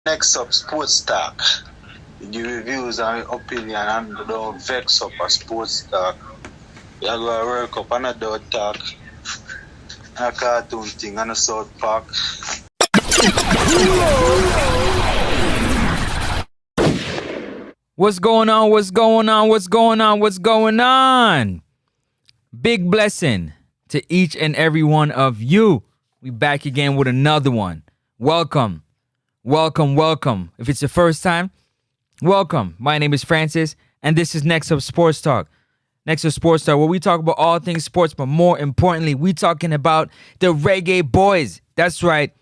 Next up, Sports Talk. The reviews and opinion and don't vex up a Sports Talk. You're going to work up another talk, a cartoon thing, and a South Park. What's going on? What's going on? What's going on? What's going on? Big blessing to each and every one of you. We back again with another one. Welcome. Welcome, welcome. If it's your first time, welcome. My name is Francis, and this is Next Up Sports Talk. Next Up Sports Talk, where we talk about all things sports, but more importantly, we talking about the REGGAE Boys. That's right,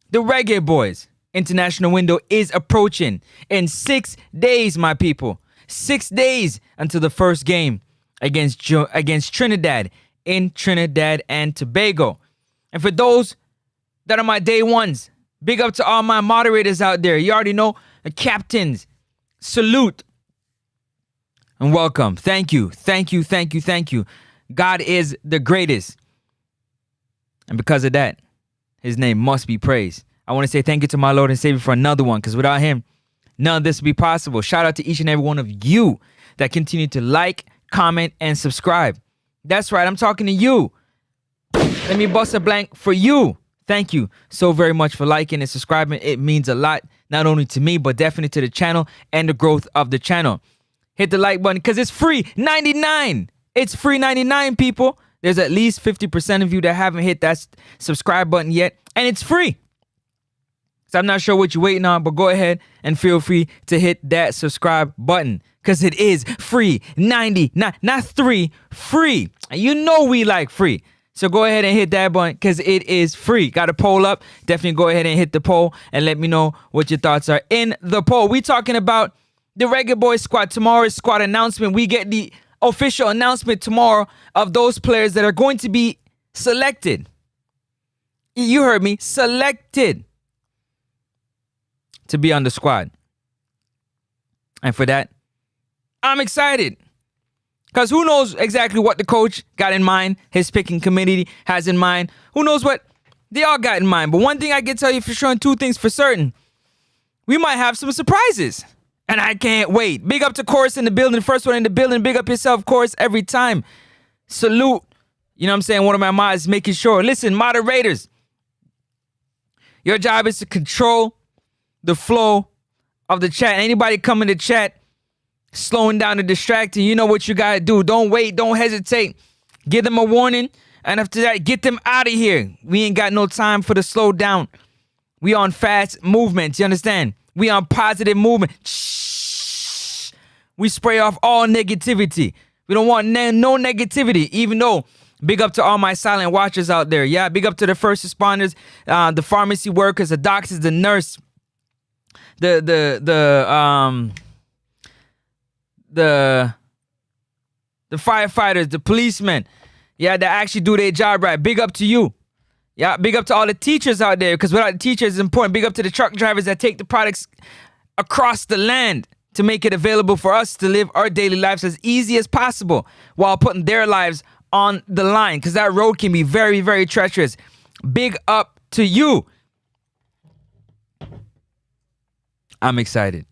the REGGAE Boys. International window is approaching in 6 days, my people. 6 days until the first game against Trinidad in Trinidad and Tobago. And for those that are my day ones, big up to all my moderators out there. You already know the captains. Salute and welcome. Thank you. Thank you. Thank you. Thank you. God is the greatest. And because of that, his name must be praised. I want to say thank you to my Lord and Savior for another one, because without him, none of this would be possible. Shout out to each and every one of you that continue to like, comment, and subscribe. That's right. I'm talking to you. Let me bust a blank for you. Thank you so very much for liking and subscribing. It means a lot, not only to me, but definitely to the channel and the growth of the channel. Hit the like button because it's free 99. It's free 99, people. There's at least 50% of you that haven't hit that subscribe button yet, and it's free. So I'm not sure what you're waiting on, but go ahead and feel free to hit that subscribe button because it is free 99, not three, free. And you know we like free. So go ahead and hit that button because it is free. Got a poll up. Definitely go ahead and hit the poll and let me know what your thoughts are in the poll. We talking about the REGGAE Boys squad. Tomorrow's squad announcement. We get the official announcement tomorrow of those players that are going to be selected. You heard me. Selected to be on the squad. And for that, I'm excited. Because who knows exactly what the coach got in mind, his picking committee has in mind. Who knows what they all got in mind. But one thing I can tell you for sure, and two things for certain. We might have some surprises. And I can't wait. Big up to Chorus in the building. First one in the building. Big up yourself, Chorus, every time. Salute. You know what I'm saying? One of my mods making sure. Listen, moderators. Your job is to control the flow of the chat. Anybody coming to chat, slowing down and distracting, you know what you gotta do. Don't wait, don't hesitate. Give them a warning, and after that, get them out of here. We ain't got no time for the slow down. We on fast movements, you understand? We on positive movement. Shh. We spray off all negativity. We don't want no negativity, even though big up to all my silent watchers out there. Yeah, big up to the first responders, the pharmacy workers, the doctors, the nurse, the firefighters, the policemen, yeah, that actually do their job right. Big up to you. Yeah, big up to all the teachers out there, because without the teachers, it's important. Big up to the truck drivers that take the products across the land to make it available for us to live our daily lives as easy as possible while putting their lives on the line, because that road can be very, very treacherous. Big up to you. I'm excited.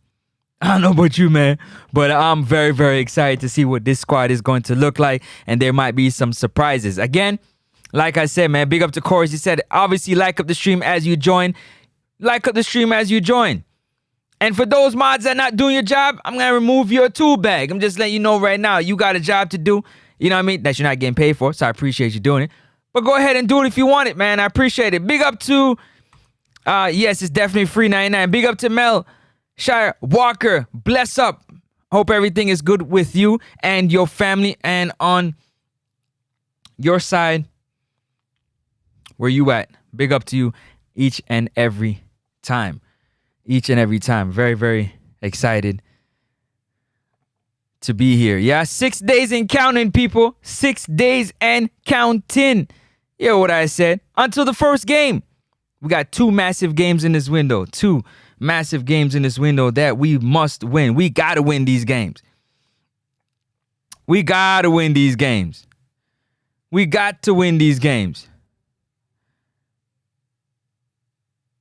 I don't know about you, man, but I'm very, very excited to see what this squad is going to look like, and there might be some surprises. Again, like I said, man, big up to Corey. He said, obviously, like up the stream as you join. Like up the stream as you join. And for those mods that are not doing your job, I'm going to remove your tool bag. I'm just letting you know right now, you got a job to do, you know what I mean, that you're not getting paid for, so I appreciate you doing it. But go ahead and do it if you want it, man. I appreciate it. Big up to, yes, it's definitely free 99. Big up to Mel Shire Walker, bless up. Hope everything is good with you and your family, and on your side, where you at. Big up to you each and every time. Each and every time. Very, very excited to be here. Yeah, 6 days and counting, people. 6 days and counting. You know what I said. Until the first game. We got two massive games in this window. Two massive games in this window that we must win. We got to win these games. We got to win these games. We got to win these games.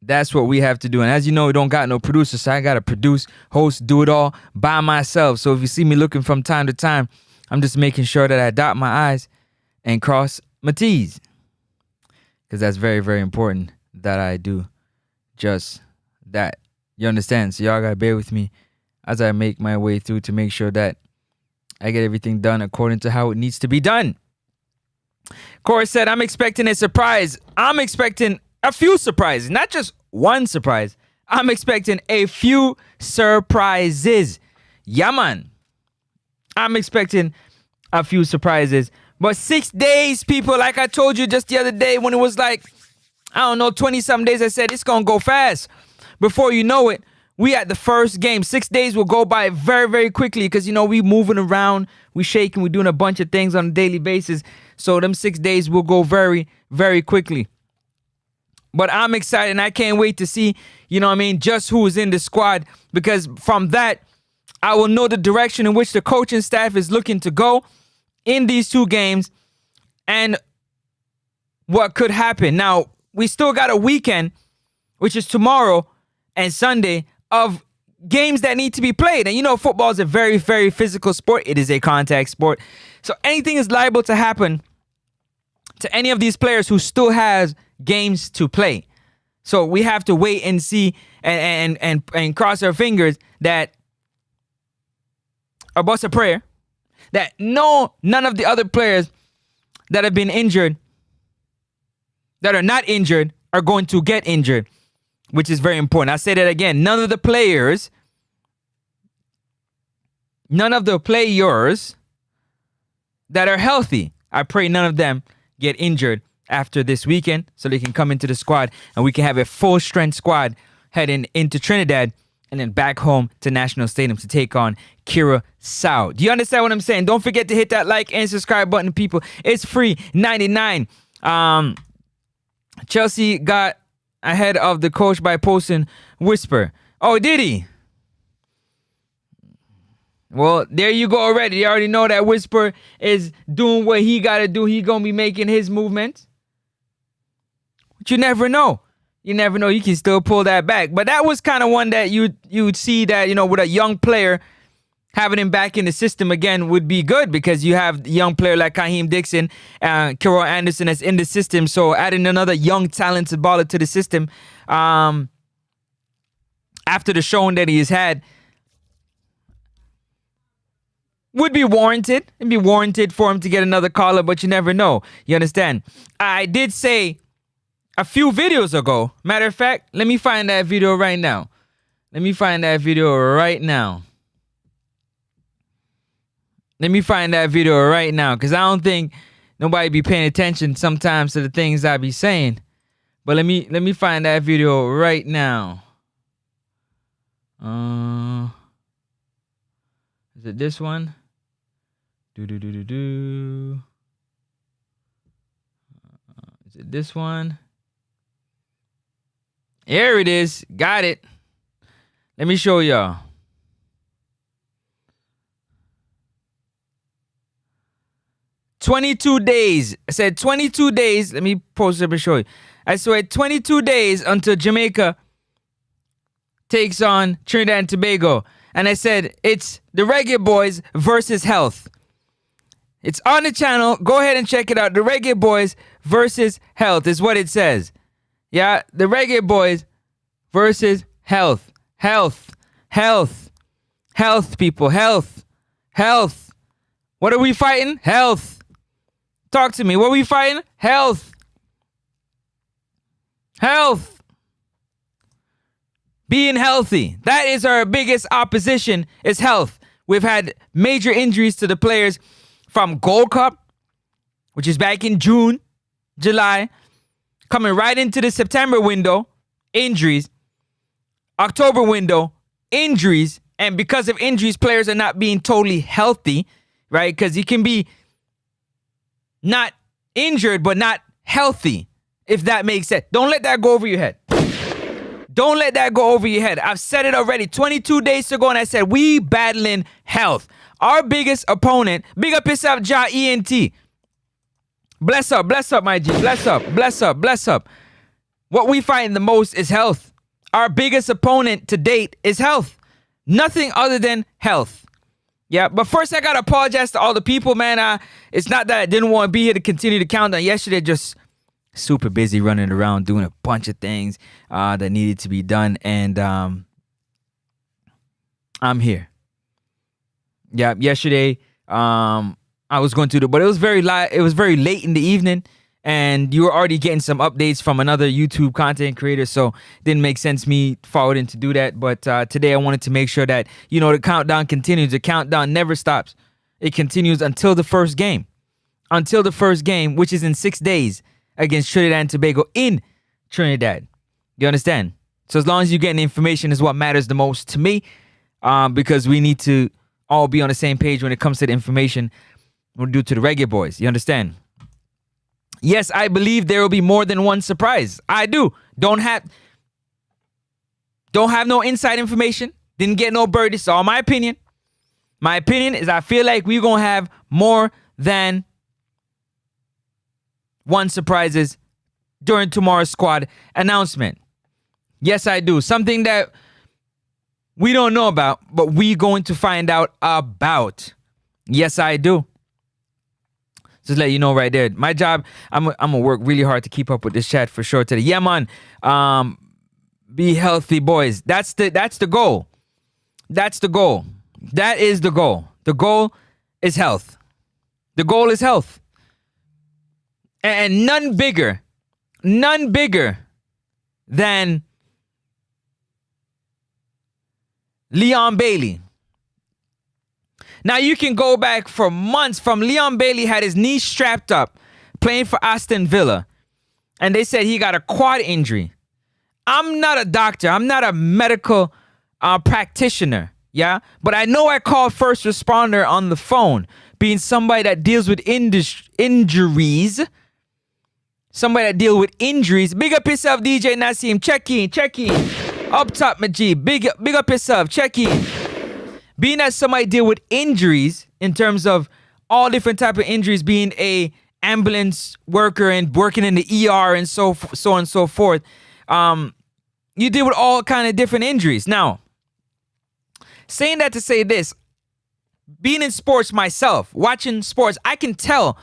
That's what we have to do. And as you know, we don't got no producer, so I got to produce, host, do it all by myself. So if you see me looking from time to time, I'm just making sure that I dot my I's and cross my T's. Because that's very, very important that I do just that. You understand? So y'all got to bear with me as I make my way through to make sure that I get everything done according to how it needs to be done. Corey said, I'm expecting a surprise. I'm expecting a few surprises, not just one surprise. I'm expecting a few surprises. Yeah, man. I'm expecting a few surprises. But 6 days, people, like I told you just the other day when it was like, I don't know, 20-something days, I said, it's going to go fast. Before you know it, we at the first game. 6 days will go by very, very quickly because, you know, we moving around, we shaking, we doing a bunch of things on a daily basis. So them 6 days will go very, very quickly. But I'm excited and I can't wait to see, you know what I mean, just who is in the squad. Because from that, I will know the direction in which the coaching staff is looking to go in these 2 games and what could happen. Now, we still got a weekend, which is tomorrow and Sunday, of games that need to be played. And you know, football is a very, very physical sport. It is a contact sport. So anything is liable to happen to any of these players who still has games to play. So we have to wait and see and cross our fingers that, or bust a prayer, that none of the other players that have been injured, that are not injured, are going to get injured, which is very important. I say that again. None of the players that are healthy, I pray none of them get injured after this weekend so they can come into the squad and we can have a full strength squad heading into Trinidad and then back home to National Stadium to take on Curacao. Do you understand what I'm saying? Don't forget to hit that like and subscribe button, people. It's free, 99. Chelsea got ahead of the coach by posting Whisper. Oh, did he? Well, there you go already. You already know that Whisper is doing what he got to do. He going to be making his movements. But you never know. You never know. You can still pull that back. But that was kind of one that you'd see that, you know, with a young player, having him back in the system again would be good because you have a young player like Kaheem Dixon and Kiro Anderson that's in the system. So adding another young, talented baller to the system after the showing that he has had would be warranted. It'd be warranted for him to get another call-up, but you never know. You understand? I did say a few videos ago, matter of fact, let me find that video right now. Because I don't think nobody be paying attention sometimes to the things I be saying. But let me find that video right now. Is it this one? Is it this one? Here it is. Got it. Let me show y'all. "22 days. I said 22 days. Let me post it and show you. I said 22 days until Jamaica takes on Trinidad and Tobago. And I said, it's the Reggae Boys versus Health. It's on the channel. Go ahead and check it out. The Reggae Boys versus Health is what it says. Yeah, the Reggae Boys versus Health. Health. Health, people. Health. What are we fighting? Health. Talk to me. What are we fighting? Health. Being healthy. That is our biggest opposition, is health. We've had major injuries to the players from Gold Cup, which is back in June, July, coming right into the September window, injuries. October window, injuries. And because of injuries, players are not being totally healthy, right? Because you can be not injured, but not healthy, if that makes sense. Don't let that go over your head. I've said it already 22 days ago, and I said, we battling health. Our biggest opponent, big up yourself, Ja ENT. Bless up, my G. Bless up. What we fight the most is health. Our biggest opponent to date is health. Nothing other than health. Yeah, but first I gotta apologize to all the people, man. It's not that I didn't want to be here to continue the countdown. Yesterday, just super busy running around doing a bunch of things that needed to be done, and I'm here. Yeah, yesterday I was going to but it was very late in the evening, and you were already getting some updates from another YouTube content creator, so it didn't make sense me forwarding to do that. But today I wanted to make sure that, you know, the countdown continues. The countdown never stops. It continues until the first game. Until the first game, which is in 6 days against Trinidad and Tobago in Trinidad. You understand? So as long as you're getting information is what matters the most to me, because we need to all be on the same page when it comes to the information we'll do to the REGGAE boys. You understand? Yes, I believe there will be more than one surprise. I do. Don't have no inside information. Didn't get no birdies. It's all my opinion. My opinion is I feel like we're going to have more than one surprises during tomorrow's squad announcement. Yes, I do. Something that we don't know about, but we're going to find out about. Yes, I do. Just let you know right there. My job, I'm gonna work really hard to keep up with this chat for sure today. Yeah, man. Be healthy, boys. That's the goal. That's the goal. That is the goal. The goal is health. The goal is health. And none bigger than Leon Bailey. Now you can go back for months from Leon Bailey had his knee strapped up playing for Aston Villa, and they said he got a quad injury. I'm not a doctor. I'm not a medical practitioner. Yeah, but I know I called first responder on the phone, being somebody that deals with injuries. Somebody that deals with injuries. Big up yourself, DJ Nassim. Check in. Up top, Majid. Big up yourself. Check in. Being that somebody deal with injuries in terms of all different type of injuries, being a ambulance worker and working in the ER and so on and so forth, you deal with all kind of different injuries. Now, saying that to say this, being in sports myself, watching sports, I can tell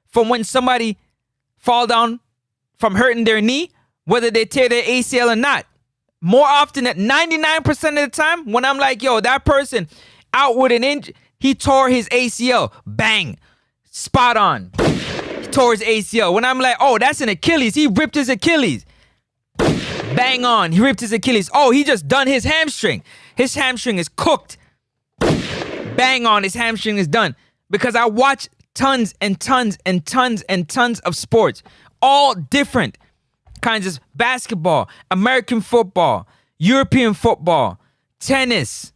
from when somebody fall down from hurting their knee, whether they tear their ACL or not. More often than 99% of the time, when I'm like, yo, that person out with an injury, he tore his ACL. Bang. Spot on. He tore his ACL. When I'm like, oh, that's an Achilles. He ripped his Achilles. Bang on. He ripped his Achilles. Oh, he just done his hamstring. His hamstring is cooked. Bang on. His hamstring is done. Because I watch tons and tons and tons and tons of sports. All different kinds of basketball, American football, European football, tennis,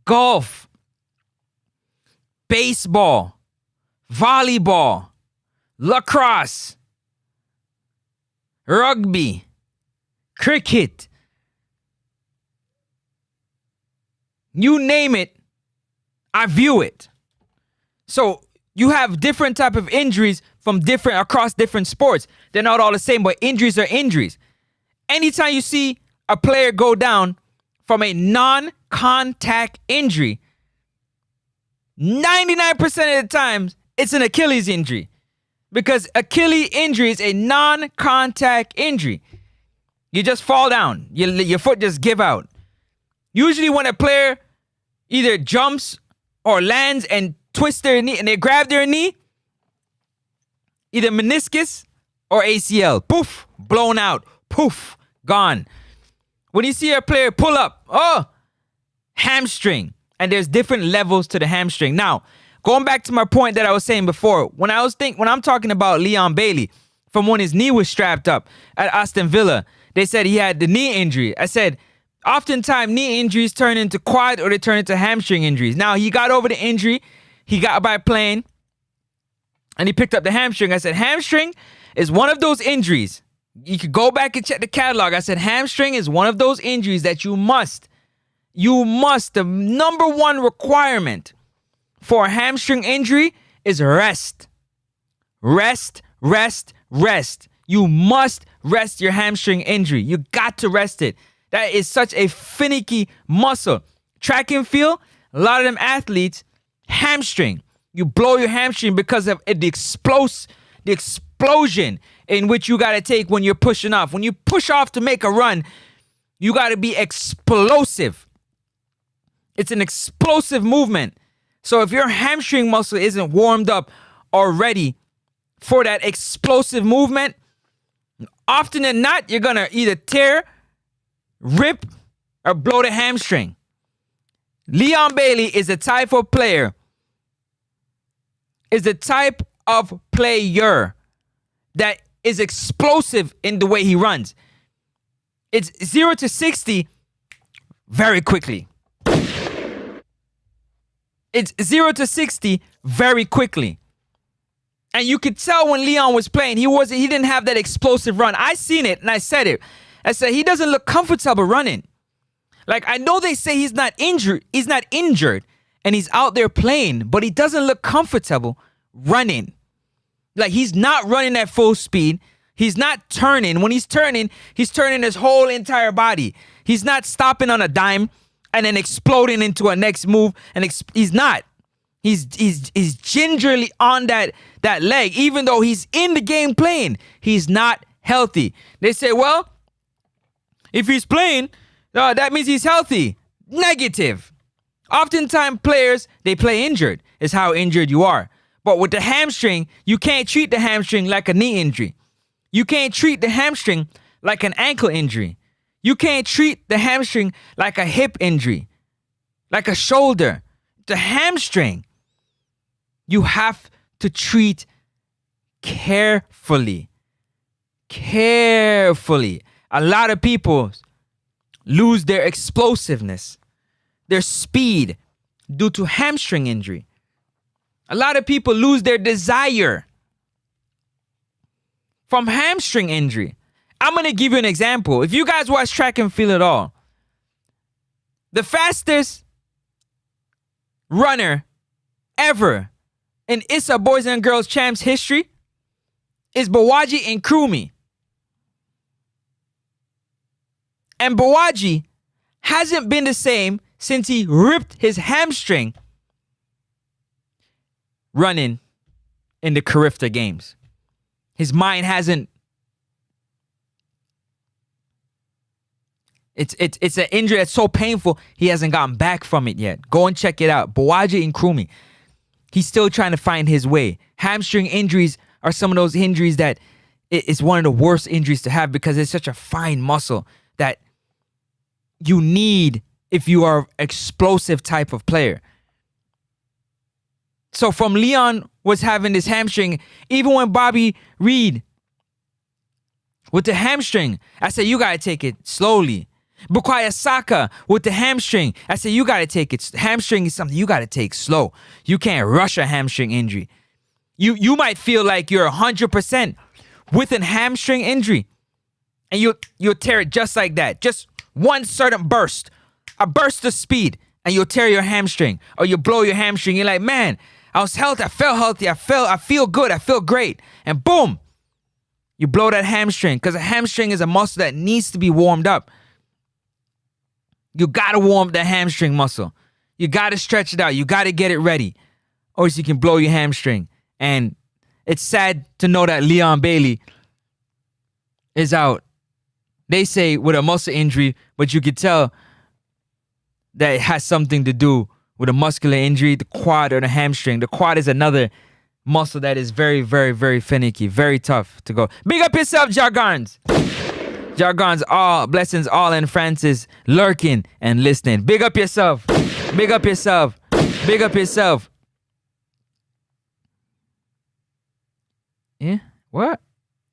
golf, baseball, volleyball, lacrosse, rugby, cricket. You name it, I view it. So you have different type of injuries from across different sports. They're not all the same, but injuries are injuries. Anytime you see a player go down from a non-contact injury, 99% of the times it's an Achilles injury, because Achilles injury is a non-contact injury. You just fall down. Your foot just give out. Usually when a player either jumps or lands and twists their knee and they grab their knee, either meniscus or ACL. Poof, blown out. Poof, gone. When you see a player pull up, oh, hamstring. And there's different levels to the hamstring. Now, going back to my point that I was saying before, when I'm talking about Leon Bailey, from when his knee was strapped up at Aston Villa, they said he had the knee injury. I said, oftentimes knee injuries turn into quad or they turn into hamstring injuries. Now, he got over the injury. He got by playing. And he picked up the hamstring. I said, hamstring is one of those injuries. You could go back and check the catalog. I said, hamstring is one of those injuries that you must, the number one requirement for a hamstring injury is rest. Rest, rest, rest. You must rest your hamstring injury. You got to rest it. That is such a finicky muscle. Track and field, a lot of them athletes, hamstring. You blow your hamstring because of the explosion in which you got to take when you're pushing off. When you push off to make a run, you got to be explosive. It's an explosive movement. So if your hamstring muscle isn't warmed up already for that explosive movement, often than not, you're going to either tear, rip, or blow the hamstring. Leon Bailey is the type of player, that is explosive in the way he runs. It's 0 to 60 very quickly. It's 0 to 60 very quickly. And you could tell when Leon was playing, he didn't have that explosive run. I seen it and I said it. I said he doesn't look comfortable running. Like, I know they say he's not injured, and he's out there playing, but he doesn't look comfortable running. Like, he's not running at full speed. He's not turning. When he's turning his whole entire body. He's not stopping on a dime and then exploding into a next move. And he's not. He's gingerly on that leg, even though he's in the game playing. He's not healthy. They say, well, if he's playing, that means he's healthy. Negative. Oftentimes players, they play injured. Is how injured you are. But with the hamstring, you can't treat the hamstring like a knee injury. You can't treat the hamstring like an ankle injury. You can't treat the hamstring like a hip injury, like a shoulder. The hamstring, you have to treat carefully. Carefully. A lot of people lose their explosiveness, their speed due to hamstring injury. A lot of people lose their desire from hamstring injury. I'm going to give you an example. If you guys watch track and field at all, the fastest runner ever in ISA Boys and Girls Champs history is Bawaji Nkrumah. And Bawaji hasn't been the same since he ripped his hamstring running in the Carifta games. His mind hasn't. It's an injury that's so painful, he hasn't gotten back from it yet. Go and check it out. Bawaji Nkrumah. He's still trying to find his way. Hamstring injuries are some of those injuries that it's one of the worst injuries to have because it's such a fine muscle that you need if you are an explosive type of player. So from Leon was having this hamstring, even when Bobby Reed with the hamstring, I said, you got to take it slowly. Bukayo Saka with the hamstring, I said, you got to take it. Hamstring is something you got to take slow. You can't rush a hamstring injury. You might feel like you're 100% with a hamstring injury, and you'll tear it just like that. Just one certain burst, a burst of speed, and you'll tear your hamstring, or you blow your hamstring. You're like, man, I was healthy, I felt healthy, I feel good, I feel great. And boom, you blow that hamstring, because a hamstring is a muscle that needs to be warmed up. You got to warm the hamstring muscle. You got to stretch it out. You got to get it ready, or else you can blow your hamstring. And it's sad to know that Leon Bailey is out. They say with a muscle injury, but you could tell that it has something to do with a muscular injury, the quad or the hamstring. The quad is another muscle that is very, very, very finicky, very tough to go. Big up yourself, Jargons. Jargons, all blessings, all in Francis, lurking and listening. Big up yourself. Big up yourself. Big up yourself. Yeah? What?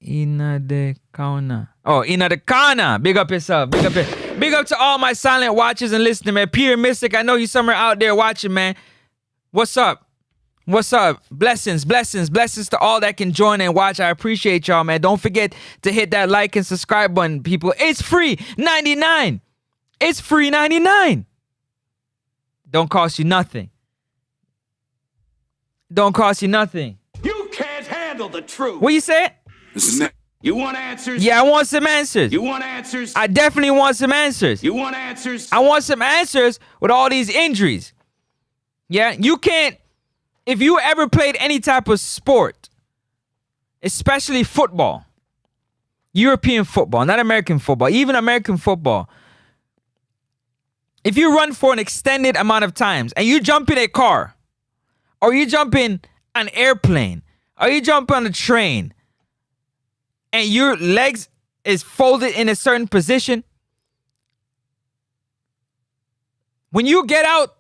Ina de Kauna. Oh, Ina de Kana. Big up yourself. Big up yourself. Big up to all my silent watchers and listeners, man. Peter Mystic, I know you somewhere out there watching, man. What's up? What's up? Blessings, blessings, blessings to all that can join and watch. I appreciate y'all, man. Don't forget to hit that like and subscribe button, people. It's free 99. It's free 99. Don't cost you nothing. Don't cost you nothing. You can't handle the truth. What you say? You want answers? Yeah, I want some answers. You want answers? I definitely want some answers. You want answers? I want some answers with all these injuries. Yeah, you can't, if you ever played any type of sport, especially football, European football, not American football, even American football, if you run for an extended amount of times and you jump in a car, or you jump in an airplane, or you jump on a train, and your legs is folded in a certain position, when you get out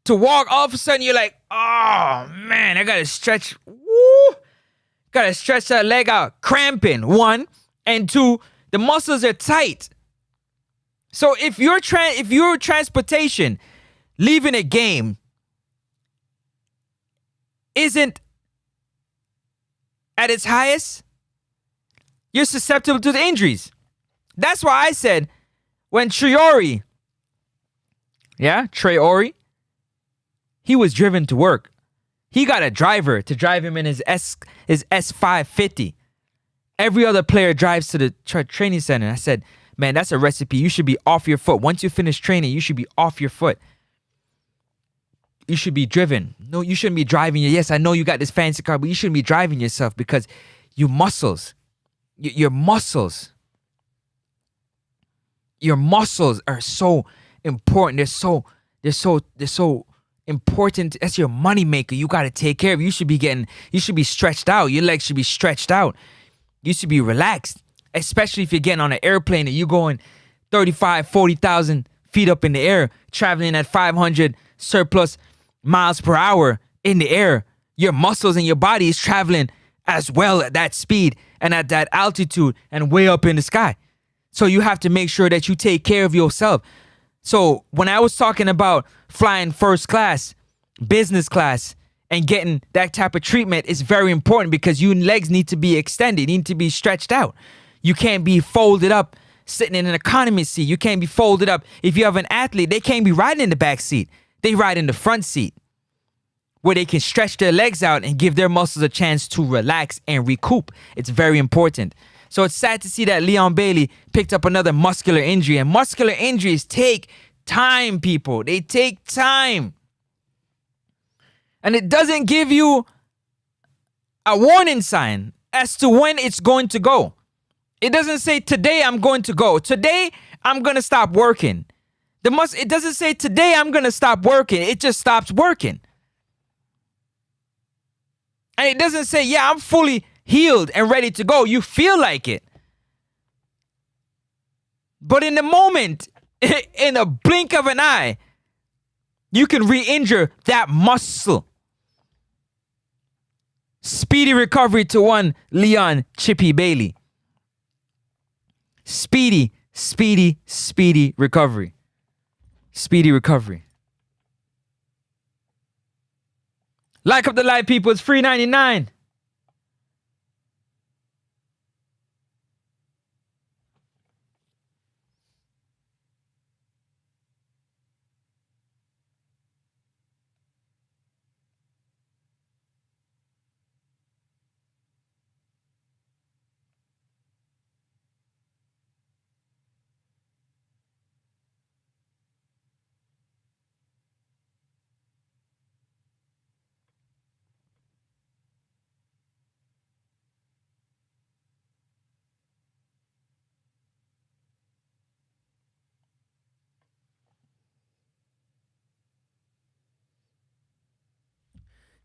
to walk, all of a sudden you're like, oh man, I gotta stretch. Woo! Gotta stretch that leg out. Cramping, one. And two, the muscles are tight. So if your transportation leaving a game isn't at its highest, you're susceptible to the injuries. That's why I said when Traore, he was driven to work. He got a driver to drive him in his S550. Every other player drives to the training center. I said, man, that's a recipe. You should be off your foot. Once you finish training, you should be off your foot. You should be driven. No, you shouldn't be driving. Yes, I know you got this fancy car, but you shouldn't be driving yourself because your muscles are so important. They're so important. That's your money maker. You got to take care of. You should be stretched out. Your legs should be stretched out. You should be relaxed, especially if you're getting on an airplane and you're going 35, 40,000 feet up in the air, traveling at 500 surplus miles per hour in the air. Your muscles and your body is traveling as well at that speed and at that altitude and way up in the sky. So you have to make sure that you take care of yourself. So when I was talking about flying first class, business class, and getting that type of treatment, is very important because your legs need to be extended, need to be stretched out. You can't be folded up sitting in an economy seat. You can't be folded up. If you have an athlete, they can't be riding in the back seat. They ride in the front seat where they can stretch their legs out and give their muscles a chance to relax and recoup. It's very important. So it's sad to see that Leon Bailey picked up another muscular injury. And muscular injuries take time, people. They take time. And it doesn't give you a warning sign as to when it's going to go. It doesn't say, today I'm going to go. Today I'm going to stop working. It doesn't say, today I'm going to stop working. It just stops working. And it doesn't say, yeah, I'm fully healed and ready to go. You feel like it. But in the moment, in a blink of an eye, you can re-injure that muscle. Speedy recovery to one Leon Chippy Bailey. Speedy recovery. Speedy recovery. Like up the live, people. It's free 99.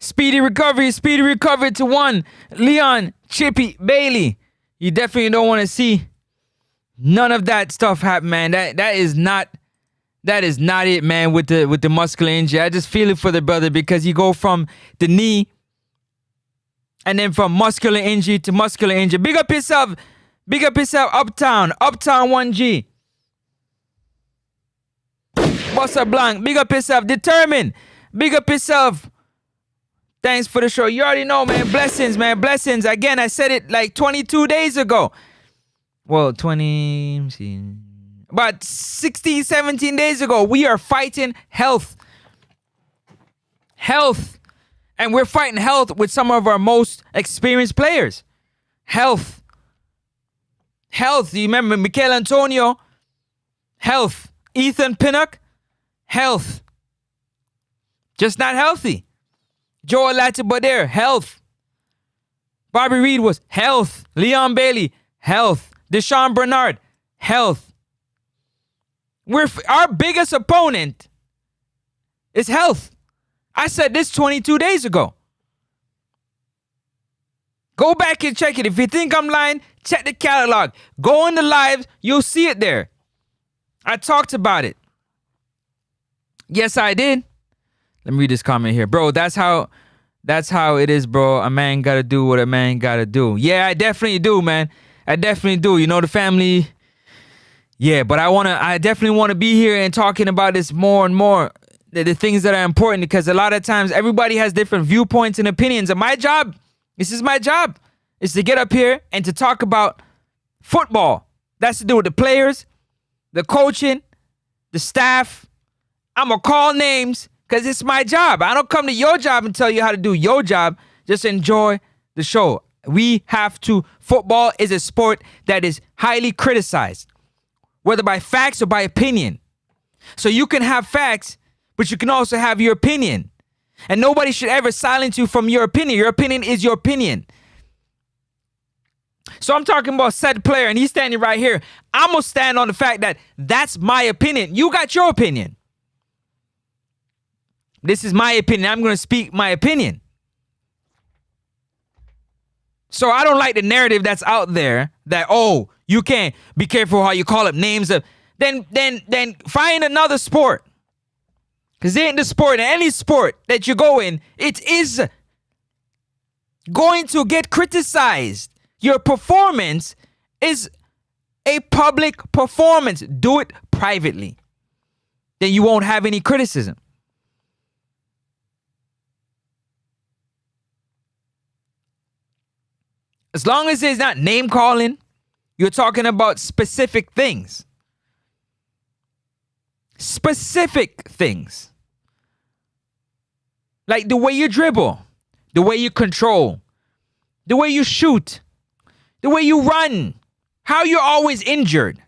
Speedy recovery to one Leon Chippy Bailey. You definitely don't want to see none of that stuff happen, man. That is not it, man, with the muscular injury. I just feel it for the brother because you go from the knee and then from muscular injury to muscular injury. Big up yourself, Uptown 1G. Bossa Blanc, big up yourself, Determined. Big up yourself. Thanks for the show. You already know, man. Blessings, man. Blessings. Again, I said it like 22 days ago. Well, about 16, 17 days ago. We are fighting health. Health. And we're fighting health with some of our most experienced players. Health. Health. You remember Michael Antonio? Health. Ethan Pinnock? Health. Just not healthy. Joel Latibaudiere? Health. Bobby Reed was health. Leon Bailey? Health. Deshaun Bernard? Health. Our biggest opponent is health. I said this 22 days ago. Go back and check it. If you think I'm lying, check the catalog. Go on the lives, you'll see it there. I talked about it. Yes, I did. Let me read this comment here. Bro, that's how it is, bro. A man gotta do what a man gotta do. Yeah, I definitely do, man. I definitely do. You know, the family. Yeah, but I definitely want to be here and talking about this more and more. The things that are important, because a lot of times everybody has different viewpoints and opinions. And my job, this is my job, is to get up here and to talk about football. That's to do with the players, the coaching, the staff. I'm going to call names because it's my job. I don't come to your job and tell you how to do your job. Just enjoy the show. Football is a sport that is highly criticized, whether by facts or by opinion. So you can have facts, but you can also have your opinion. And nobody should ever silence you from your opinion. Your opinion is your opinion. So I'm talking about said player, and he's standing right here. I'm going to stand on the fact that that's my opinion. You got your opinion. This is my opinion. I'm going to speak my opinion. So I don't like the narrative that's out there that, oh, you can't be careful how you call up names of. Then find another sport. Because it ain't the sport, in any sport that you go in, it is going to get criticized. Your performance is a public performance. Do it privately. Then you won't have any criticism. As long as it's not name calling, you're talking about specific things. Specific things. Like the way you dribble, the way you control, the way you shoot, the way you run, how you're always injured,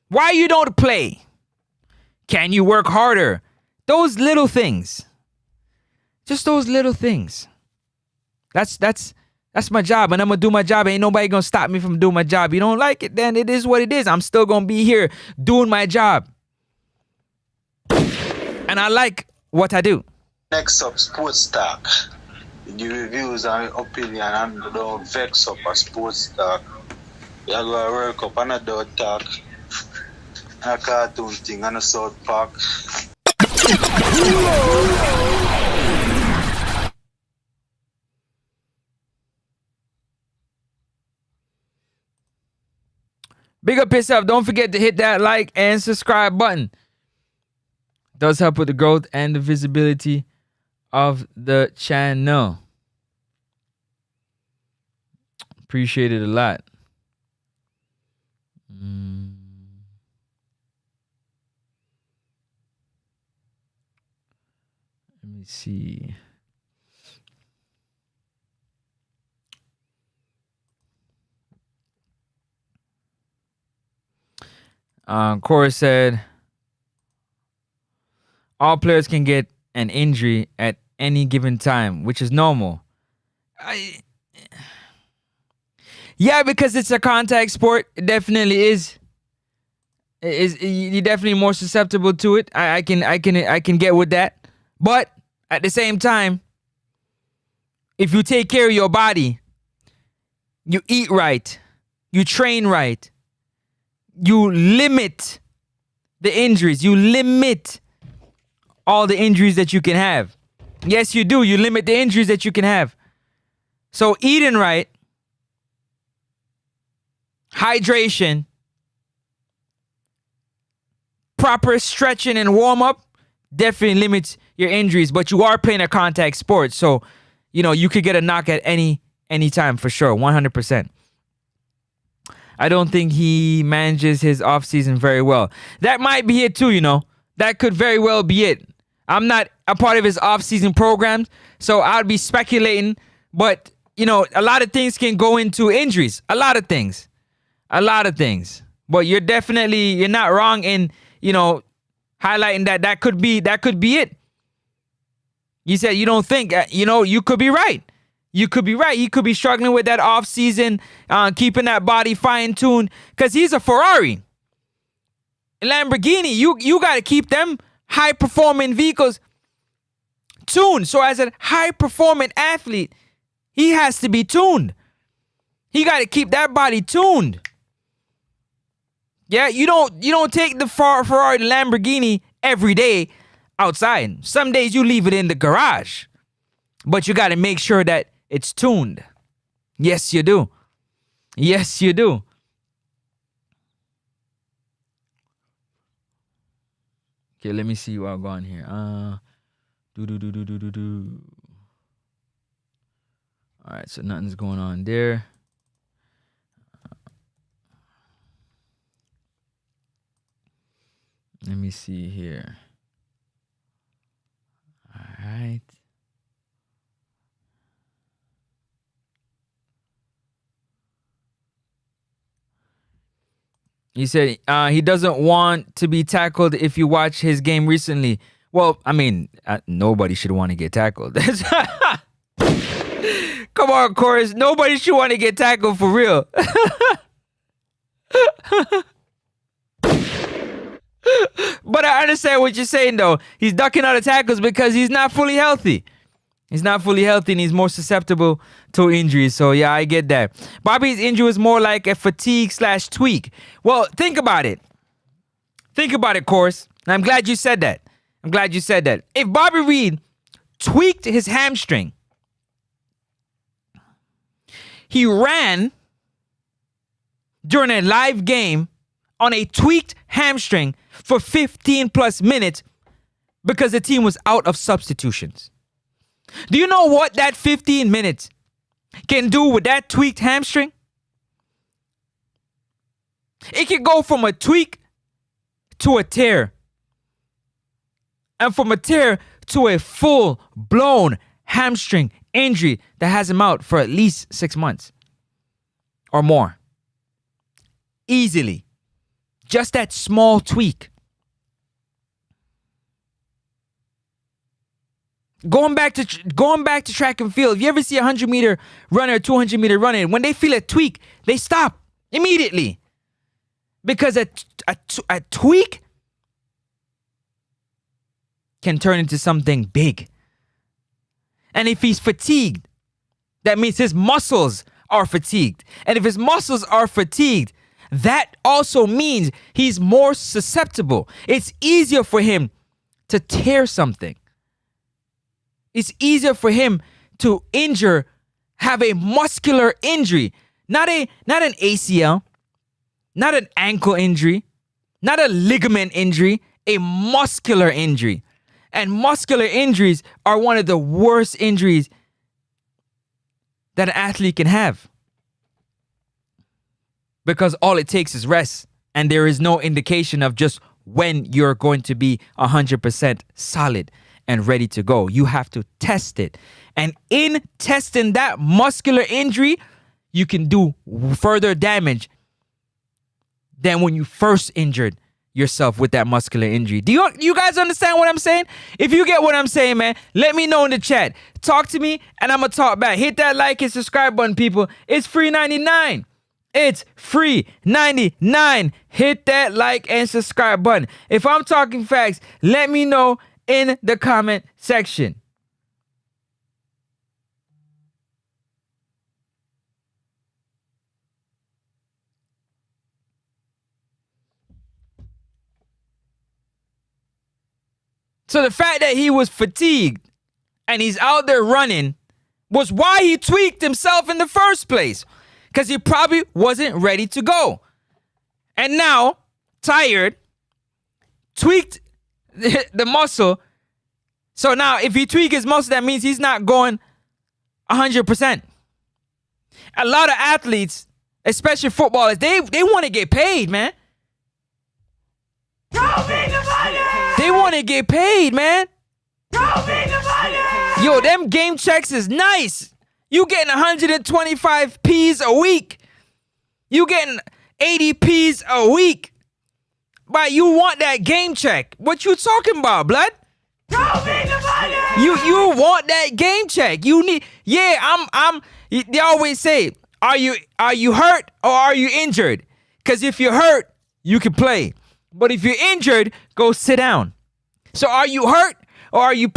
why you don't play, can you work harder? Those little things. Just those little things. That's my job, and I'm going to do my job. Ain't nobody going to stop me from doing my job. You don't like it, then it is what it is. I'm still going to be here doing my job. And I like what I do. Next up, Sports Talk. The reviews and opinion, and don't vex up a Sports Talk. You go to work up and a dog talk. A cartoon thing and a South Park. Big up yourself. Don't forget to hit that like and subscribe button. Does help with the growth and the visibility of the channel. Appreciate it a lot. Let me see. Cora said, all players can get an injury at any given time, which is normal. Yeah, because it's a contact sport. It definitely is. You're definitely more susceptible to it. I can get with that. But at the same time, if you take care of your body, you eat right, you train right, you limit the injuries. You limit all the injuries that you can have. Yes, you do. You limit the injuries that you can have. So eating right, hydration, proper stretching and warm up definitely limits your injuries. But you are playing a contact sport, so you could get a knock at any time for sure, 100%. I don't think he manages his offseason very well. That might be it too, That could very well be it. I'm not a part of his offseason programs, so I'd be speculating. But, a lot of things can go into injuries. A lot of things. A lot of things. But you're not wrong in, highlighting that could be it. You said you don't think, you could be right. You could be right. He could be struggling with that off season, keeping that body fine tuned, because he's a Ferrari. Lamborghini, you got to keep them high performing vehicles tuned. So as a high performing athlete, he has to be tuned. He got to keep that body tuned. Yeah, you don't take the Ferrari, the Lamborghini every day outside. Some days you leave it in the garage, but you got to make sure that it's tuned. Yes, you do. Yes, you do. Okay, let me see what I've gone here. All right, so nothing's going on there. Let me see here. All right. He said he doesn't want to be tackled if you watch his game recently. Well, I mean, nobody should want to get tackled. Come on, Chorus. Nobody should want to get tackled for real. But I understand what you're saying, though. He's ducking out of tackles because he's not fully healthy. He's not fully healthy and he's more susceptible to injuries. So, yeah, I get that. Bobby's injury was more like a fatigue/tweak. Well, think about it. Think about it, Course. And I'm glad you said that. If Bobby Reed tweaked his hamstring, he ran during a live game on a tweaked hamstring for 15 plus minutes because the team was out of substitutions. Do you know what that 15 minutes can do with that tweaked hamstring? It can go from a tweak to a tear. And from a tear to a full-blown hamstring injury that has him out for at least 6 months or more. Easily. Just that small tweak. Going back to track and field, if you ever see a 100-meter runner, 200-meter runner, when they feel a tweak, they stop immediately. Because a tweak can turn into something big. And if he's fatigued, that means his muscles are fatigued. And if his muscles are fatigued, that also means he's more susceptible. It's easier for him to tear something. It's easier for him to have a muscular injury, not an ACL, not an ankle injury, not a ligament injury, a muscular injury. And muscular injuries are one of the worst injuries that an athlete can have. Because all it takes is rest. And there is no indication of just when you're going to be 100% solid and ready to go. You have to test it. And in testing that muscular injury, you can do further damage than when you first injured yourself with that muscular injury. Do you guys understand what I'm saying? If you get what I'm saying, man, let me know in the chat. Talk to me and I'm going to talk back. Hit that like and subscribe button, people. It's free 99. It's free 99. Hit that like and subscribe button. If I'm talking facts, let me know in the comment section. So the fact that he was fatigued and he's out there running was why he tweaked himself in the first place. Because he probably wasn't ready to go. And now, tired, tweaked the muscle. So now, if he tweak his muscle, that means he's not going 100%. A lot of athletes, especially footballers, they want to get paid, man. Show me the money! They want to get paid, man. Show me the money! Yo, them game checks is nice. You getting 125 P's a week. You getting 80Ps a week. But you want that game check. What you talking about, blood? Show me the money! You want that game check. You need, they always say, are you hurt or are you injured? Because if you're hurt, you can play. But if you're injured, go sit down. So are you hurt or are you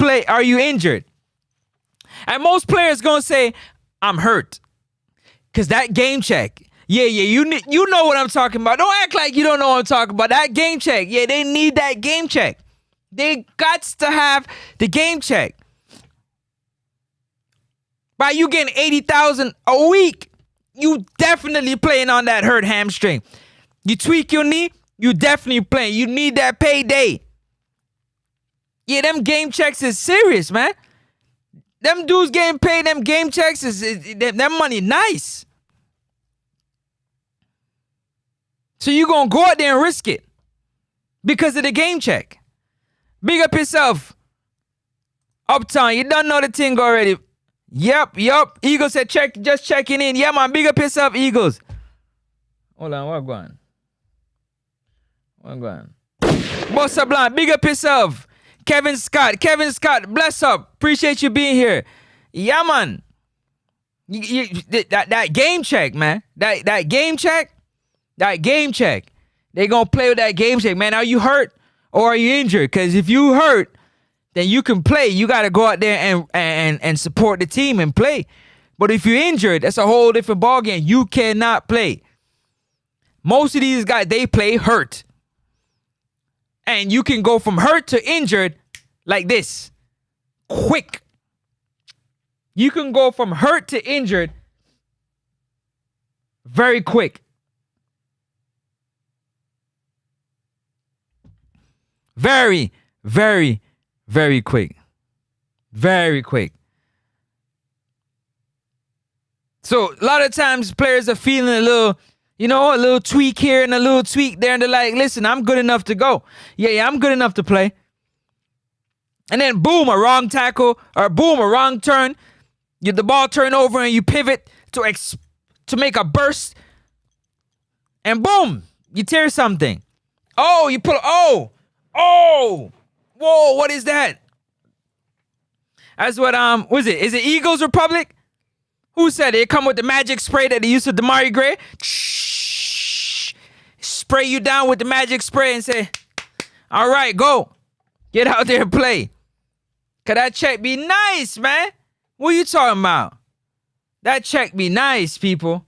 injured? And most players gonna say, I'm hurt. Because that game check, you know what I'm talking about. Don't act like you don't know what I'm talking about. That game check, they need that game check. They got to have the game check. By you getting 80,000 a week, you definitely playing on that hurt hamstring. You tweak your knee, you definitely playing. You need that payday. Yeah, them game checks is serious, man. Them dudes getting paid, them game checks, them money nice. So you gonna go out there and risk it because of the game check. Big up yourself. Uptown, you don't know the thing already. Yep. Eagles said just checking in. Yeah, man, big up yourself, Eagles. Hold on, what going? Bossa Blanc, big up yourself. Kevin Scott, bless up. Appreciate you being here. Yeah, man. That game check, man. That game check. They gonna play with that game check, man. Are you hurt or are you injured? Because if you hurt, then you can play. You got to go out there and support the team and play. But if you're injured, that's a whole different ballgame. You cannot play. Most of these guys, they play hurt. And you can go from hurt to injured like this. Quick. You can go from hurt to injured very quick. Very, very, very quick. Very quick. So a lot of times players are feeling a little tweak here and a little tweak there, and they're like, listen, I'm good enough to go. Yeah, I'm good enough to play. And then boom, a wrong tackle, or boom, a wrong turn. The ball turn over and you pivot to make a burst. And boom, you tear something. Oh, you pull, whoa, what is that? That's what, was it? Is it Eagles Republic? Who said it? It come with the magic spray that they used to Damari Gray. Spray you down with the magic spray and say, all right, go. Get out there and play. Cause that check be nice, man. What are you talking about? That check be nice, people.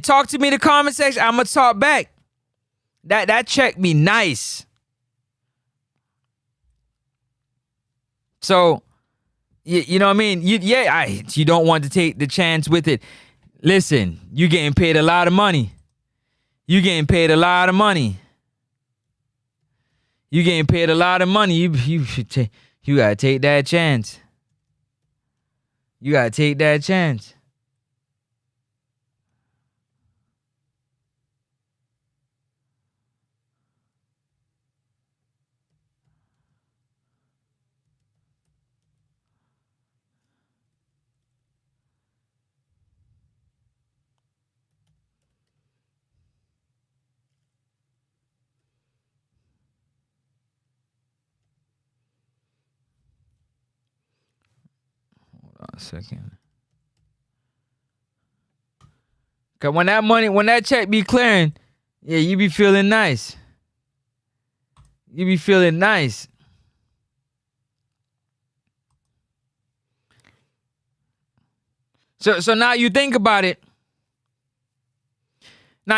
Talk to me in the comment section. I'm gonna talk back. That check be nice. So, you know what I mean? You don't want to take the chance with it. Listen, you getting paid a lot of money. You should take. You gotta take that chance. A second. Cause when that check be clearing, yeah, you be feeling nice. So now you think about it. We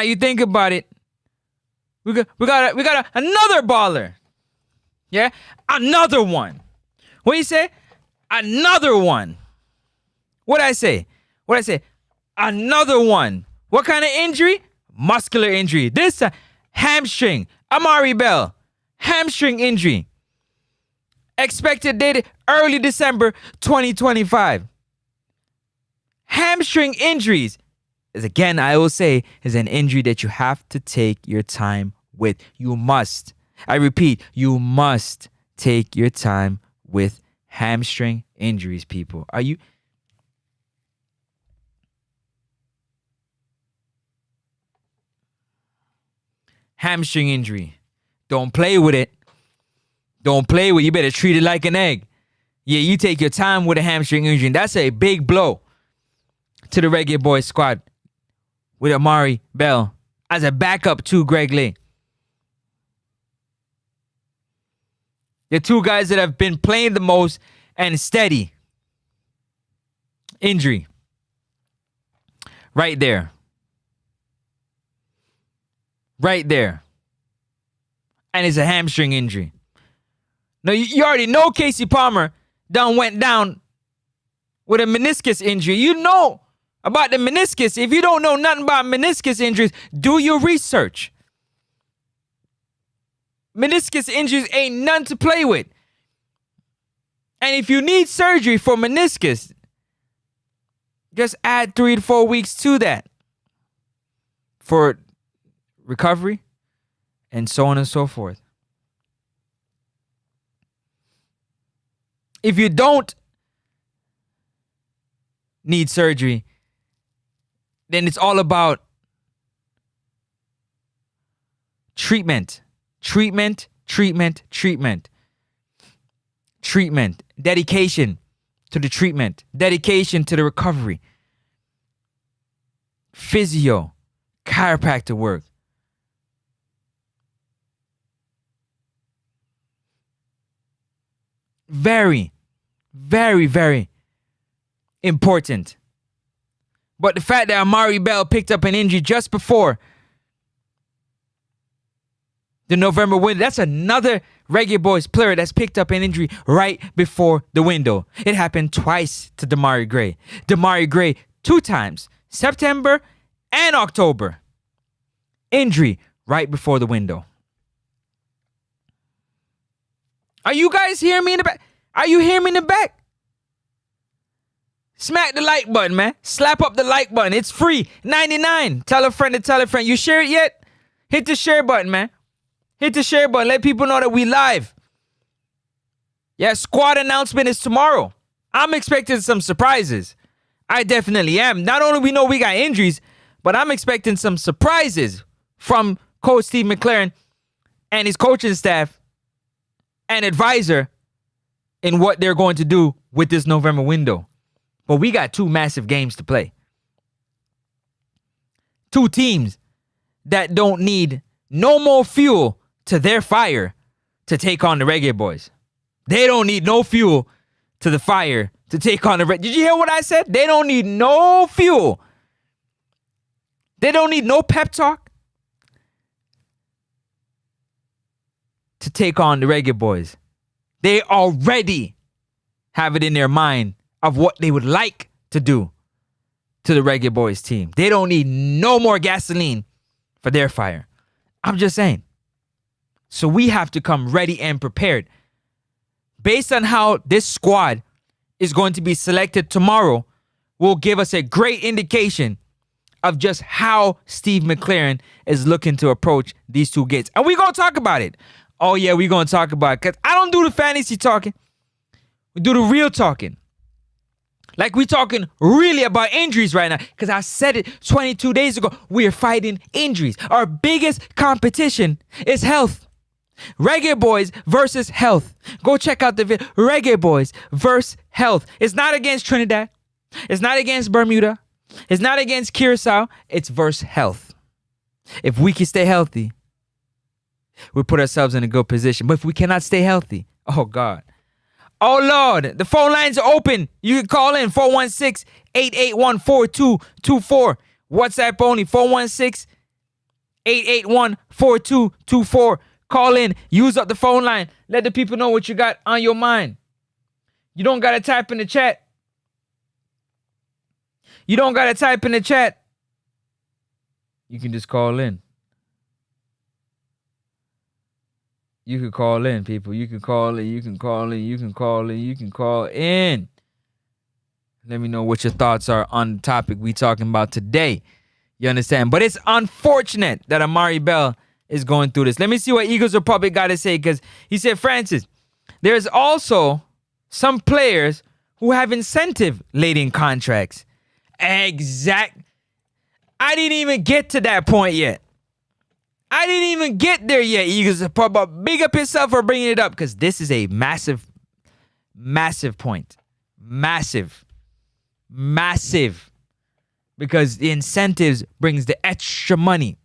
got another baller. Yeah, another one. What you say? Another one. What I say? Another one. What kind of injury? Muscular injury. This hamstring. Amari Bell. Hamstring injury. Expected date early December 2025. Hamstring injuries is, again, I will say, is an injury that you have to take your time with. You must. I repeat, you must take your time with hamstring injuries, people. Are you? hamstring injury. Don't play with it. Don't play with it. You better treat it like an egg. Yeah, you take your time with a hamstring injury. And that's a big blow to the Reggae Boys squad with Amari Bell as a backup to Greg Lee. The two guys that have been playing the most and steady. Injury. Right there. Right there. And it's a hamstring injury. Now, you already know Casey Palmer went down with a meniscus injury. You know about the meniscus. If you don't know nothing about meniscus injuries, do your research. Meniscus injuries ain't none to play with. And if you need surgery for meniscus, just add 3 to 4 weeks to that for recovery and so on and so forth. If you don't need surgery, then it's all about treatment. Treatment. Dedication to the treatment. Dedication to the recovery. Physio. Chiropractor work. Very, very, very important. But the fact that Amari Bell picked up an injury just before the November window, that's another Reggae Boys player that's picked up an injury right before the window. It happened twice to Damari Gray. Damari Gray 2 times, September and October. Injury right before the window. Are you guys hearing me in the back? Are you hearing me in the back? Smack the like button, man. Slap up the like button. It's free. 99. Tell a friend to tell a friend. You share it yet? Hit the share button, man. Hit the share button. Let people know that we live. Yeah, squad announcement is tomorrow. I'm expecting some surprises. I definitely am. Not only we know we got injuries, but I'm expecting some surprises from Coach Steve McLaren and his coaching staff and advisor in what they're going to do with this November window. But we got 2 massive games to play. 2 teams that don't need no more fuel to their fire to take on the Reggae Boys. They don't need no fuel to the fire to take on the Reggae. Did you hear what I said? They don't need no fuel. They don't need no pep talk to take on the Reggae Boys. They already have it in their mind of what they would like to do to the Reggae Boys team. They don't need no more gasoline for their fire. I'm just saying. So we have to come ready and prepared. Based on how this squad is going to be selected tomorrow, will give us a great indication of just how Steve McLaren is looking to approach these 2 games. And we're going to talk about it. Oh, yeah, we're going to talk about it. Because I don't do the fantasy talking. We do the real talking. Like we talking really about injuries right now. Because I said it 22 days ago. We are fighting injuries. Our biggest competition is health. Reggae Boys versus health. Go check out the video. Reggae Boys versus health. It's not against Trinidad. It's not against Bermuda. It's not against Curacao. It's versus health. If we can stay healthy, we put ourselves in a good position. But if we cannot stay healthy, oh God. Oh Lord, the phone lines are open. You can call in 416-881-4224. WhatsApp only 416-881-4224. Call in, use up the phone line. Let the people know what you got on your mind. You don't got to type in the chat. You don't got to type in the chat. You can just call in. You can call in, people. You can call in. You can call in. You can call in. You can call in. Let me know what your thoughts are on the topic we talking about today. You understand? But it's unfortunate that Amari Bell is going through this. Let me see what Eagles Republic got to say, because he said, Francis, there's also some players who have incentive-laden contracts. I didn't even get to that point yet. I didn't even get there yet, Eagles. But big up yourself for bringing it up, because this is a massive, massive point. Massive. Massive. Because the incentives brings the extra money.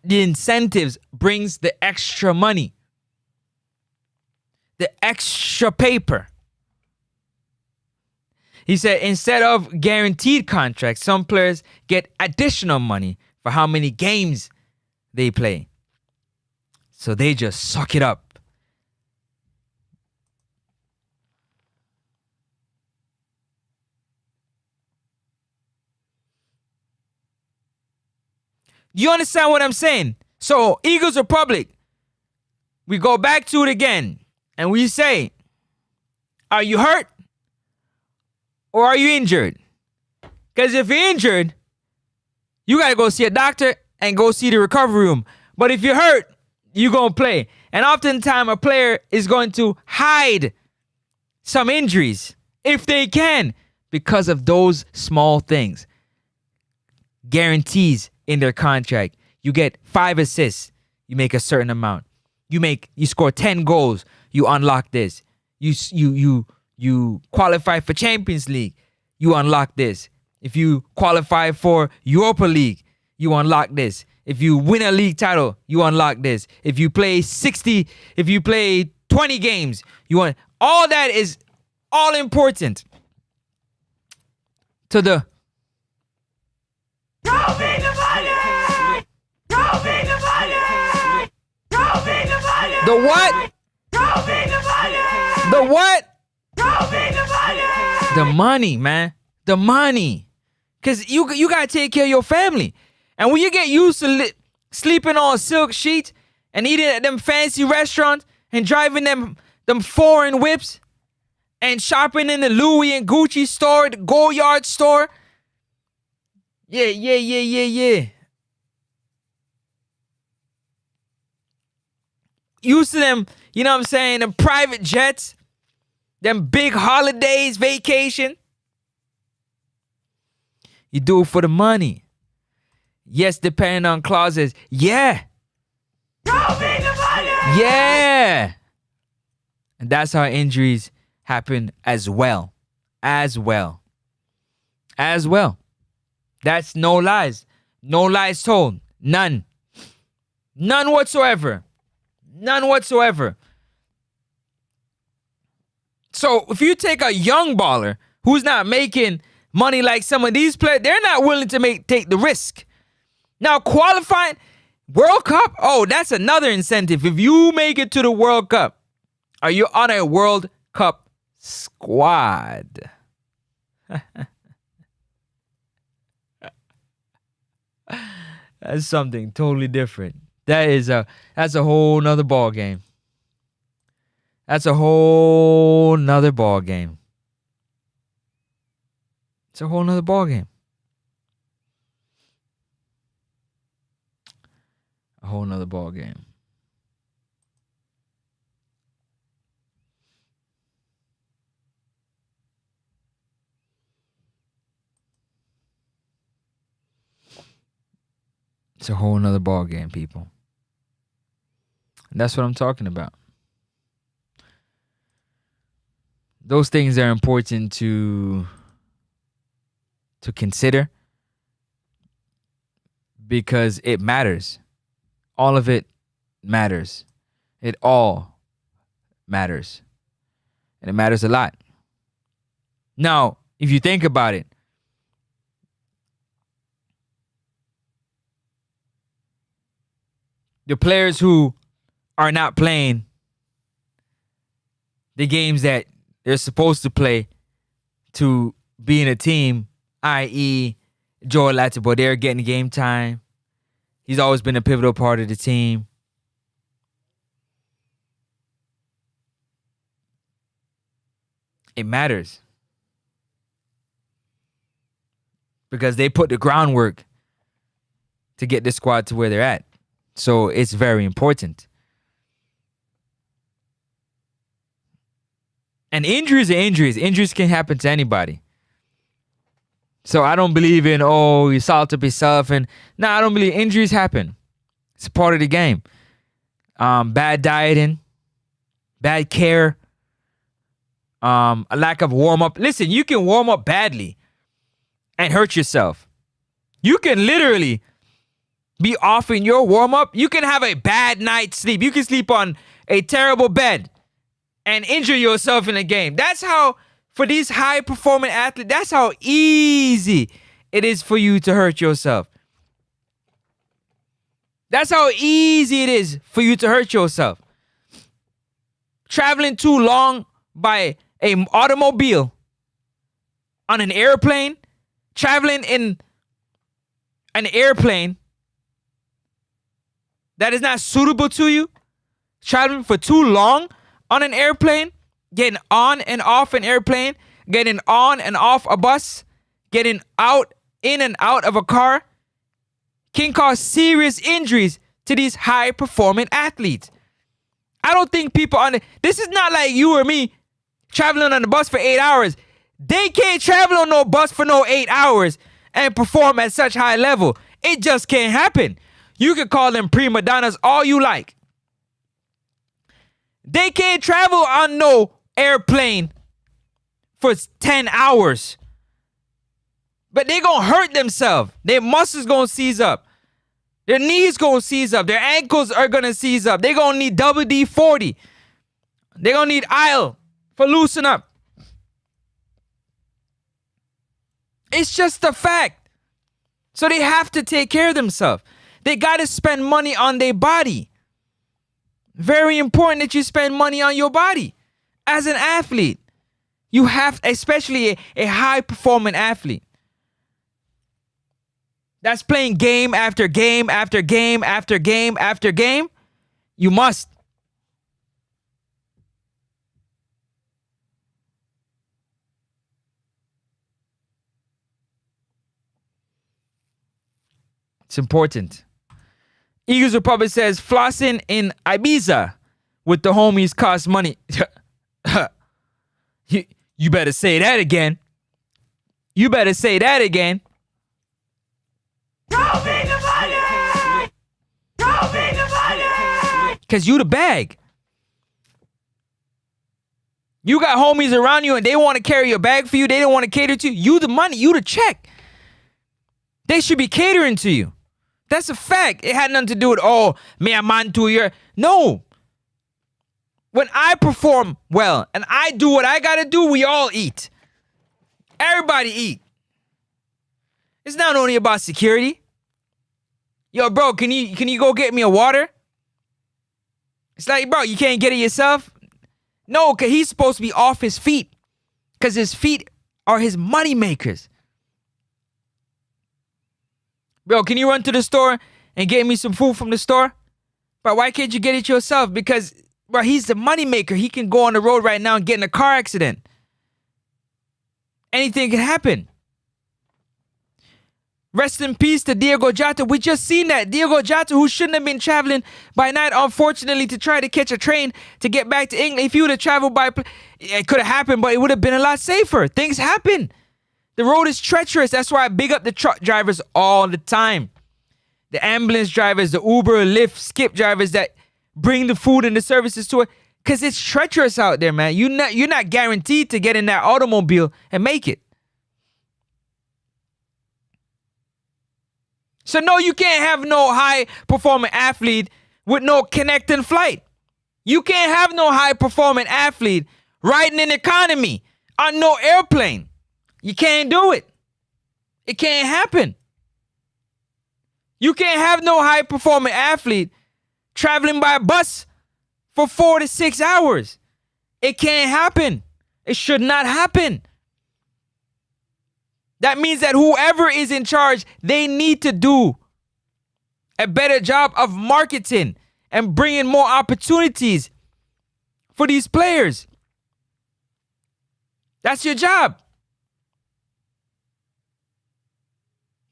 The incentives brings the extra money. The extra paper. He said instead of guaranteed contracts, some players get additional money for how many games they play. So they just suck it up. You understand what I'm saying? So, Eagles Republic, we go back to it again and we say, are you hurt or are you injured? Because if you're injured, you got to go see a doctor and go see the recovery room. But if you're hurt, you're going to play. And oftentimes a player is going to hide some injuries if they can because of those small things. Guarantees in their contract. You get 5 assists, you make a certain amount. You score 10 goals, you unlock this. You qualify for Champions League, you unlock this. If you qualify for Europa League, you unlock this. If you win a league title, you unlock this. If you play 20 games, all that is all important to the Show me the money! Show me the money! Show me the money! the what? Show me the money! The what? Show me the money! The money, man. The money. Because you got to take care of your family. And when you get used to sleeping on silk sheets and eating at them fancy restaurants and driving them foreign whips and shopping in the Louis and Gucci store, the Goyard store. Yeah. Used to them, you know what I'm saying, them private jets, them big holidays, vacation. You do it for the money. Yes, depending on clauses. Yeah. Show me the money! Yeah. And that's how injuries happen as well. As well. That's no lies. No lies told. None. None whatsoever. So if you take a young baller who's not making money like some of these players, they're not willing to take the risk. Now qualifying World Cup, oh, that's another incentive. If you make it to the World Cup, are you on a World Cup squad? That's something totally different. That's a whole nother ball game. That's a whole nother ball game. It's a whole nother ball game. A whole nother ball game. It's a whole nother ball game, people. And that's what I'm talking about. Those things are important to consider because it matters. All of it matters. It all matters. And it matters a lot. Now, if you think about it, the players who are not playing the games that they're supposed to play to be in a team, i.e. Joel Latibo, they're getting game time. He's always been a pivotal part of the team. It matters. Because they put the groundwork to get this squad to where they're at. So it's very important. And injuries are injuries. Injuries can happen to anybody. So I don't believe in, oh, you salt up yourself. And no, I don't believe injuries happen. It's a part of the game. Bad dieting, bad care, a lack of warm up. Listen, you can warm up badly and hurt yourself. You can literally be off in your warm up. You can have a bad night's sleep. You can sleep on a terrible bed and injure yourself in a game. That's how, for these high performing athletes, that's how easy it is for you to hurt yourself. That's how easy it is for you to hurt yourself. Traveling too long by an automobile, on an airplane, traveling in an airplane that is not suitable to you, traveling for too long on an airplane, getting on and off an airplane, getting on and off a bus, getting out, in and out of a car, can cause serious injuries to these high-performing athletes. I don't think people this is not like you or me traveling on the bus for 8 hours. They can't travel on no bus for no 8 hours and perform at such high level. It just can't happen. You can call them prima donnas all you like. They can't travel on no airplane for 10 hours. But they gonna hurt themselves. Their muscles gonna seize up. Their knees gonna seize up. Their ankles are gonna seize up. They gonna need double D40. They gonna need IL for loosen up. It's just a fact. So they have to take care of themselves. They gotta spend money on their body. Very important that you spend money on your body. As an athlete, you have, especially a high-performing athlete that's playing game after game after game after game after game, you must. It's important. Eagles Republic says flossing in Ibiza with the homies costs money. You better say that again. You better say that again. Show me the money! Show me the money! Because you the bag. You got homies around you and they want to carry your bag for you. They don't want to cater to you. You the money. You the check. They should be catering to you. That's a fact. It had nothing to do with, oh, me a man to your. No. When I perform well and I do what I got to do, we all eat. Everybody eat. It's not only about security. Yo, bro, can you go get me a water? It's like, bro, you can't get it yourself? No, because he's supposed to be off his feet. Because his feet are his money makers. Bro, can you run to the store and get me some food from the store? Bro, why can't you get it yourself? Because, bro, he's the money maker. He can go on the road right now and get in a car accident. Anything can happen. Rest in peace to Diego Jota. We just seen that. Diego Jota, who shouldn't have been traveling by night, unfortunately, to try to catch a train to get back to England. If he would have traveled by, it could have happened, but it would have been a lot safer. Things happen. The road is treacherous. That's why I big up the truck drivers all the time. The ambulance drivers, the Uber, Lyft, Skip drivers that bring the food and the services to it. Because it's treacherous out there, man. You're not guaranteed to get in that automobile and make it. So no, you can't have no high-performing athlete with no connecting flight. You can't have no high-performing athlete riding in economy on no airplane. You can't do it. It can't happen. You can't have no high-performing athlete traveling by bus for 4 to 6 hours. It can't happen. It should not happen. That means that whoever is in charge, they need to do a better job of marketing and bringing more opportunities for these players. That's your job.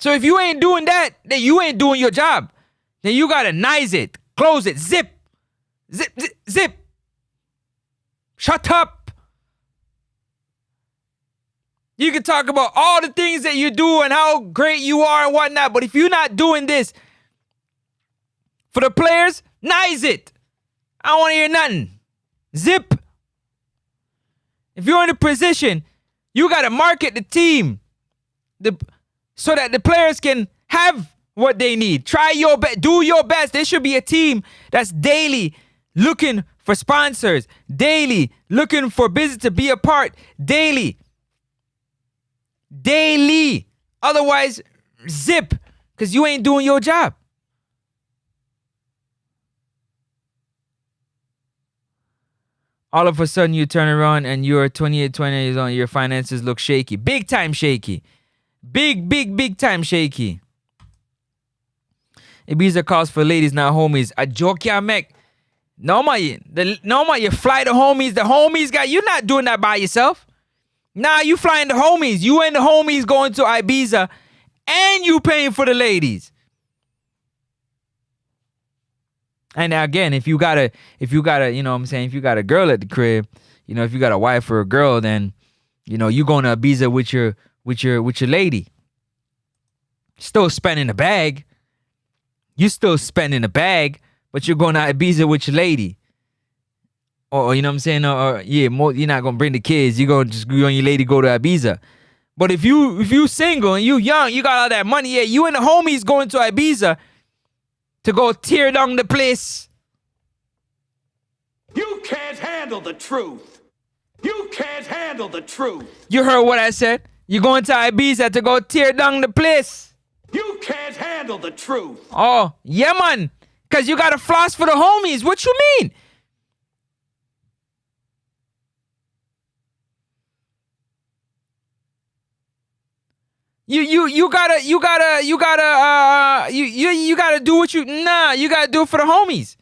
So if you ain't doing that, then you ain't doing your job. Then you gotta nice it, close it, zip, zip, zip, zip. Shut up. You can talk about all the things that you do and how great you are and whatnot, but if you're not doing this for the players, nice it. I don't want to hear nothing. Zip. If you're in a position, you got to market the team so that the players can have what they need. Try your best. Do your best. There should be a team that's daily looking for sponsors, daily looking for business to be a part, daily. Otherwise, zip, because you ain't doing your job. All of a sudden, you turn around and you're 28, 20 years old, your finances look shaky. Big time shaky. Big time shaky. Ibiza calls for ladies, not homies. A joke ya make. No, you fly the homies. The homies got, you're not doing that by yourself. Nah, you flying the homies. You and the homies going to Ibiza and you paying for the ladies. And again, if you got a, you know what I'm saying, if you got a girl at the crib, you know, if you got a wife or a girl, then, you know, you going to Ibiza with your lady. Still spending the bag. You still spending the bag, but you're going to Ibiza with your lady. Or you know what I'm saying? You're not going to bring the kids. You're going to just, you and your lady go to Ibiza. But if you single and you young, you got all that money, yeah, you and the homies going to Ibiza to go tear down the place. You can't handle the truth. You can't handle the truth. You heard what I said? You're going to Ibiza to go tear down the place. You can't handle the truth. Oh, yeah, man. Because you got to floss for the homies. What you mean? You gotta do what you gotta do it for the homies.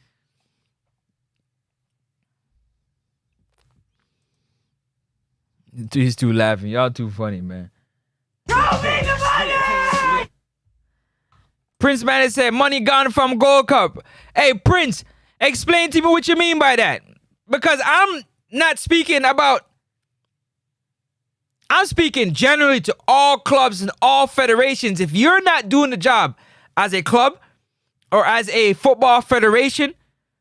He's too laughing. Y'all too funny, man. Show me the money! Prince Man said money gone from Gold Cup. Hey Prince, explain to me what you mean by that. Because I'm not speaking about, I'm speaking generally to all clubs and all federations. If you're not doing the job as a club or as a football federation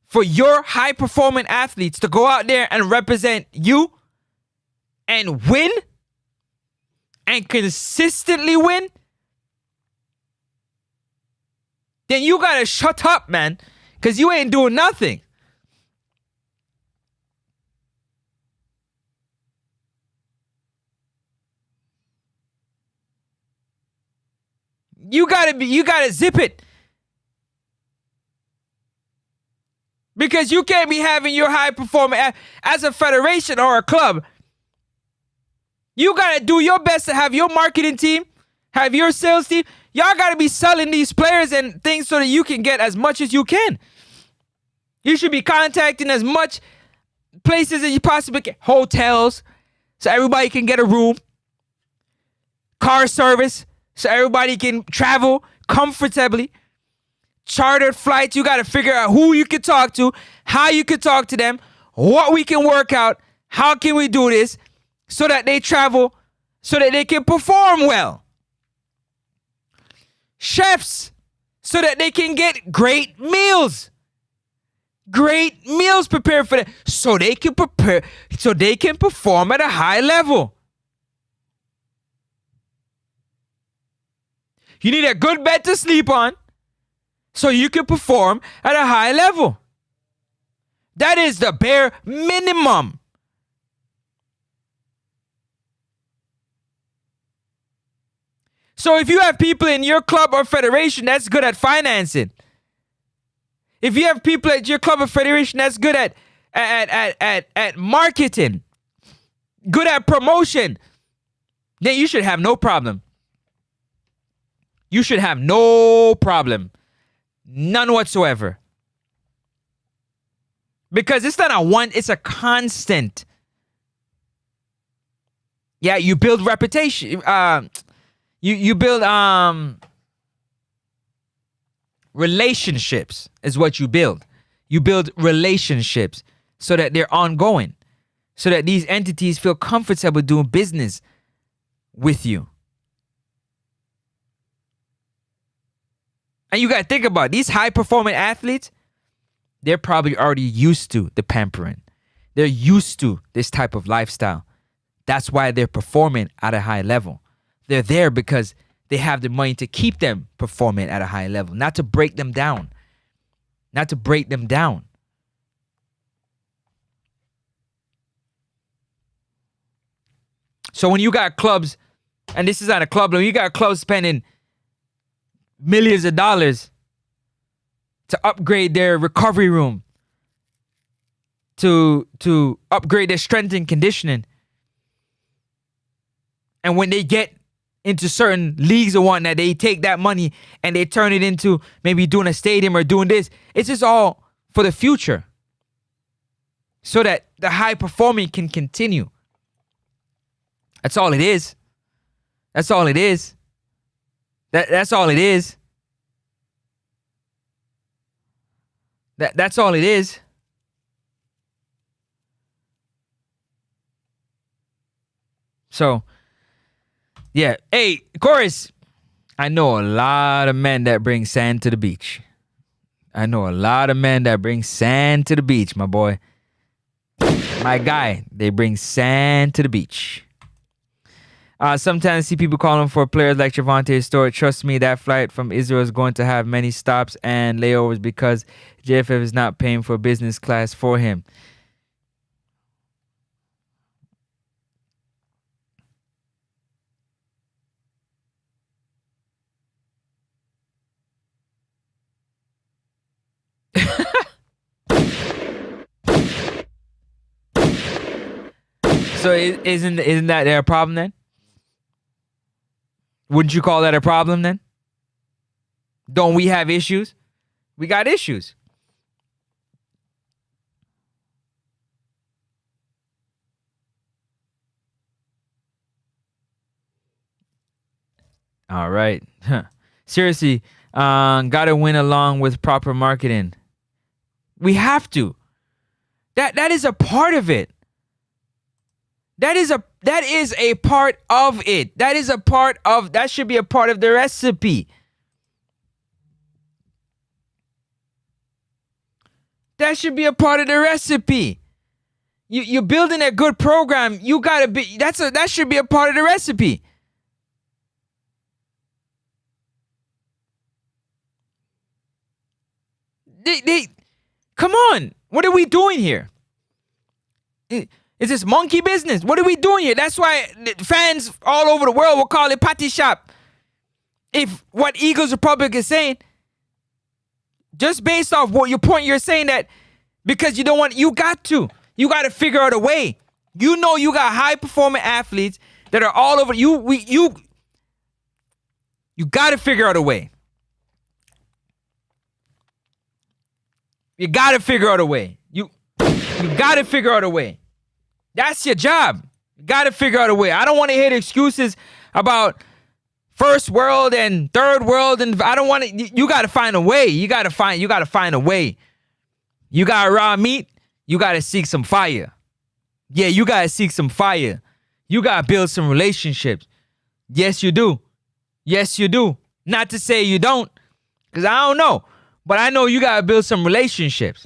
for your high-performing athletes to go out there and represent you and win and consistently win, then you gotta shut up, man, because you ain't doing nothing. You gotta zip it. Because you can't be having your high performance as a federation or a club. You gotta do your best to have your marketing team, have your sales team. Y'all gotta be selling these players and things so that you can get as much as you can. You should be contacting as much places as you possibly can. Hotels, so everybody can get a room. Car service, so everybody can travel comfortably. Chartered flights, you got to figure out who you can talk to, how you can talk to them, what we can work out, how can we do this, so that they travel, so that they can perform well. Chefs, so that they can get great meals. Great meals prepared for them, so they can prepare, so they can perform at a high level. You need a good bed to sleep on so you can perform at a high level. That is the bare minimum. So if you have people in your club or federation that's good at financing, if you have people at your club or federation that's good at marketing, good at promotion, then you should have no problem. You should have no problem. None whatsoever. Because it's not a one, it's a constant. Yeah, you build reputation. You build relationships is what you build. You build relationships so that they're ongoing. So that these entities feel comfortable doing business with you. And you got to think about it. These high-performing athletes, they're probably already used to the pampering. They're used to this type of lifestyle. That's why they're performing at a high level. They're there because they have the money to keep them performing at a high level, not to break them down. Not to break them down. So when you got clubs, and this is not a club, when you got clubs spending millions of dollars to upgrade their recovery room, to upgrade their strength and conditioning, and when they get into certain leagues or whatnot, they take that money and they turn it into maybe doing a stadium or doing this. It's just all for the future, so that the high performing can continue. That's all it is. That's all it is. That's all it is. That's all it is. So, yeah. Hey, Chorus, I know a lot of men that bring sand to the beach. I know a lot of men that bring sand to the beach, my boy. My guy, they bring sand to the beach. Sometimes I see people calling for players like Javonte Stewart. Trust me, that flight from Israel is going to have many stops and layovers because JFF is not paying for business class for him. So isn't that their problem then? Wouldn't you call that a problem then? Don't we have issues? We got issues. All right. Seriously, gotta win along with proper marketing. We have to. That is a part of it. That is a part of it. That should be a part of the recipe. That should be a part of the recipe. You're building a good program. You gotta be. That should be a part of the recipe. They come on. What are we doing here? Is this monkey business? What are we doing here? That's why fans all over the world will call it patty shop. If what Eagles Republic is saying, just based off what your point, you're saying that because you don't want, you got to figure out a way. You know, you got high performing athletes that are all over. You got to figure out a way. You got to figure out a way. You got to figure out a way. That's your job. You got to figure out a way. I don't want to hear the excuses about first world and third world, and I don't want to. You got to find a way. You got to find a way. You got raw meat. You got to seek some fire. Yeah, you got to seek some fire. You got to build some relationships. Yes, you do. Yes, you do. Not to say you don't, because I don't know, but I know you got to build some relationships.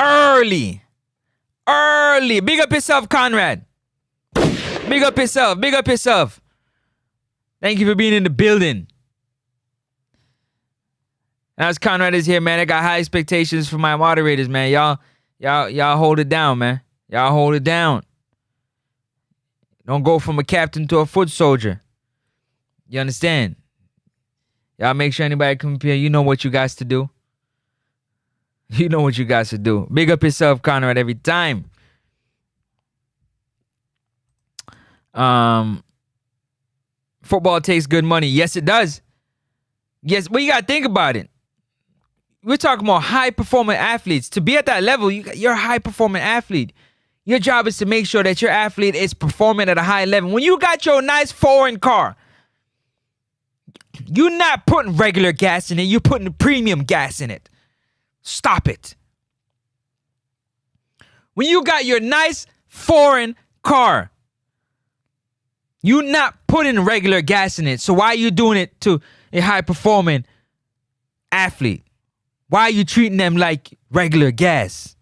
Early. Big up yourself, Conrad. Big up yourself. Thank you for being in the building. As Conrad is here, man, I got high expectations for my moderators, man. Y'all hold it down, man. Y'all hold it down. Don't go from a captain to a foot soldier. You understand? Y'all make sure anybody come up here. You know what you guys to do. You know what you guys to do. Big up yourself, Conrad, every time. Football takes good money. Yes, it does. Yes, but you got to think about it. We're talking about high-performing athletes. To be at that level, you're a high-performing athlete. Your job is to make sure that your athlete is performing at a high level. When you got your nice foreign car, you're not putting regular gas in it. You're putting premium gas in it. Stop it. When you got your nice foreign car. You not putting regular gas in it. So why are you doing it to a high performing athlete? Why are you treating them like regular gas?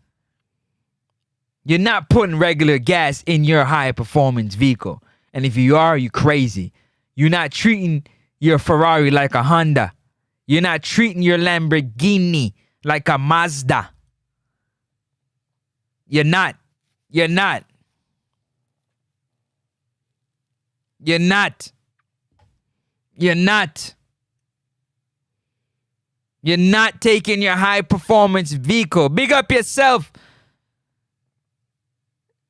You're not putting regular gas in your high performance vehicle. And if you are, you're crazy. You're not treating your Ferrari like a Honda. You're not treating your Lamborghini like a Mazda. You're not. You're not. You're not. You're not. You're not taking your high performance vehicle. Big up yourself,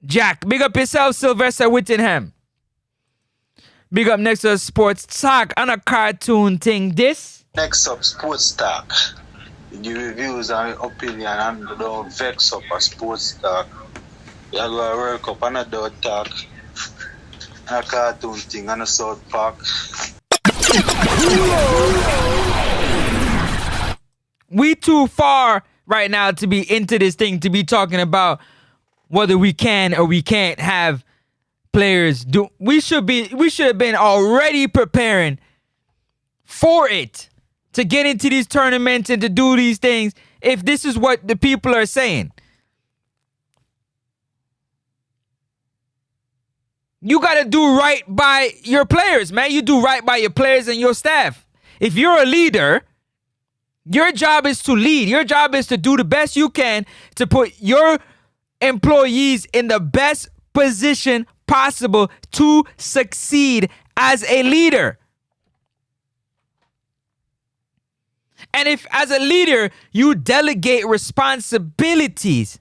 Jack. Big up yourself, Sylvester Whittingham. Big up next to Sports Talk on a cartoon thing. This Next up, Sports Talk. The reviews and opinion and don't vex up a Sports Talk. You go to World Cup and a dot talk. And a cartoon thing and a South Park. we too far right now to be into this thing, to be talking about whether we can or we can't have players do. We should have been already preparing for it, to get into these tournaments and to do these things, if this is what the people are saying. You got to do right by your players, man. You do right by your players and your staff. If you're a leader, your job is to lead. Your job is to do the best you can to put your employees in the best position possible to succeed as a leader. And if as a leader, you delegate responsibilities,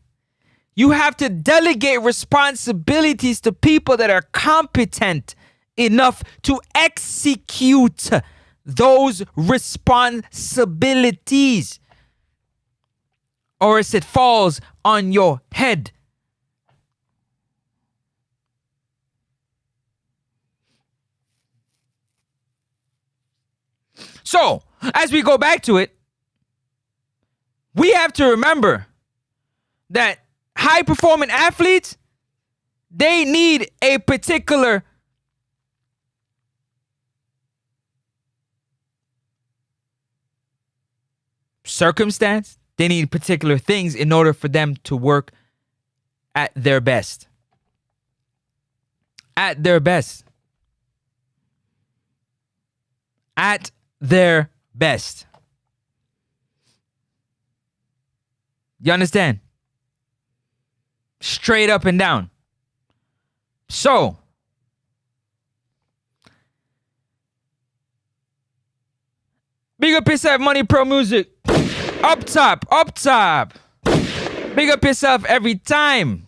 you have to delegate responsibilities to people that are competent enough to execute those responsibilities, or else it falls on your head. So, as we go back to it, we have to remember that high-performing athletes, they need a particular circumstance. They need particular things in order for them to work at their best. At their best. At their best. You understand? Straight up and down. So, big up yourself, Money Pro Music. Up top, up top. Big up yourself every time.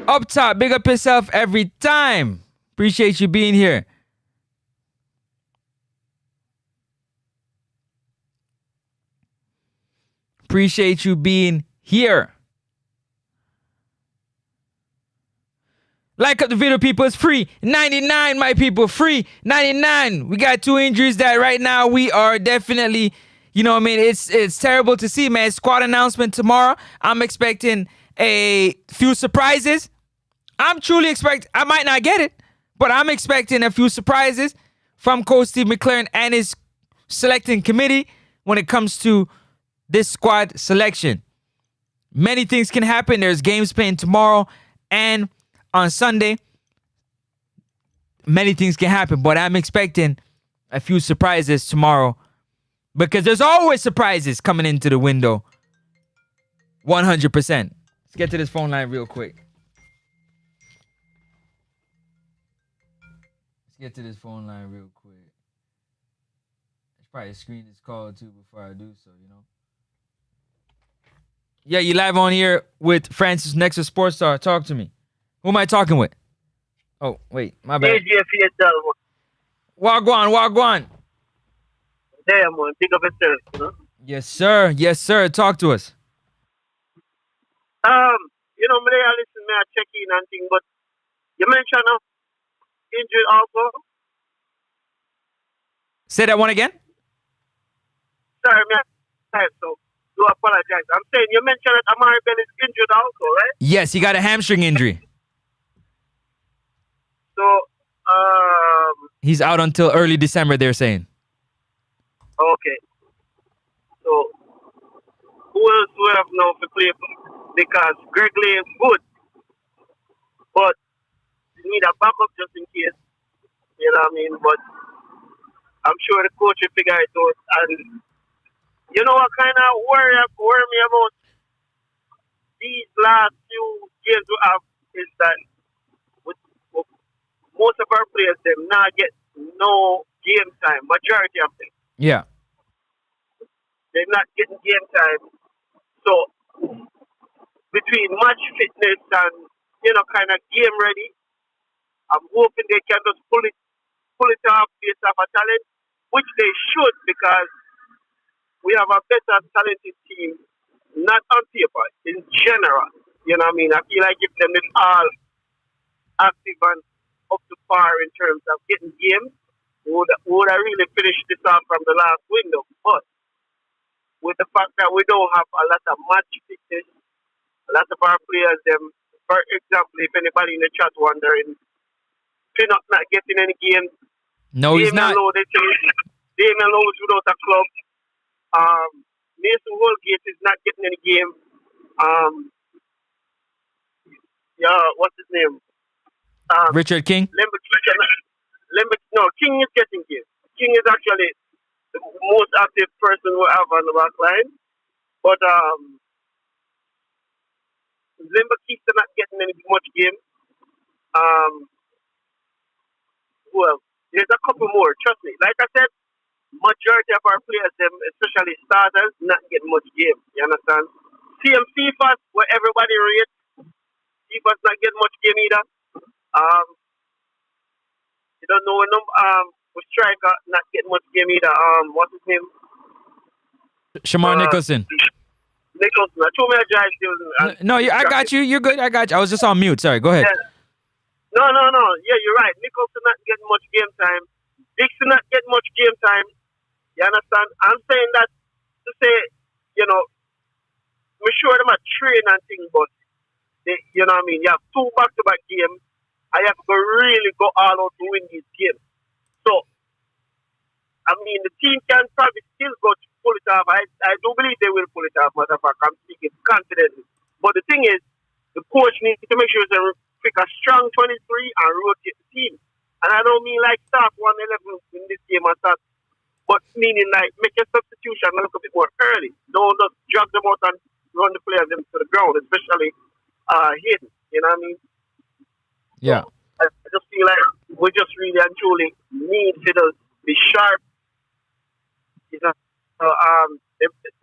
Up top, big up yourself every time. Appreciate you being here. Appreciate you being here. Like up the video, people. It's free. 99, my people. Free. 99. We got 2 injuries that right now we are definitely, you know what I mean? It's terrible to see, man. Squad announcement tomorrow. I'm expecting a few surprises. I might not get it, but I'm expecting a few surprises from Coach Steve McLaren and his selecting committee when it comes to this squad selection. Many things can happen. There's games playing tomorrow and on Sunday. Many things can happen, but I'm expecting a few surprises tomorrow, because there's always surprises coming into the window. 100%. Let's get to this phone line real quick. It's probably screen this call too before I do so, you know. Yeah, you live on here with Francis Nexus Sports Star. Talk to me. Who am I talking with? Oh, wait, my bad. Wagwan. Damn, man. Big up yourself, you know? Yes, sir. Yes, sir. Talk to us. You know, me I listen, me I check in and thing, but you mentioned injured also. Say that one again. Sorry, me so do apologize. I'm saying you mentioned that Amari Ben is injured also, right? Yes, he got a hamstring injury. He's out until early December, they're saying. Okay. So who else we have now to play for? Because Gregory is good, but you need a backup just in case. You know what I mean? But I'm sure the coach will figure it out. And you know what kind of worry me about these last few games we have is that with most of our players them not get no game time. Majority of them Yeah. they're not getting game time. So between match fitness and kind of game ready, I'm hoping they can just pull it off based off a talent, which they should because we have a better talented team, not on paper, in general. You know what I mean? I feel like if them is all active and up to par in terms of getting games, would I really finish this off from the last window. But with the fact that we don't have a lot of match fitness, a lot of our players, for example, if anybody in the chat wondering, Pinnock not getting any games. No, he's not. Damien Lowe is without a club. Mason Holgate is not getting any game. What's his name? Richard King? King is getting game. King is actually the most active person we have on the back line. But Limber Keith's not getting any much game. Who else? There's a couple more, trust me. Like I said, majority of our players, especially starters, not getting much game. You understand? CM FIFA's where everybody rates. FIFA's not getting much game either. You don't know with striker not getting much game either. What's his name? Shamar Nicholson. Nicholson. I told me I drive. No, I got you. You're good. I got you. I was just on mute. Sorry. Go ahead. Yeah. No. Yeah, you're right. Nicholson not getting much game time. Dixon not getting much game time. You understand? I'm saying that to say, we're sure them are train and things, but you know what I mean? You have 2 back-to-back games. I have to really go all out to win these games. So, I mean, the team can probably still go to pull it off. I do believe they will pull it off, matter of fact, I'm speaking confidently. But the thing is, the coach needs to make sure they pick a strong 23 and rotate the team. And I don't mean like start 1-11 in this game and start, but meaning like make a substitution a little bit more early. Don't just drag them out and run the players into the ground, especially Hayden. You know what I mean? Yeah. So I just feel like we just really and truly need to just be sharp. The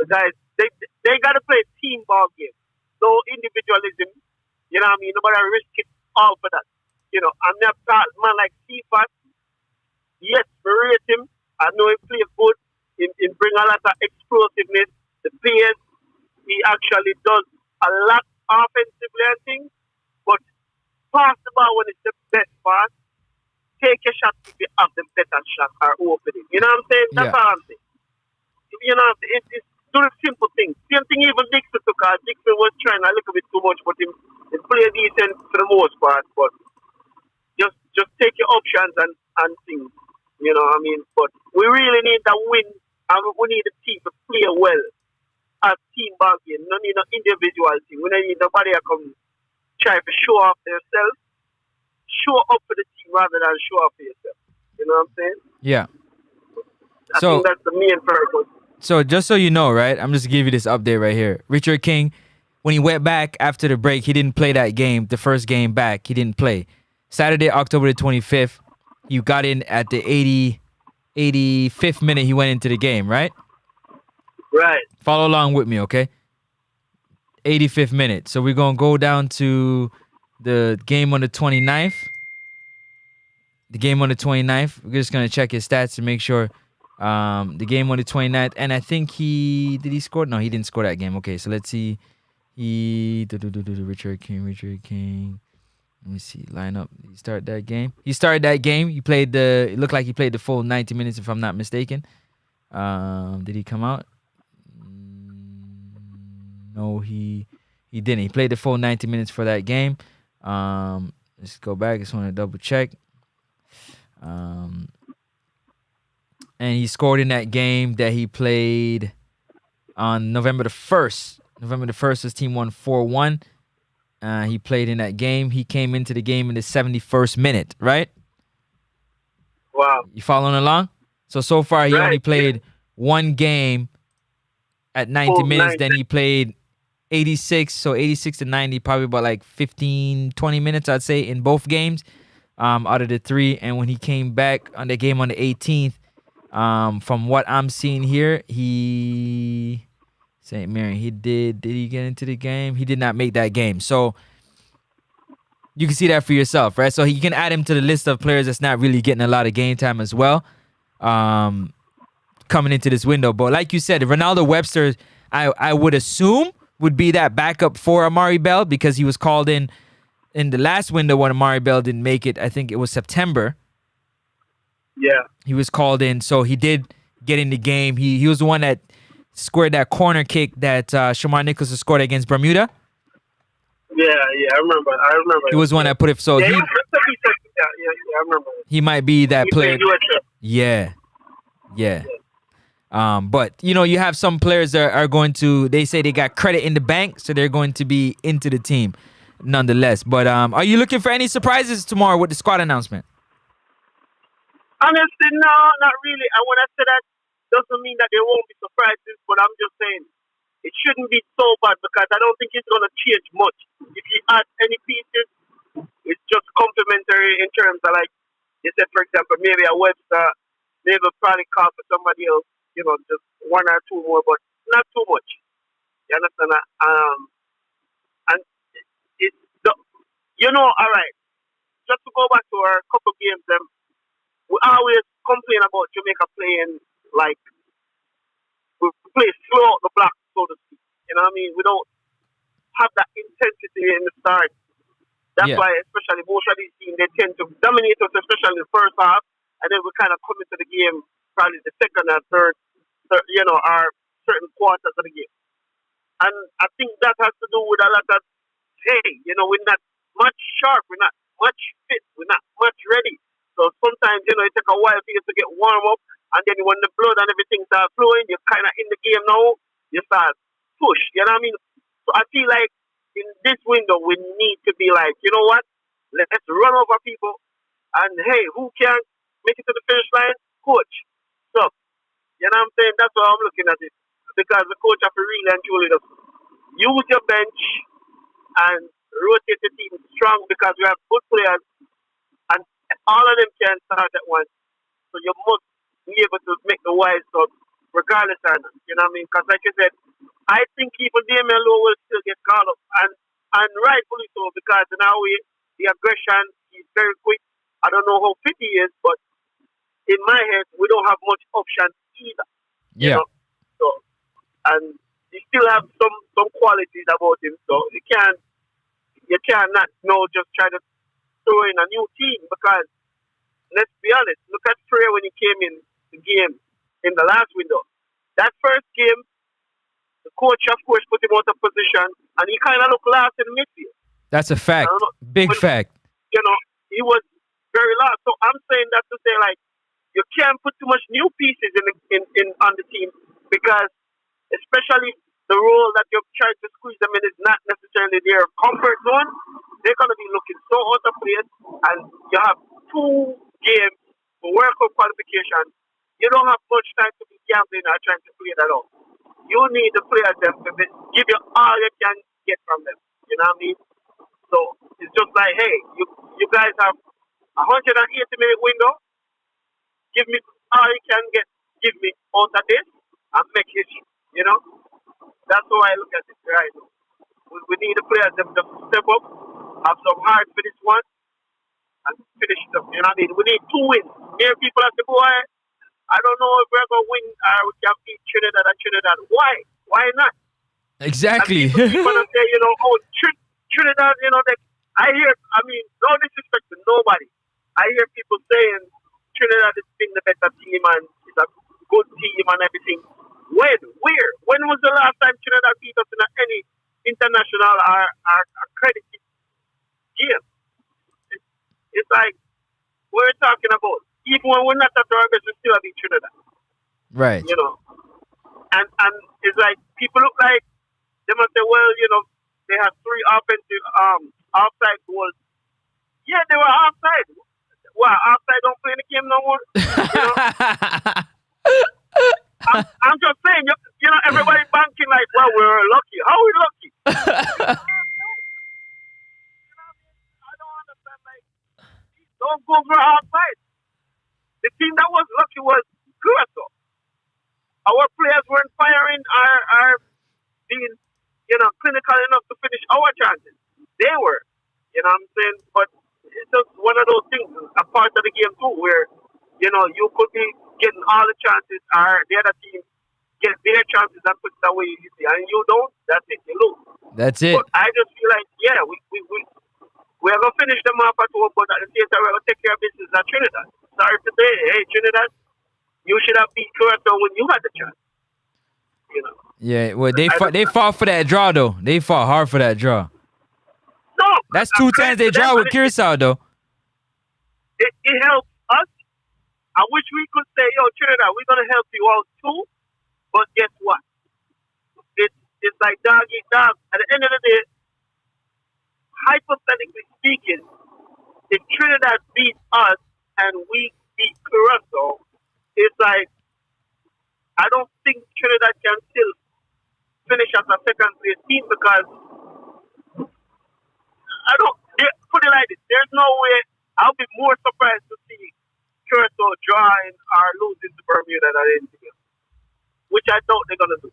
guys, they got to play team ball game. No individualism. You know what I mean? Nobody risk it all for that. I'm not a man like Seafat. Yes, we rate him. I know he plays good. He bring a lot of explosiveness. The pace. He actually does a lot offensively, I think. But pass the ball when it's the best pass. Take a shot if you have the better shot or opening. You know what I'm saying? That's all I'm saying. It's do the simple things. Same thing even Dixon took out. Dixon was trying a little bit too much, but he played decent for the most part. But just take your options and things. You know what I mean? But we really need that win, and we need the team to play well as team ball game. No need no individual team. We don't need nobody to come try to show off themselves. Show up for the team rather than show off for yourself. You know what I'm saying? Yeah. I think that's the main purpose. So just so you know, right, I'm just giving you this update right here. Richard King, when he went back after the break, he didn't play that game. The first game back, he didn't play. Saturday, October the 25th, you got in at the 85th minute. He went into the game, right? Right. Follow along with me, okay? 85th minute. So we're going to go down to the game on the 29th. The game on the 29th. We're just going to check his stats to make sure. The game on the 29th. And I think did he score? No, he didn't score that game. Okay, so let's see. Richard King. Let me see. Lineup. He started that game. It looked like he played the full 90 minutes, if I'm not mistaken. Did he come out? No, he didn't. He played the full 90 minutes for that game. Let's go back. I just want to double check. And he scored in that game that he played on November the 1st. November the 1st, his team won 4-1. He played in that game. He came into the game in the 71st minute, right? Wow. You following along? So far, he Right, only played one game at 90 Full minutes. 90. Then he played 86. So 86 to 90, probably about like 15, 20 minutes, I'd say, in both games out of the three. And when he came back on the game on the 18th, from what I'm seeing here, St. Mary, did he get into the game? He did not make that game. So you can see that for yourself, right? So you can add him to the list of players that's not really getting a lot of game time as well, coming into this window. But like you said, Ronaldo Webster, I would assume would be that backup for Amari Bell, because he was called in the last window when Amari Bell didn't make it. I think it was September. Yeah. He was called in, so he did get in the game. He was the one that scored that corner kick that Shamar Nicholas scored against Bermuda. Yeah, I remember. He was the one that put it. So yeah, he I remember. he might be that He player. played USA. Yeah. But you have some players that are going to. They say they got credit in the bank, so they're going to be into the team, nonetheless. But are you looking for any surprises tomorrow with the squad announcement? Honestly, no, not really. And when I say that, doesn't mean that there won't be surprises, but I'm just saying it shouldn't be so bad, because I don't think it's going to change much. If you add any pieces, it's just complementary in terms of, like you said, for example, maybe a Webster, maybe probably call for somebody else, just one or two more, but not too much. You understand that? And it's, all right, just to go back to our couple games, we always complain about Jamaica playing like we play slow out the block, so to speak. You know what I mean? We don't have that intensity in the start. That's why, especially most of these teams, they tend to dominate us, especially in the first half, and then we kind of come into the game probably the second or third, our certain quarters of the game. And I think that has to do with a lot of, we're not much sharp, we're not much fit, we're not much ready. So sometimes, it takes a while for you to get warm up, and then when the blood and everything starts flowing, you're kind of in the game now, you start push, you know what I mean? So I feel like in this window, we need to be like, you know what? Let's run over people, and hey, who can make it to the finish line? Coach. So, you know what I'm saying? That's how I'm looking at it. Because the coach has to really and truly just use your bench and rotate the team strong, because we have good players, and all of them can start at once. So you must be able to make the wise stuff regardless of that. You know what I mean? Because like you said, I think even Damian Lowe will still get called up. And rightfully so, because in our way, the aggression, he's very quick. I don't know how fit he is, but in my head, we don't have much options either. Yeah. You know? So, and he still have some qualities about him. So you cannot just try to throw in a new team, because let's be honest, look at Frey when he came in the game in the last window. That first game, the coach, of course, put him out of position, and he kind of looked lost in midfield. That's a fact. Big fact. He was very lost. So I'm saying that to say, like, you can't put too much new pieces in on the team, because especially the role that you're trying to squeeze them in is not necessarily their comfort zone. They're going to be looking so out of place, and you have 2 games for World Cup qualification. You don't have much time to be gambling or trying to play that out. You need the players to give you all you can get from them. You know what I mean? So it's just like, hey, you guys have 180-minute window. Give me all you can give me out of this, and make history. That's how I look at it, right? We need the players to step up, have some heart for this one, and finish it up. You know what I mean? We need 2 wins. Mere people have to go, I don't know if we're going to win or we can beat Trinidad and Trinidad. Why? Why not? Exactly. And people say, Trinidad, I hear, no disrespect to nobody. I hear people saying Trinidad has been the better team and it's a good team and everything. When? Where? When was the last time Trinidad beat us in any international or accredited game? It's like, what we're talking about. even when we're not at our best, we still beat Trinidad. Right. You know, and it's like people look like they must say, well, you know, they have 3 offensive outside goals. Yeah, they were outside. Wow, outside don't play in the game no more. You know? I'm just saying, you know, everybody banking like, well, we're lucky. How are we lucky? I don't understand. Like, don't go for outside. The team that was lucky was Curacao. Our players weren't firing, are being, you know, clinical enough to finish our chances. They were, you know what I'm saying? But it's just one of those things, a part of the game too, where, you know, you could be getting all the chances, or the other team get their chances and put it away easy, and you don't. That's it, you lose. That's it. But I just feel like, yeah, we're gonna finish them off at home, but at the same time, we're gonna take care of business at Trinidad. Sorry to say, hey Trinidad, you should have beat Curacao when you had the chance. You know. Yeah, well, they fought for that draw though. They fought hard for that draw. No, That's 2 times they draw with Curacao though. It helps us. I wish we could say, yo, Trinidad, we're gonna help you out too. But guess what? It's like dog eat dog. At the end of the day, hypothetically speaking, if Trinidad beat us and we beat Curacao, it's like I don't think Trinidad can still finish as a second place team because put it like this, there's no way. I'll be more surprised to see Curacao drawing or losing to Bermuda than anything else, which I doubt they're gonna do.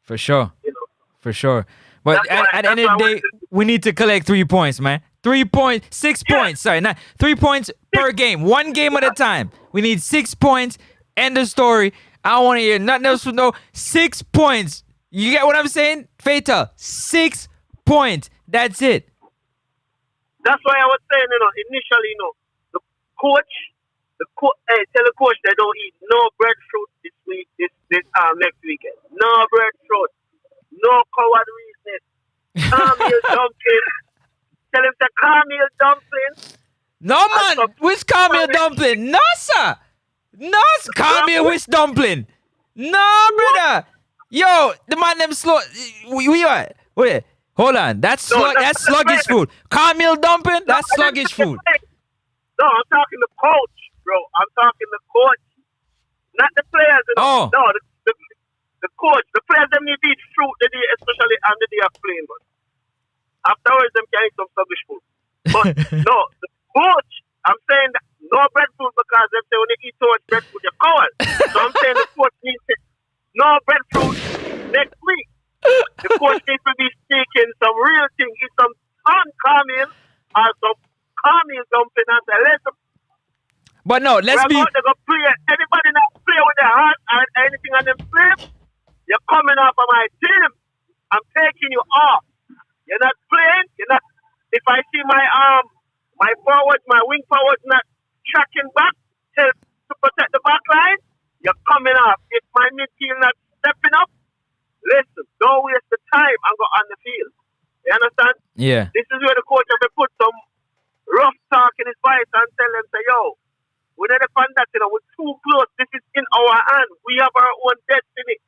For sure. You know. For sure. But at the end of the day, we need to collect 3 points, man. 3 points, 6 points. Sorry, not 3 points per game. 1 game at a time. We need 6 points. End of story. I don't want to hear nothing else from no 6 points. You get what I'm saying? Fatal. 6 points. That's it. That's why I was saying, you know, initially, you know, the coach, tell the coach they don't eat no breadfruit this week, this next weekend. No breadfruit. No coward reasoning. Cornmeal dumpling. Tell him to cornmeal dumpling. No, man. Which cornmeal dumpling? No, sir. No, cornmeal which dumpling? No, brother. Yo, the man them slow. We are. Wait. Hold on. That's sluggish food. Cornmeal dumpling? That's sluggish food. No, I'm talking the coach, bro. I'm talking the coach. Not the players. You know? Oh. No, the coach. The players them need to eat fruit the day, especially on the day of playing. But afterwards, them can eat some sluggish food. But no, the coach, I'm saying that no breadfruit because they say when they eat too much breadfruit, you're cold. So I'm saying the coach needs to no breadfruit next week. The coach needs to be speaking some real thing. Eat some cornmeal or some cornmeal dumpling and say, listen. But no, let's be. They're going to play. Anybody not play with their heart or anything on them sleeve, you're coming off of my team. I'm taking you off. You're not playing. You're not. If I see my forwards, my wing forwards not tracking back to protect the back line, you're coming off. If my midfield not stepping up, listen, don't waste the time and go on the field. You understand? Yeah. This is where the coach have to put some rough talk in his voice and tell them, say, yo, we're not upon that, you know, we're too close. This is in our hand. We have our own destiny.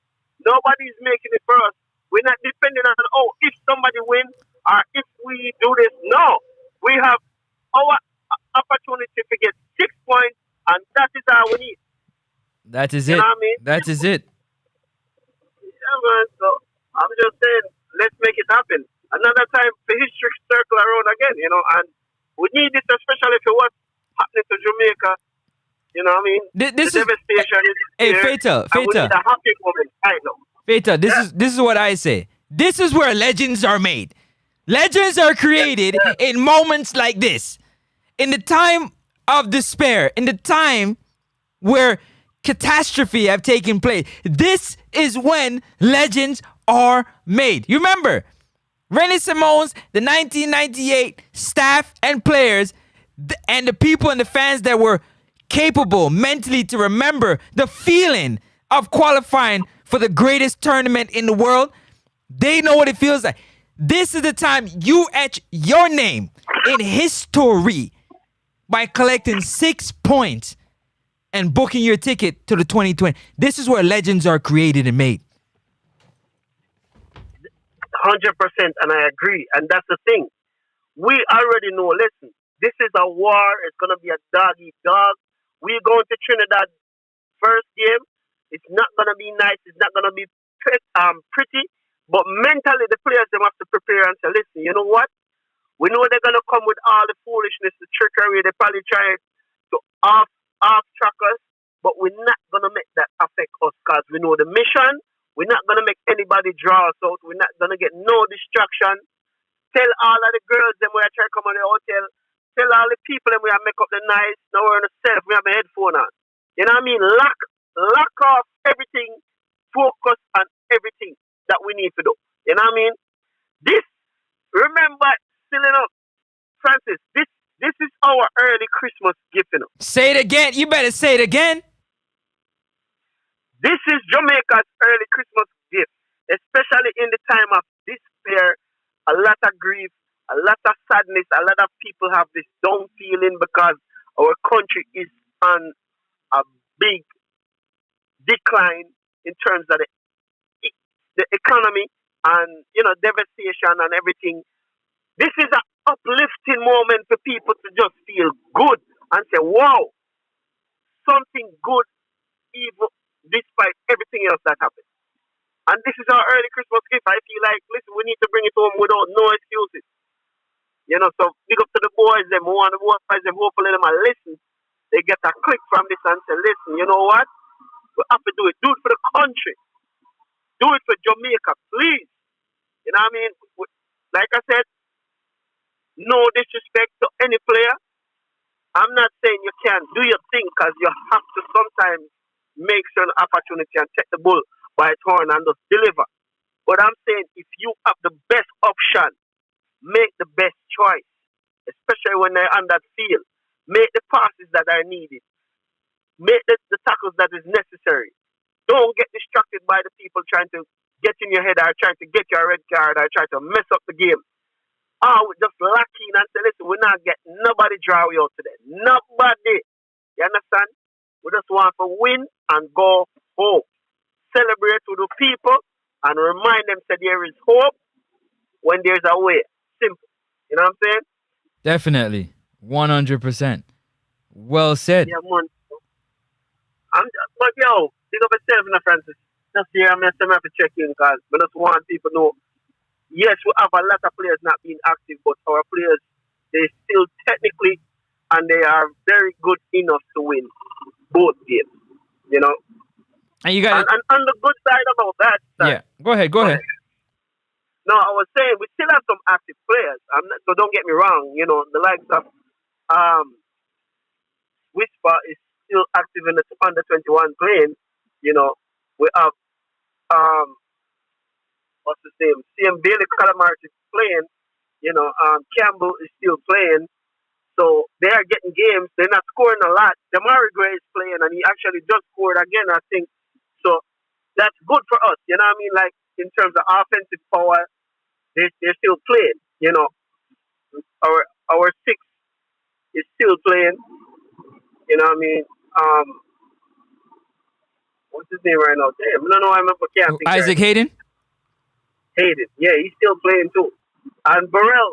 Nobody's making it for us. We're not depending on, if somebody wins or if we do this. No. We have our opportunity to get 6 points, and that is all we need. That is you it. Know what I mean? That is it. Yeah, man. So I'm just saying, let's make it happen. Another time, the history circle around again, you know, and we need it, especially if it was happening to Jamaica. You know what I mean? This the is devastation is hey, here, Fatal. and we need a happy moment. I know. Fatal, this is what I say. This is where legends are made. Legends are created in moments like this. In the time of despair, in the time where catastrophe have taken place. This is when legends are made. You remember, Rennie Simone's, the 1998 staff and players, and the people and the fans that were capable mentally to remember the feeling of qualifying for the greatest tournament in the world. They know what it feels like. This is the time you etch your name in history by collecting 6 points and booking your ticket to the 2020. This is where legends are created and made. 100%, and I agree. And that's the thing. We already know, listen, this is a war. It's going to be a dog eat dog. We're going to Trinidad first game. It's not going to be nice. It's not going to be pretty. But mentally, the players, they have to prepare and say, listen, you know what? We know they're going to come with all the foolishness, the trickery. They probably try to off track us. But we're not going to make that affect us because we know the mission. We're not going to make anybody draw us out. We're not going to get no distraction. Tell all of the girls them we are trying to come on the hotel. Tell all the people them we are make up the nice. Now we're on the self. We have a headphone on. You know what I mean? Lock off everything. Focus on everything that we need to do. You know what I mean? Remember, still enough, Francis, this is our early Christmas gift, you know. Say it again. You better say it again. This is Jamaica's early Christmas gift, especially in the time of despair, a lot of grief, a lot of sadness. A lot of people have this down feeling because our country is on a big decline in terms of the economy and, you know, devastation and everything. This is an uplifting moment for people to just feel good and say, wow, something good, even despite everything else that happened. And this is our early Christmas gift. I feel like, listen, we need to bring it home without no excuses. You know, so big up to the boys, them, who want the boys, them, hopefully them will listen. They get a click from this and say, listen, you know what? We have to do it. Do it for the country. Do it for Jamaica, please. You know what I mean? Like I said, no disrespect to any player. I'm not saying you can't do your thing because you have to sometimes make certain opportunity and take the bull by its horn and just deliver. But I'm saying if you have the best option, make the best choice, especially when they're on that field. Make the passes that are needed. Make the tackles that is necessary. Don't get distracted by the people trying to get in your head or trying to get you a red card or try to mess up the game. We just lock in and say, listen, we're not getting nobody draw you out today. Nobody. You understand? We just want to win and go home. Celebrate with the people and remind them that there is hope when there's a way. Simple. You know what I'm saying? Definitely. 100%. Well said. Yeah, man. But yo, think of yourself, Francis. Just here, I'm going to have to check in because we just want people to know. Yes, we have a lot of players not being active, but our players, they still technically and they are very good enough to win both games. You know? And you got and on the good side about that. Yeah, go ahead. No, I was saying we still have some active players. So don't get me wrong. You know, the likes of Whisper is still active in the under 21 playing. You know, we have what's his name? CM Bailey Calamar is playing. You know, Campbell is still playing. So they are getting games. They're not scoring a lot. Damari Gray is playing, and he actually just scored again, I think. So that's good for us. You know what I mean? Like in terms of offensive power, they're still playing. You know, our six is still playing. You know what I mean? What's his name right now? Damn, I don't know. I remember. Isaac Hayden. Hayden, yeah, he's still playing too. And Burrell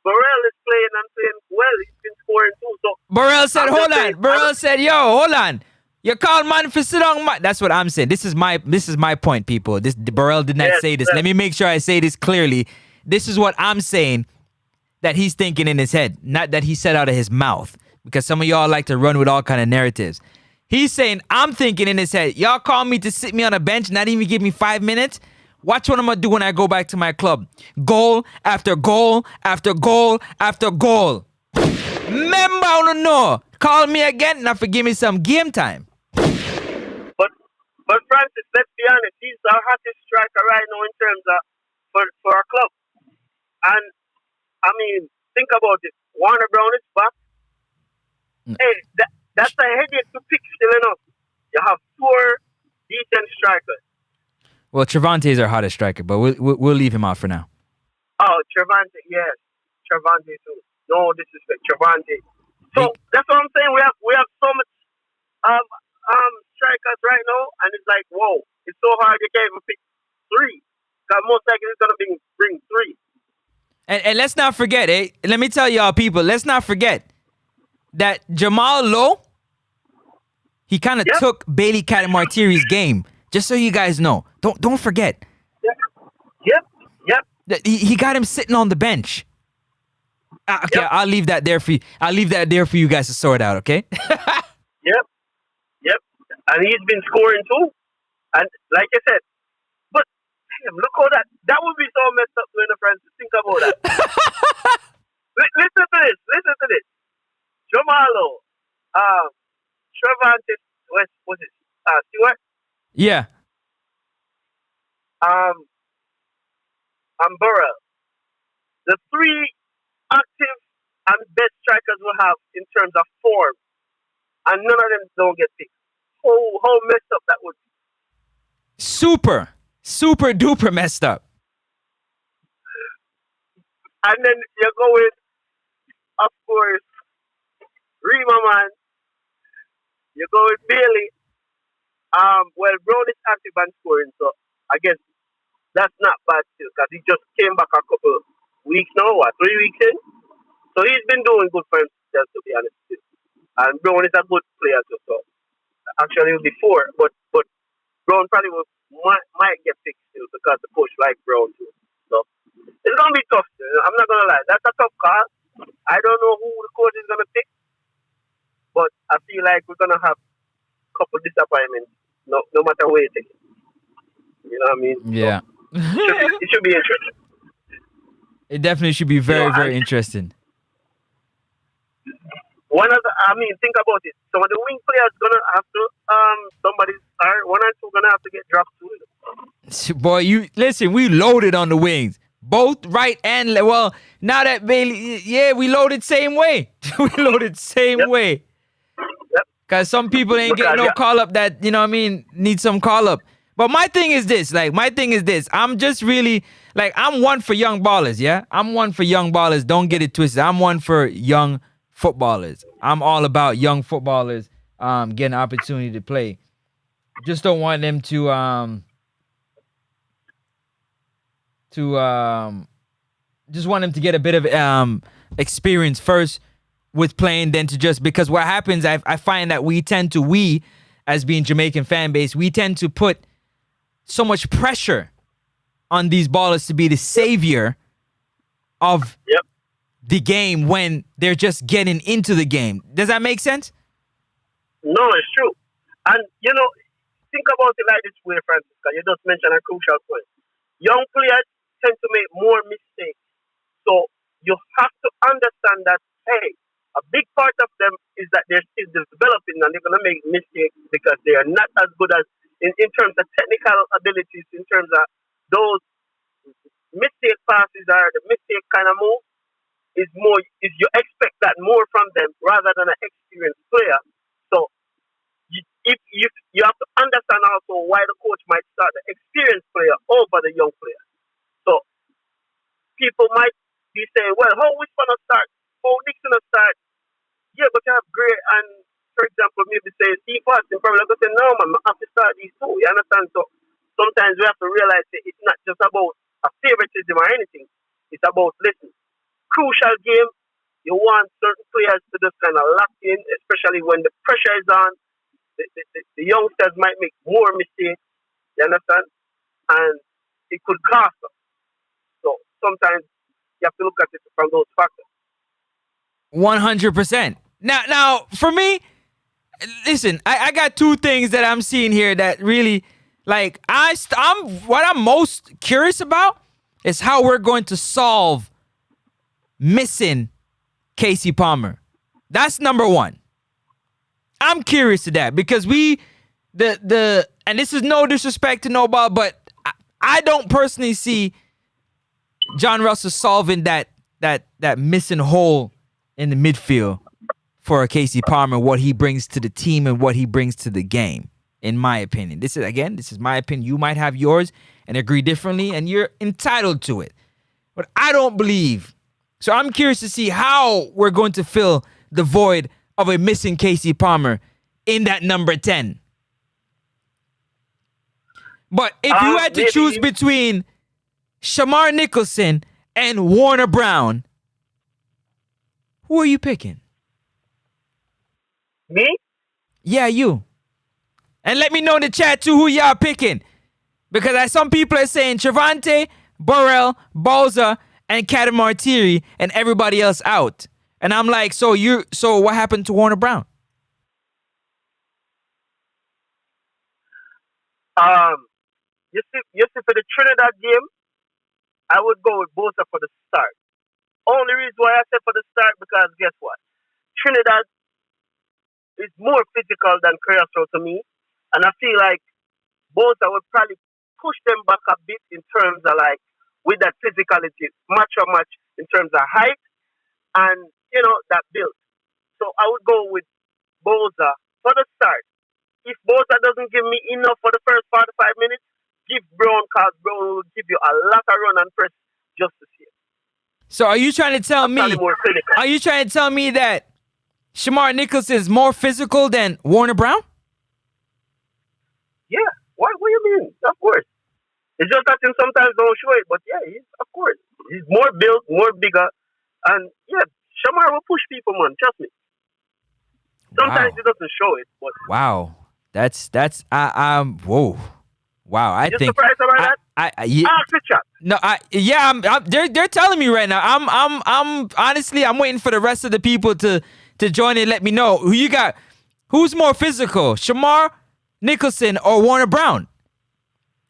is playing and playing well. He's been scoring too. So Burrell said, hold on. Burrell said, yo, hold on. You call man for sit down. That's what I'm saying. This is my point, people. Burrell did not say this. Let me make sure I say this clearly. This is what I'm saying that he's thinking in his head, not that he said out of his mouth. Because some of y'all like to run with all kind of narratives. He's saying, I'm thinking in his head, y'all call me to sit me on a bench, not even give me 5 minutes. Watch what I'm going to do when I go back to my club. Goal after goal after goal after goal. Remember, I don't know. Call me again and forgive me some game time. But Francis, let's be honest. He's our hottest striker right now in terms of for our club. And, I mean, think about it. Warner Brown is back. Hey, that's a headache to pick still enough. You have 4 decent strikers. Well, Trevante is our hottest striker, but we'll leave him out for now. Oh, Trevante, yes. Trevante too. No disrespect, Trevante. So that's what I'm saying. We have so much Strikers right now, and it's like, whoa, it's so hard you can't even pick three. Because most likely it's gonna bring three. And let's not forget, let me tell y'all people, let's not forget that Jamal Lowe, he kind of took Bailey Catamartiri's game. Just so you guys know. Don't forget. Yep. He got him sitting on the bench. Okay, Yep. I'll leave that there for you. I'll leave that there for you guys to sort out, okay? Yep. And he's been scoring too. And like I said, but damn, look how that would be so messed up when the friends think about that. Listen to this. Jamalo, Trevante, what's it? Stewart? Yeah. And Burrell. The three active and best strikers we'll have in terms of form. And none of them don't get picked. How messed up that would be. Super duper messed up. And then you go with, of course, Rima man. You go with Bailey. Well, Brown is active and scoring, so I guess that's not bad still, because he just came back a couple weeks now, 3 weeks in. So he's been doing good for himself, to be honest with you. And Brown is a good player too, so actually it will be 4, but Brown probably might get picked still because the coach likes Brown too. So it's gonna be tough. I'm not gonna lie, that's a tough call. I don't know who the coach is gonna pick, but I feel like we're gonna have a couple disappointments, no matter where you take it. You know what I mean? Yeah. So, it should be interesting. It definitely should be very interesting. Think about it. Some of the wing players gonna have to one or two gonna have to get dropped too. Boy, you listen, we loaded on the wings. Both right and well, now that Bailey, we loaded same way. We loaded same way. Yep. Cause some people ain't getting no call up that, you know what I mean, need some call up. But my thing is this, I'm just really, I'm one for young ballers, yeah? I'm one for young ballers, don't get it twisted. I'm one for young footballers. I'm all about young footballers getting an opportunity to play. Just don't want them to just want them to get a bit of experience first with playing, then to just, because what happens, I find that we as being Jamaican fan base, we tend to put so much pressure on these ballers to be the savior of the game when they're just getting into the game. Does that make sense? No, it's true. And, think about it like this way, Francisca. You just mentioned a crucial point. Young players tend to make more mistakes. So you have to understand that, hey, a big part of them is that they're still developing and they're going to make mistakes because they are not as good as, in terms of technical abilities, in terms of those mistake passes or the mistake kind of move, is you expect that more from them rather than an experienced player. So if you have to understand also why the coach might start the experienced player over the young player. So people might be saying, well, how which one to start? How Nixon to start? Yeah, but you have Gray and, for example, maybe say Steve Austin, probably going to say, no, man, I have to start these two. You understand? So sometimes we have to realize that it's not just about a favoritism or anything. It's about, listen, crucial game. You want certain players to just kind of lock in, especially when the pressure is on. The youngsters might make more mistakes. You understand? And it could cost them. So sometimes you have to look at it from those factors. 100%. Now, for me, listen, I got two things that I'm seeing here that really, what I'm most curious about is how we're going to solve missing Casey Palmer. That's number one. I'm curious to that because and this is no disrespect to nobody, but I don't personally see John Russell solving that missing hole in the midfield for Casey Palmer, what he brings to the team and what he brings to the game, in my opinion. This is my opinion. You might have yours and agree differently, and you're entitled to it. But I don't believe. So I'm curious to see how we're going to fill the void of a missing Casey Palmer in that number 10. But if you had to choose between Shamar Nicholson and Warner Brown, who are you picking? Me? Yeah, you. And let me know in the chat too who y'all picking. Because some people are saying Trevante, Burrell, Balza, and Catamartiri, and everybody else out. And I'm like, so what happened to Warner Brown? You see, for the Trinidad game, I would go with Bosa for the start. Only reason why I said for the start, because guess what? Trinidad is more physical than Curacao to me. And I feel like Bosa would probably push them back a bit in terms of like, with that physicality, much in terms of height and, that build. So I would go with Bosa for the start. If Bosa doesn't give me enough for the first 45 minutes, give Brown, because Brown will give you a lot of run and press just to see it. So are you trying to tell me? Are you trying to tell me that Shamar Nicholson is more physical than Warner Brown? Yeah. What do you mean? Of course. It's just that him sometimes don't show it, but yeah, of course. He's more built, more bigger, and yeah, Shamar will push people, man. Trust me. Sometimes he doesn't show it, but wow, that's whoa. Wow, I you think surprised about that? yeah. Ask the chat. No, they're telling me right now. I'm honestly, I'm waiting for the rest of the people to join and let me know who you got. Who's more physical, Shamar Nicholson or Warner Brown?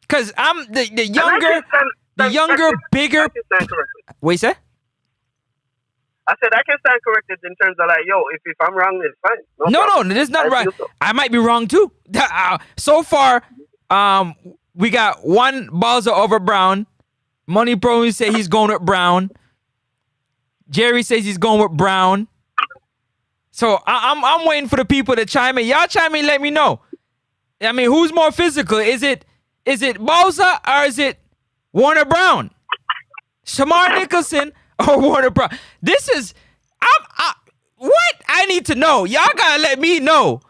Because I'm the younger, bigger. Wait, sir? I said I can stand corrected in terms of like, yo, if I'm wrong, it's fine. No, there's not right. So. I might be wrong too. So far, we got one Balza over Brown. Money Pro say he's going with Brown. Jerry says he's going with Brown. So I'm waiting for the people to chime in. Y'all chime in, let me know. I mean, who's more physical? Is it Balza or is it Warner Brown? Shamar Nicholson or Warner Brown? This is what I need to know. Y'all gotta let me know.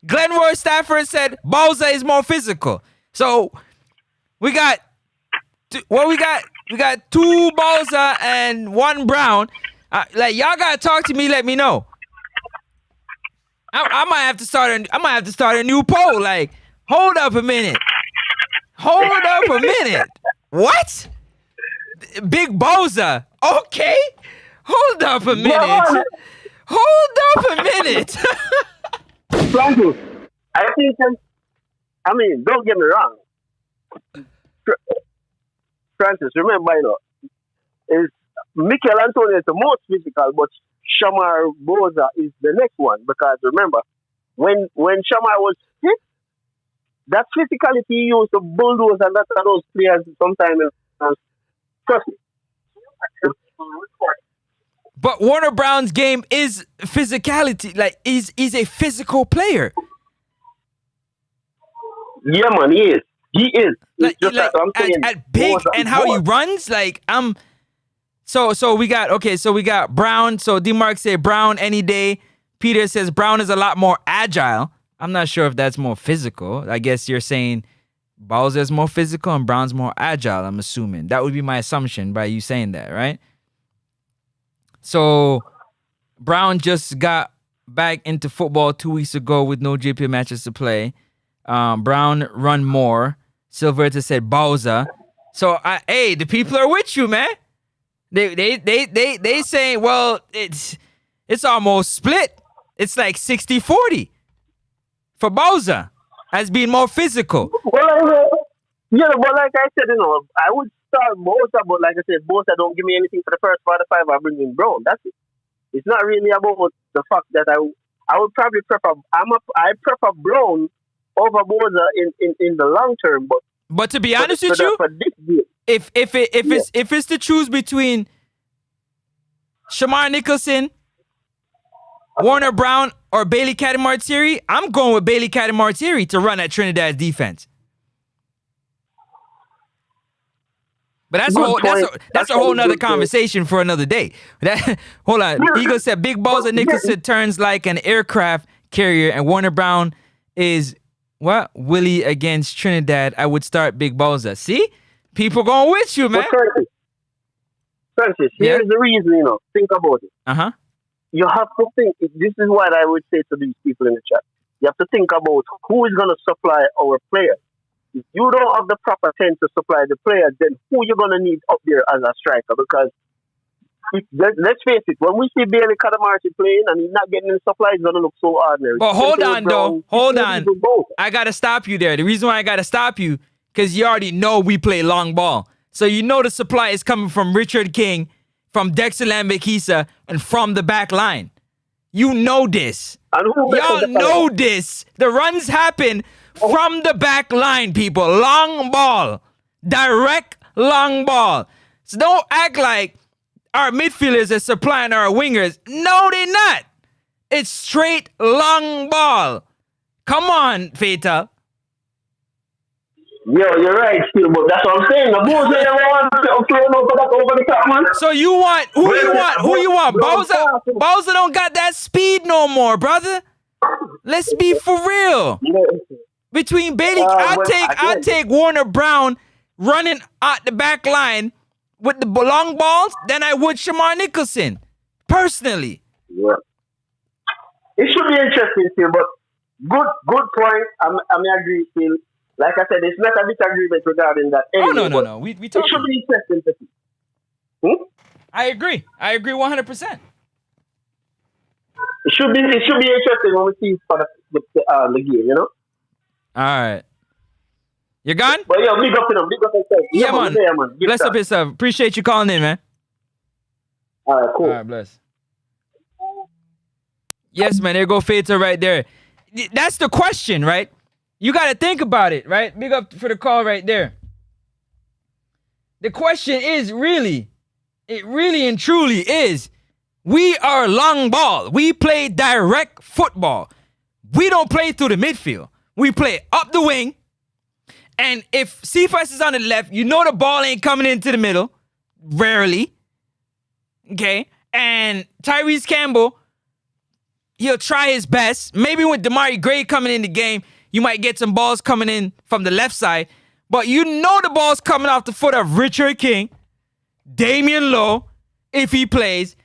Glenroy Stafford said Balza is more physical. So we got we got two Balza and one Brown. Like y'all gotta talk to me. Let me know. I might have to start a new poll. Like, hold up a minute. What? Big Boza. Okay. Hold up a minute. Francis, I think, don't get me wrong. Francis, remember, is Mikel Antonio is the most physical, but Shamar Boza is the next one. Because remember, when Shamar was hit, that physicality he used to bulldoze and that's how those players sometimes. Trust me. But Warner Brown's game is physicality. Like, he's a physical player. Yeah, man, he is. He is. Like at big and how he runs. Like, So we got Brown. So D-Mark said Brown any day. Peter says Brown is a lot more agile. I'm not sure if that's more physical. I guess you're saying Balza is more physical and Brown's more agile, I'm assuming. That would be my assumption by you saying that, right? So Brown just got back into football 2 weeks ago with no JPL matches to play. Brown run more. Silverta said Balza. So the people are with you, man. They saying, well, it's almost split. It's like 60-40 for Balza as being more physical. Well, but like I said, I would start Bosa, but like I said, Bosa don't give me anything for the first 45. I bring in Brown. That's it. It's not really about the fact that I would probably prefer. I prefer Brown over Bosa in the long term, but to be honest with you, if it's to choose between Shamar Nicholson, Warner Brown, or Bailey Catamartiri, I'm going with Bailey Catamartiri to run at Trinidad's defense. But that's a whole nother conversation for another day. Hold on. Eagle said Big Balls and Nicholson turns like an aircraft carrier, and Warner Brown is what? Willie against Trinidad. I would start Big BOYZ. See? People going with you, man. But Francis, here's the reason, think about it. Uh-huh. You have to think, this is what I would say to these people in the chat. You have to think about who is going to supply our players. If you don't have the proper 10 to supply the players, then who you going to need up there as a striker? Because let's face it, when we see Bailey Cadamarti playing and he's not getting the supply, it's going to look so ordinary. But hold on, though. Hold on. I got to stop you there. The reason why I got to stop you, because you already know we play long ball. So you know the supply is coming from Richard King, from Dexter Lambekisa, and from the back line. You know this. Y'all know this. The runs happen from the back line, people. Long ball. Direct long ball. So don't act like our midfielders are supplying our wingers. No, they're not. It's straight long ball. Come on, Fatal. Yo, you're right, still, but that's what I'm saying. The Bulls ain't want to play over the top, man. So you want who you want? BOYZ don't got that speed no more, brother. Let's be for real. Between Bailey, I'll take Warner Brown running at the back line with the long balls than I would Shamar Nicholson, personally. Yeah. It should be interesting still, but good point. I agree still. Like I said, it's not a disagreement regarding that. Anyway, no. We talk. It should be interesting to see. I agree 100%. It should be interesting when we see for the game, All right. You gone? But yo, big up to them. Big up to them. Yeah, man. Bless up yourself. Appreciate you calling in, man. All right, cool. All right, bless. Yes, man. There go Fata right there. That's the question, right? You got to think about it, right? Big up for the call right there. The question is it really and truly is, we are long ball. We play direct football. We don't play through the midfield. We play up the wing. And if Cephas is on the left, you know the ball ain't coming into the middle. Rarely. Okay? And Tyrese Campbell, he'll try his best. Maybe with Damari Gray coming in the game, you might get some balls coming in from the left side. But you know the ball's coming off the foot of Richard King, Damian Lowe, if he plays,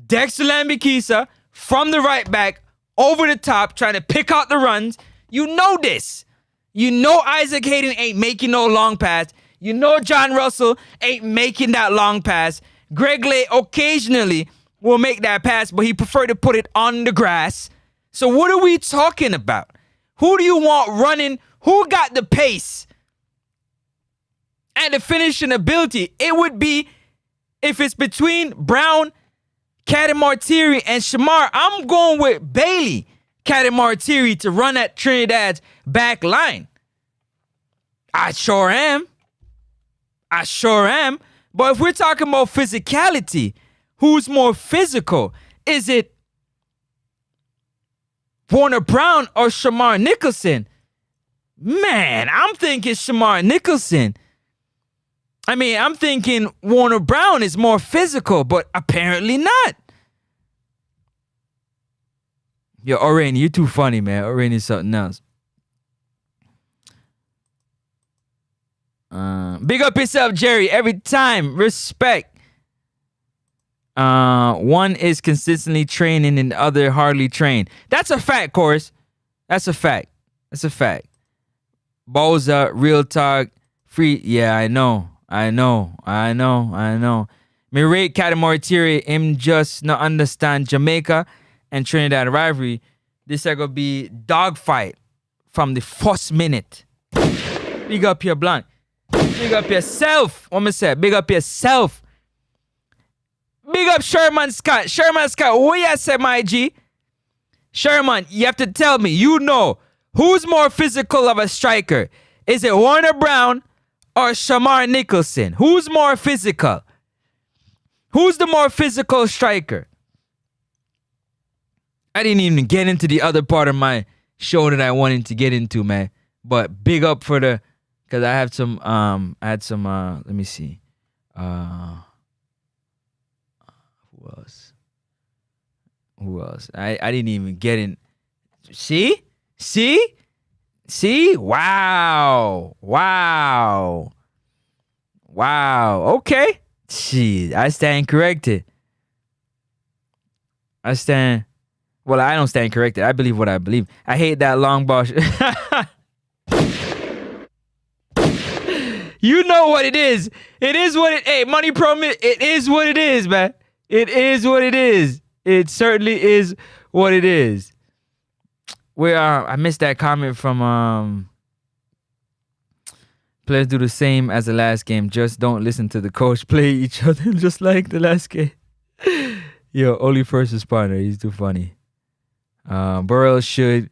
Dexter Lambekisa from the right back, over the top, trying to pick out the runs. You know this. You know Isaac Hayden ain't making no long pass. You know John Russell ain't making that long pass. Greg Lay occasionally will make that pass, but he preferred to put it on the grass. So what are we talking about? Who do you want running? Who got the pace and the finishing ability? It would be, if it's between Brown, Cadamarteri, and Shamar, I'm going with Bailey Cadamarteri to run at Trinidad's back line. I sure am. But if we're talking about physicality, who's more physical? Is it Warner Brown or Shamar Nicholson? Man, I'm thinking Shamar Nicholson. I mean, I'm thinking Warner Brown is more physical, but apparently not. Yo, Oren, you're too funny, man. Oren is something else. Big up yourself, Jerry. Every time, respect. One is consistently training and the other hardly trained. That's a fact, Chorus. That's a fact. BOYZ, real talk, free. Yeah, I know. Me rate Cadamarteri, him just not understand Jamaica and Trinidad rivalry. This is gonna be dogfight from the first minute. Big up your blunt. Big up yourself. What me say? Big up yourself. Big up Sherman Scott. What you say, my G? Sherman, you have to tell me, you know, who's more physical of a striker? Is it Warner Brown or Shamar Nicholson? Who's more physical? Who's the more physical striker? I didn't even get into the other part of my show that I wanted to get into, man. But big up for the, because I had some, let me see. Who else? I didn't even get in See? Wow. Okay. Shit, I stand corrected. Well, I don't stand corrected. I believe what I believe. I hate that long ball. You know what it is. It is what it. Hey, Money Promise. It is what it is, man. It is what it is. It certainly is what it is. I missed that comment from players do the same as the last game. Just don't listen to the coach. Play each other just like the last game. Yo, only first responder. He's too funny. Burrell should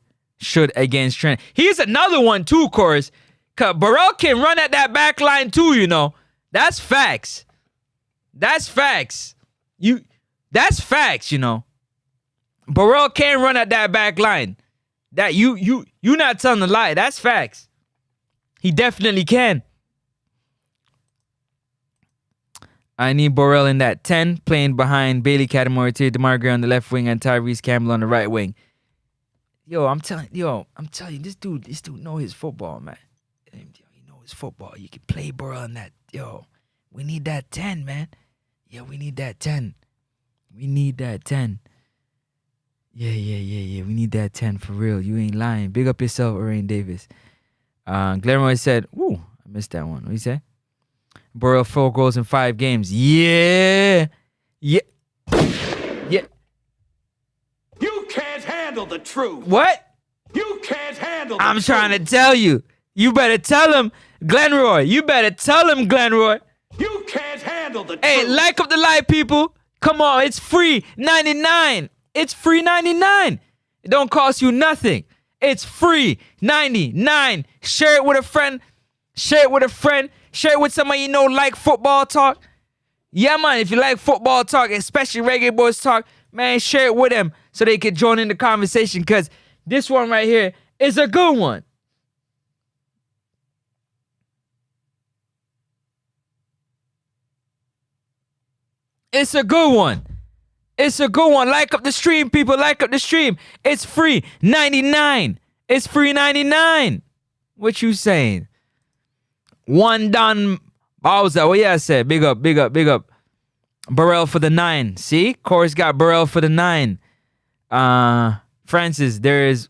against Trent. Here's another one too, Chorus. Cause Burrell can run at that back line too, you know. That's facts. That's facts, you know. Burrell can run at that back line. That you not telling a lie. That's facts. He definitely can. I need Burrell in that 10, playing behind Bailey Catamore, DeMar Gray on the left wing, and Tyrese Campbell on the right wing. I'm telling you, this dude know his football, man. He know his football. You can play Burrell in that. We need that 10, man. Yeah, we need that 10. We need that 10. Yeah. We need that 10 for real. You ain't lying. Big up yourself, Orain Davis. Glenroy said, "Ooh, I missed that one." What you say? Burrell 4 goals in 5 games. Yeah. You can't handle the truth. What? You can't handle the I'm truth. trying to tell you. You better tell him, Glenroy. You better tell him, Glenroy. You can't handle the Hey, truth. like up the live, people. Come on, it's free 99. It's free 99. It don't cost you nothing. It's free 99. Share it with a friend. Share it with a friend. Share it with somebody you know like football talk. Yeah, man, if you like football talk, especially Reggae Boys talk, man, share it with them so they can join in the conversation, because this one right here is a good one. It's a good one. It's a good one. Like up the stream, people. Like up the stream. It's free 99. It's free 99. What you saying? One done. Bowser. What yeah I said? Big up. Burrell for the 9. See? Chorus got Burrell for the 9. Francis, there is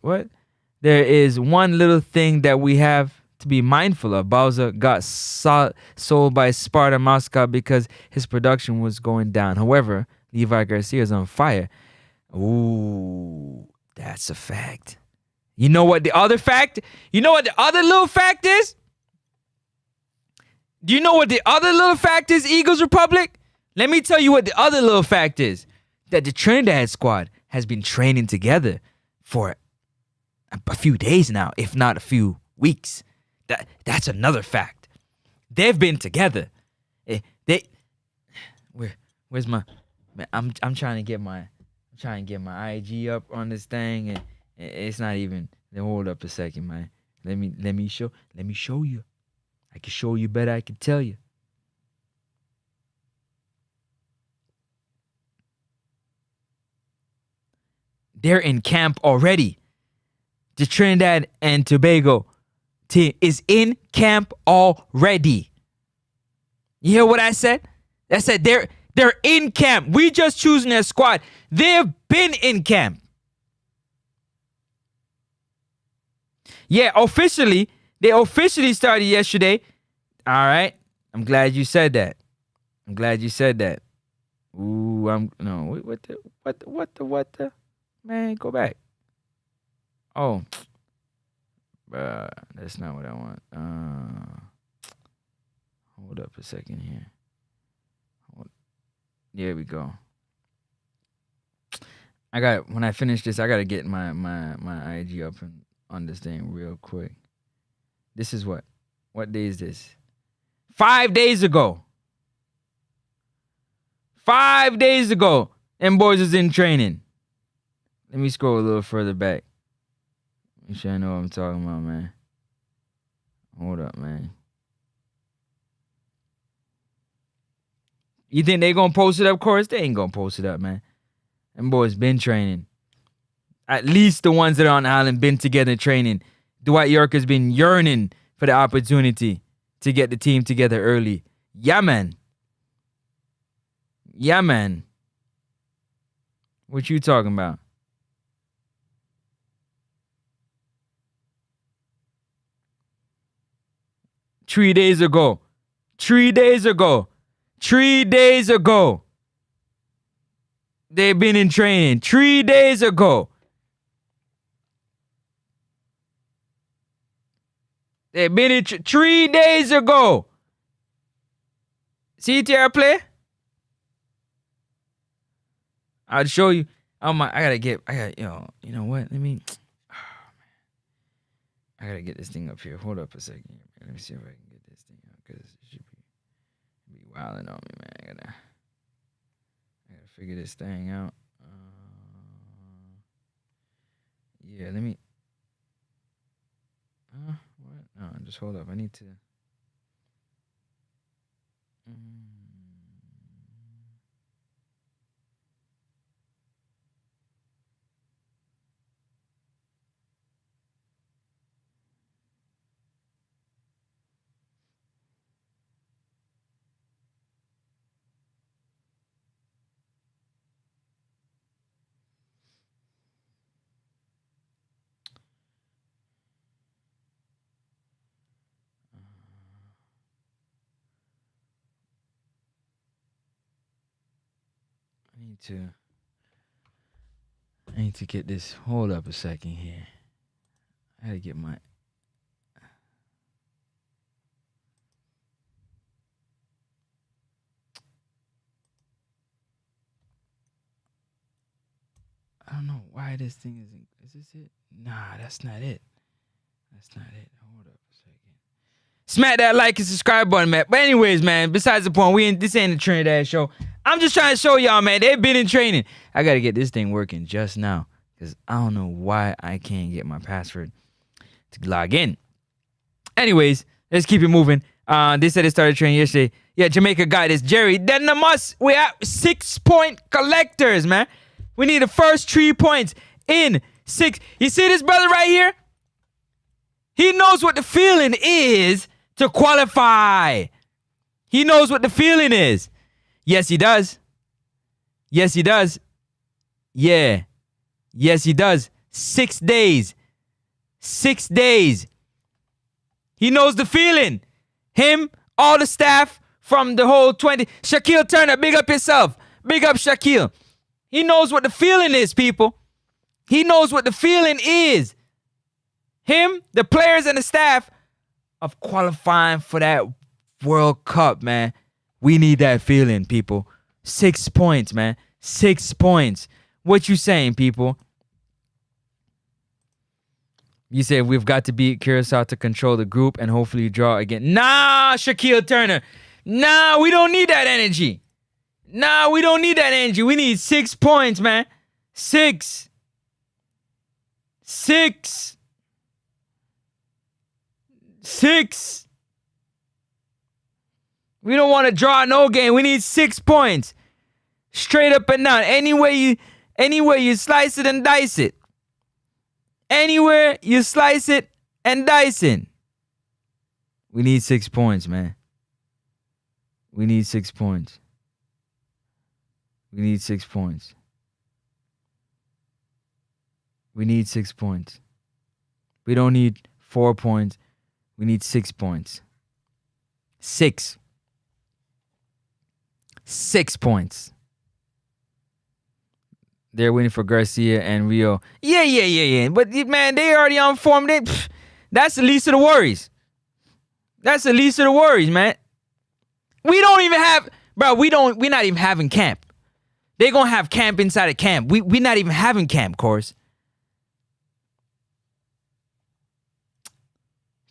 one little thing that we have to be mindful of. Bowser got sold by Sparta Moscow because his production was going down. However, Levi Garcia is on fire. Ooh, that's a fact. You know what the other fact? You know what the other little fact is? Do you know what the other little fact is, Eagles Republic? Let me tell you what the other little fact is. That the Trinidad squad has been training together for a few days now, if not a few weeks. That's another fact. They've been together. Where's my man? I'm trying to get my IG up on this thing, and it's not even. Hold up a second, man. Let me show you. I can show you better. I can tell you. They're in camp already. The Trinidad and Tobago team is in camp already. You hear what I said? I said they're in camp. We just choosing their squad. They've been in camp. Yeah, they officially started yesterday. All right. I'm glad you said that. Ooh, what the? Man, go back. Oh. That's not what I want. Hold up a second here. There we go. When I finish this, I gotta get my IG up and on this thing real quick. This is what day is this? 5 days ago. 5 days ago, them boys was in training. Let me scroll a little further back. Make sure I know what I'm talking about, man. Hold up, man. You think they gonna post it up, Chorus? They ain't gonna post it up, man. Them boys been training. At least the ones that are on the island been together training. Dwight Yorker's been yearning for the opportunity to get the team together early. Yeah, man. Yeah, man. What you talking about? Three days ago. 3 days ago. 3 days ago. They've been in training. 3 days ago. They've been in 3 days ago. CTR play? I'll show you. Oh my! I got you know what? I gotta get this thing up here. Hold up a second. Let me see if I can get this thing up because it should be wilding on me, man. I gotta figure this thing out. Yeah, let me. What? No, just hold up. I need to. I need to get this. Hold up a second here. I gotta get my. I don't know why this thing isn't. Is this it? Nah, that's not it. That's not it. Hold up a second. Smack that like and subscribe button, man. But anyways, man, besides the point, this ain't the Trinidad show. I'm just trying to show y'all, man. They've been in training. I gotta get this thing working just now. Because I don't know why I can't get my password to log in. Anyways, let's keep it moving. They said they started training yesterday. Yeah, Jamaica got this. Jerry, then the must. We have 6-point collectors, man. We need the first 3 points in 6. You see this brother right here? He knows what the feeling is to qualify. He knows what the feeling is. Yes, he does. Yes, he does. Yeah. Yes, he does. 6 days. 6 days. He knows the feeling. Him, all the staff from the whole 20. Shaquille Turner, big up yourself. Big up Shaquille. He knows what the feeling is, people. He knows what the feeling is. Him, the players and the staff of qualifying for that World Cup, man. We need that feeling, people. 6 points, man. 6 points. What you saying, people? You said we've got to beat Curacao to control the group and hopefully draw again. Nah, Shaquille Turner. Nah, we don't need that energy. Nah, we don't need that energy. We need 6 points, man. 6. 6. 6. We don't want to draw no game. We need 6 points. Straight up and down. Anywhere you slice it and dice it. Anywhere you slice it and dice it. We need 6 points, man. We need 6 points. We need 6 points. We need 6 points. We don't need 4 points. We need 6 points. 6. 6 points. They're waiting for Garcia and Rio. Yeah. But, man, they already on form. That's the least of the worries. That's the least of the worries, man. We don't even have... Bro, we're not even having camp. They're going to have camp inside of camp. We're not even having camp, Course.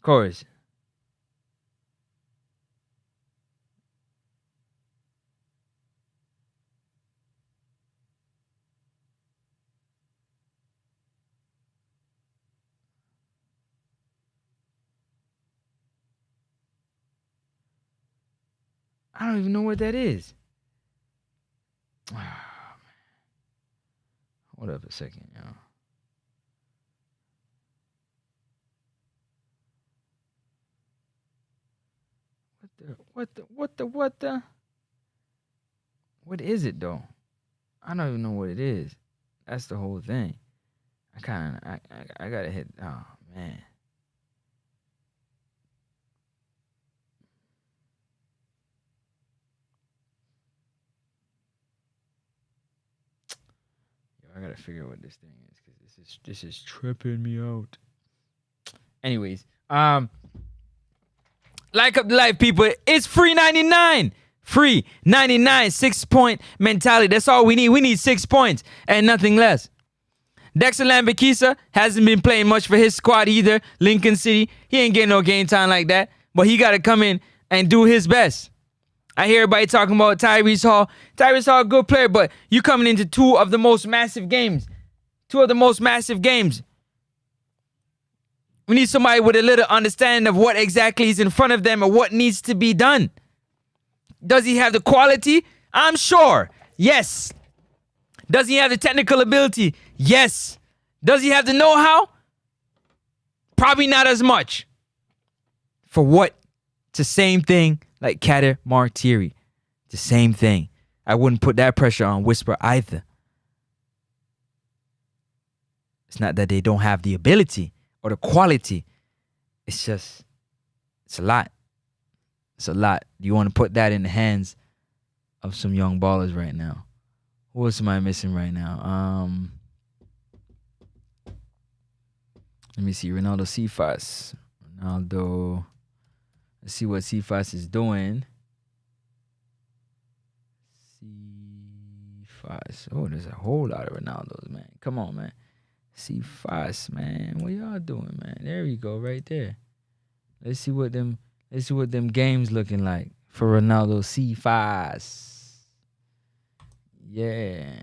Course. I don't even know what that is. Hold up a second, y'all. What is it though? I don't even know what it is. That's the whole thing. I gotta hit. Oh man. Yo, I gotta figure out what this thing is because this is tripping me out. Anyways, like up the life, people. It's free 99. Free 99, 6-point mentality. That's all we need. We need 6 points and nothing less. Dexter Lambakisa hasn't been playing much for his squad either. Lincoln City, he ain't getting no game time like that. But he got to come in and do his best. I hear everybody talking about Tyrese Hall. Tyrese Hall, good player, but you coming into two of the most massive games. We need somebody with a little understanding of what exactly is in front of them and what needs to be done. Does he have the quality? I'm sure. Yes. Does he have the technical ability? Yes. Does he have the know-how? Probably not as much. For what? It's the same thing like Kader Martiri. The same thing. I wouldn't put that pressure on Whisper either. It's not that they don't have the ability or the quality. It's just, it's a lot. It's a lot. Do you want to put that in the hands of some young ballers right now? Who else am I missing right now? Let me see. Ronaldo Cephas. Ronaldo. Let's see what Cephas is doing. Cephas. Oh, there's a whole lot of Ronaldos, man. Come on, man. Cephas, man. What y'all doing, man? There we go, right there. Let's see what them games looking like for Ronaldo Cephas. Yeah.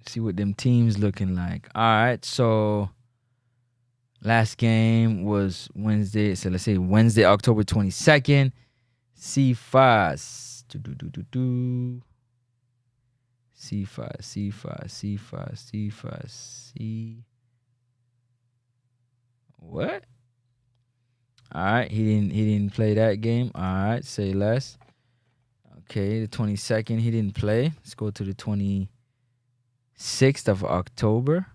See what them teams looking like. All right, so last game was Wednesday. So let's say Wednesday, October 22nd. Cephas. Cephas. What? All right, he didn't play that game. All right, say less. Okay, the 22nd, he didn't play. Let's go to the 26th of October.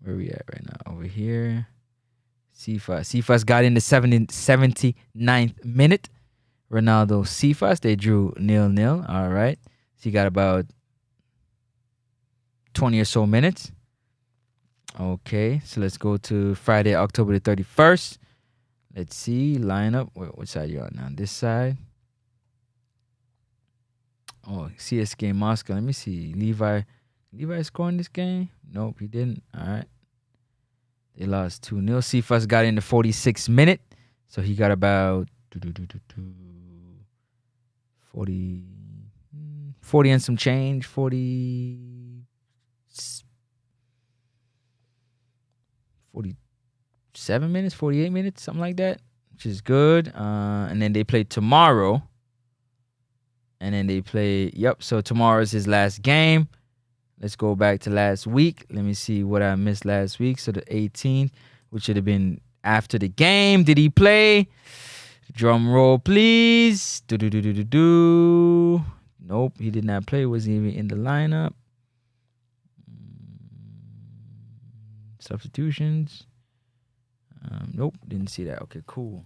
Where we at right now? Over here. Cephas got in the 79th minute. Ronaldo Cephas, they drew 0-0. All right. So he got about 20 or so minutes. Okay, so let's go to Friday, October the 31st. Let's see, lineup. Wait, what side you on now? This side. Oh, CSK Moscow. Let me see. Levi scoring this game? Nope, he didn't. All right. They lost 2-0. Cephas got in the 46th minute. So he got about 40 and some change. 47 minutes, 48 minutes, something like that, which is good. And then they play tomorrow. So tomorrow's his last game. Let's go back to last week. Let me see what I missed last week. So the 18th, which should have been after the game. Did he play? Drum roll, please. Nope, he did not play. Wasn't even in the lineup. Substitutions. Nope, didn't see that. Okay, cool.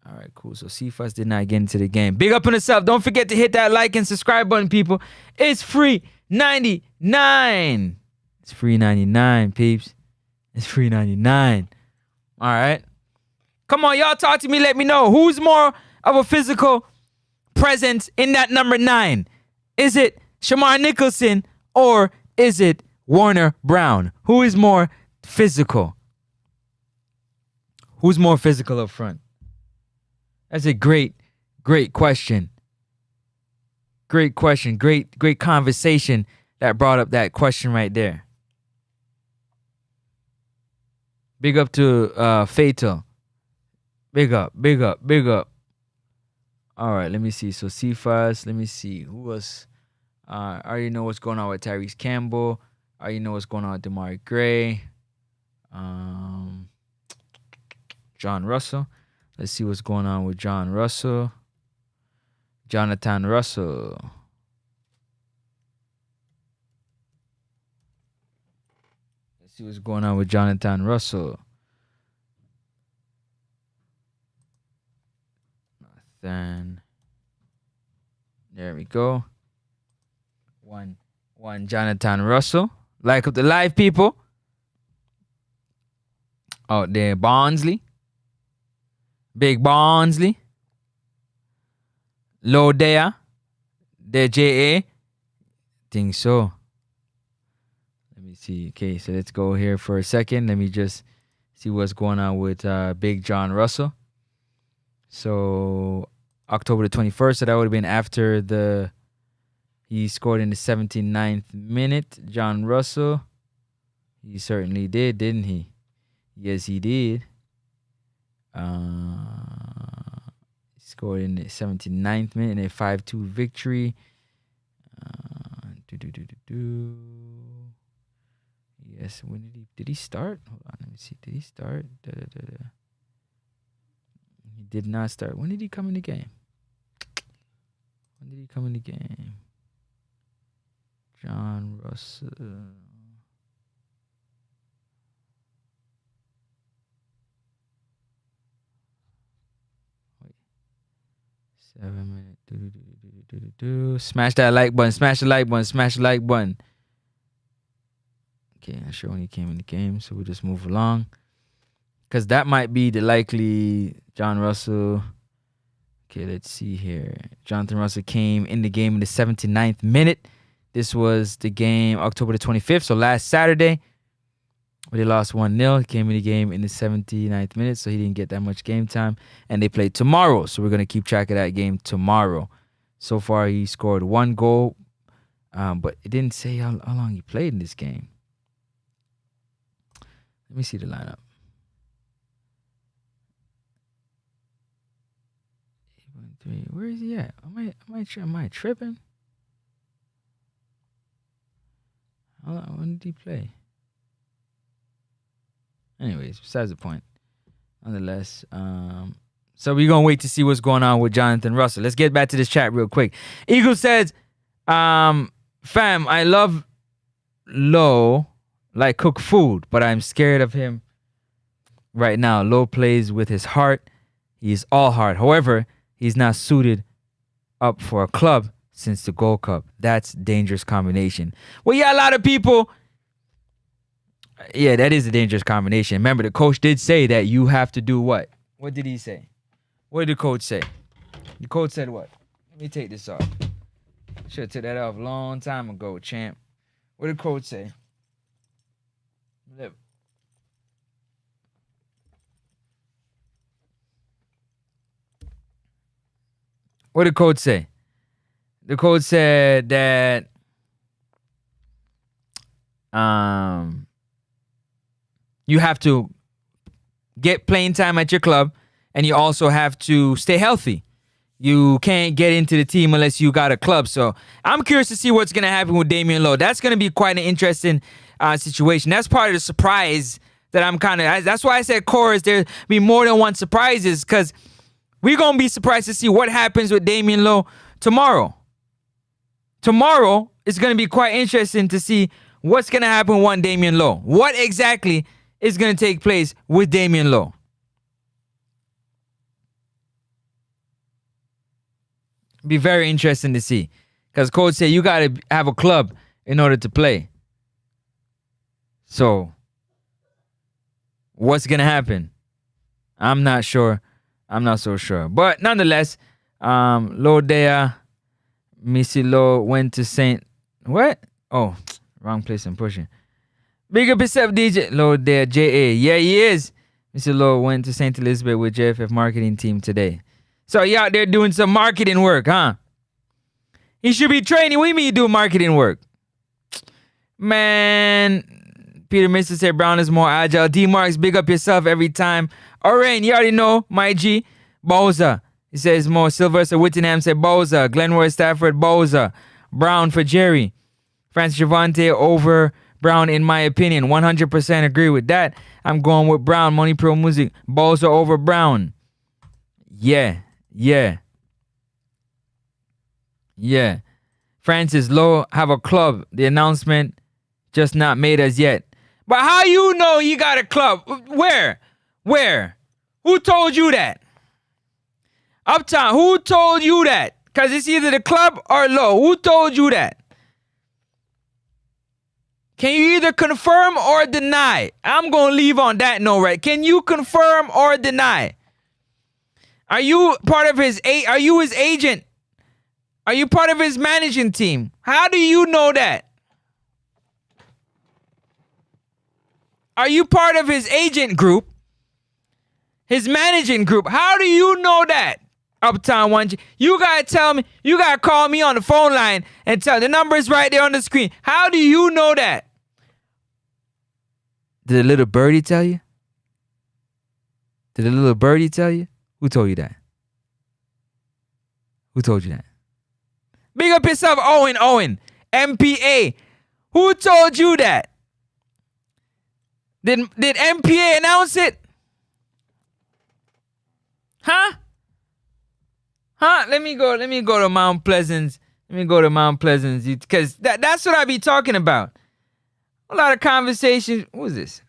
All right, cool. So Cephas did not get into the game. Big up on yourself. Don't forget to hit that like and subscribe button, people. It's free 99. It's free 99, peeps. It's free 99. All right. Come on, y'all talk to me. Let me know. Who's more of a physical presence in that number 9? Is it Shamar Nicholson or is it Warner Brown? Who is more physical? Who's more physical up front? That's a great question. Great question. Great conversation that brought up that question right there. Big up to Fatal. Big up. All right, let me see. So Cephas, let me see. Who else? I already know what's going on with Tyrese Campbell. I already know what's going on with Damari Gray. John Russell. Let's see what's going on with Jonathan Russell. Let's see what's going on with Jonathan Russell. Then there we go. One Jonathan Russell. Like up the live people. Out there, Barnsley. Big Barnsley. Low there. The JA. Think so. Let me see. Okay, so let's go here for a second. Let me just see what's going on with Big John Russell. So October the 21st, so that would have been after he scored in the 79th minute. John Russell. He certainly did, didn't he? Yes, he did. He scored in the 79th minute in a 5-2 victory. Yes, when did he start? Hold on, let me see. Did he start? He did not start. When did he come in the game? John Russell. Wait. 7 minutes. Smash that like button. Smash the like button. Okay, not sure when he came in the game, so we'll just move along. Because that might be the likely John Russell. Okay, let's see here. Jonathan Russell came in the game in the 79th minute. This was the game October the 25th, so last Saturday. But they lost 1-0. He came in the game in the 79th minute, so he didn't get that much game time. And they played tomorrow, so we're going to keep track of that game tomorrow. So far, he scored 1 goal, but it didn't say how long he played in this game. Let me see the lineup. Where is he at? Am I tripping? When did he play? Anyways, besides the point. Nonetheless, so we're going to wait to see what's going on with Jonathan Russell. Let's get back to this chat real quick. Eagle says, fam, I love Low like cook food, but I'm scared of him right now. Low plays with his heart. He is all heart. However, he's not suited up for a club since the Gold Cup. That's dangerous combination. Well, yeah, a lot of people... Yeah, that is a dangerous combination. Remember, the coach did say that you have to do what? What did he say? What did the coach say? The coach said what? Let me take this off. Should have took that off a long time ago, champ. What did the coach say? What did the coach say? The coach said that you have to get playing time at your club, and you also have to stay healthy. You can't get into the team unless you got a club. So I'm curious to see what's going to happen with Damian Lowe. That's going to be quite an interesting situation. That's part of the surprise that I'm kind of... That's why I said chorus. There'll be more than one surprises, because we're going to be surprised to see what happens with Damian Lowe tomorrow. Tomorrow is going to be quite interesting to see what's going to happen with Damian Lowe. What exactly is going to take place with Damian Lowe? Be very interesting to see, because coach said you got to have a club in order to play. So what's going to happen? I'm not sure. I'm not so sure. But nonetheless, Lodea, Missy Low went to St. What? Oh, wrong place I'm pushing. Big up yourself, DJ Lodea, J.A. Yeah, he is. Missy Low went to St. Elizabeth with JFF marketing team today. So he out there doing some marketing work, huh? He should be training. What do you mean you do marketing work? Man, Peter Mister said Brown is more agile. D-Marks, big up yourself every time. Orain, you already know, my G. Bowser, he says more. Sylvester Whittingham said Bowser. Glenroy Stafford, Bowser. Brown for Jerry. Francis Javante over Brown, in my opinion. 100% agree with that. I'm going with Brown. Money Pro Music. Bowser over Brown. Yeah. Francis Lowe have a club. The announcement just not made as yet. But how you know you got a club? Where? Who told you that? Uptown, who told you that? Because it's either the club or Lowe. Who told you that? Can you either confirm or deny? I'm going to leave on that note, right? Can you confirm or deny? Are you part of are you his agent? Are you part of his managing team? How do you know that? Are you part of his agent group? His managing group? How do you know that? Uptown 1G. You gotta tell me, you gotta call me on the phone line and tell the number is right there on the screen. How do you know that? Did a little birdie tell you? Did a little birdie tell you? Who told you that? Who told you that? Big up yourself, Owen. MPA. Who told you that? Did MPA announce it? Huh? Let me go to Mount Pleasant. Because that's what I be talking about. A lot of conversations. What is this?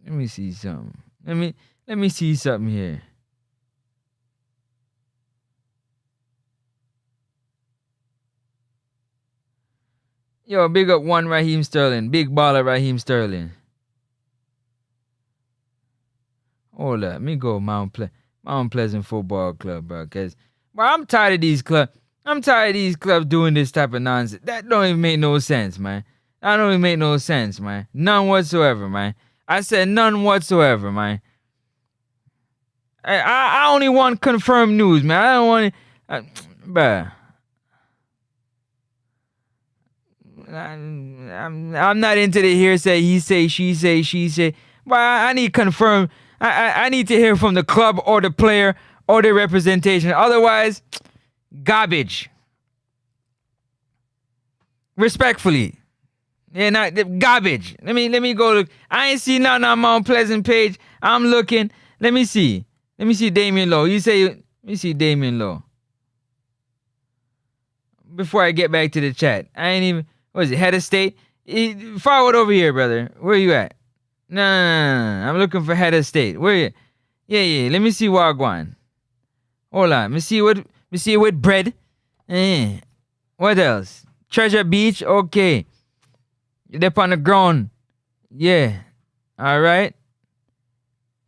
Let me see something. Let me see something here. Yo, big up one Raheem Sterling. Big baller Raheem Sterling. Hold up. Let me go Mount Pleasant Football Club, bro. Because I'm tired of these clubs. I'm tired of these clubs doing this type of nonsense. That don't even make no sense, man. That don't even make no sense, man. None whatsoever, man. I said none whatsoever, man. I only want confirmed news, man. I don't want it. Bruh. I'm not into the hearsay, he say, she say. But I need confirmed. I need to hear from the club or the player or the representation. Otherwise, garbage. Respectfully. Yeah, not garbage. Let me go look. I ain't see nothing on Mount Pleasant page. I'm looking. Let me see Damian Lowe. You say, let me see Damian Lowe. Before I get back to the chat. I ain't even, what is it, head of state? Forward over here, brother. Where you at? No. I'm looking for head of state. Where you? Yeah. Let me see Wagwan. Hold on. Let me see with bread. What else? Treasure Beach. Okay. You're up on the ground. Yeah. All right.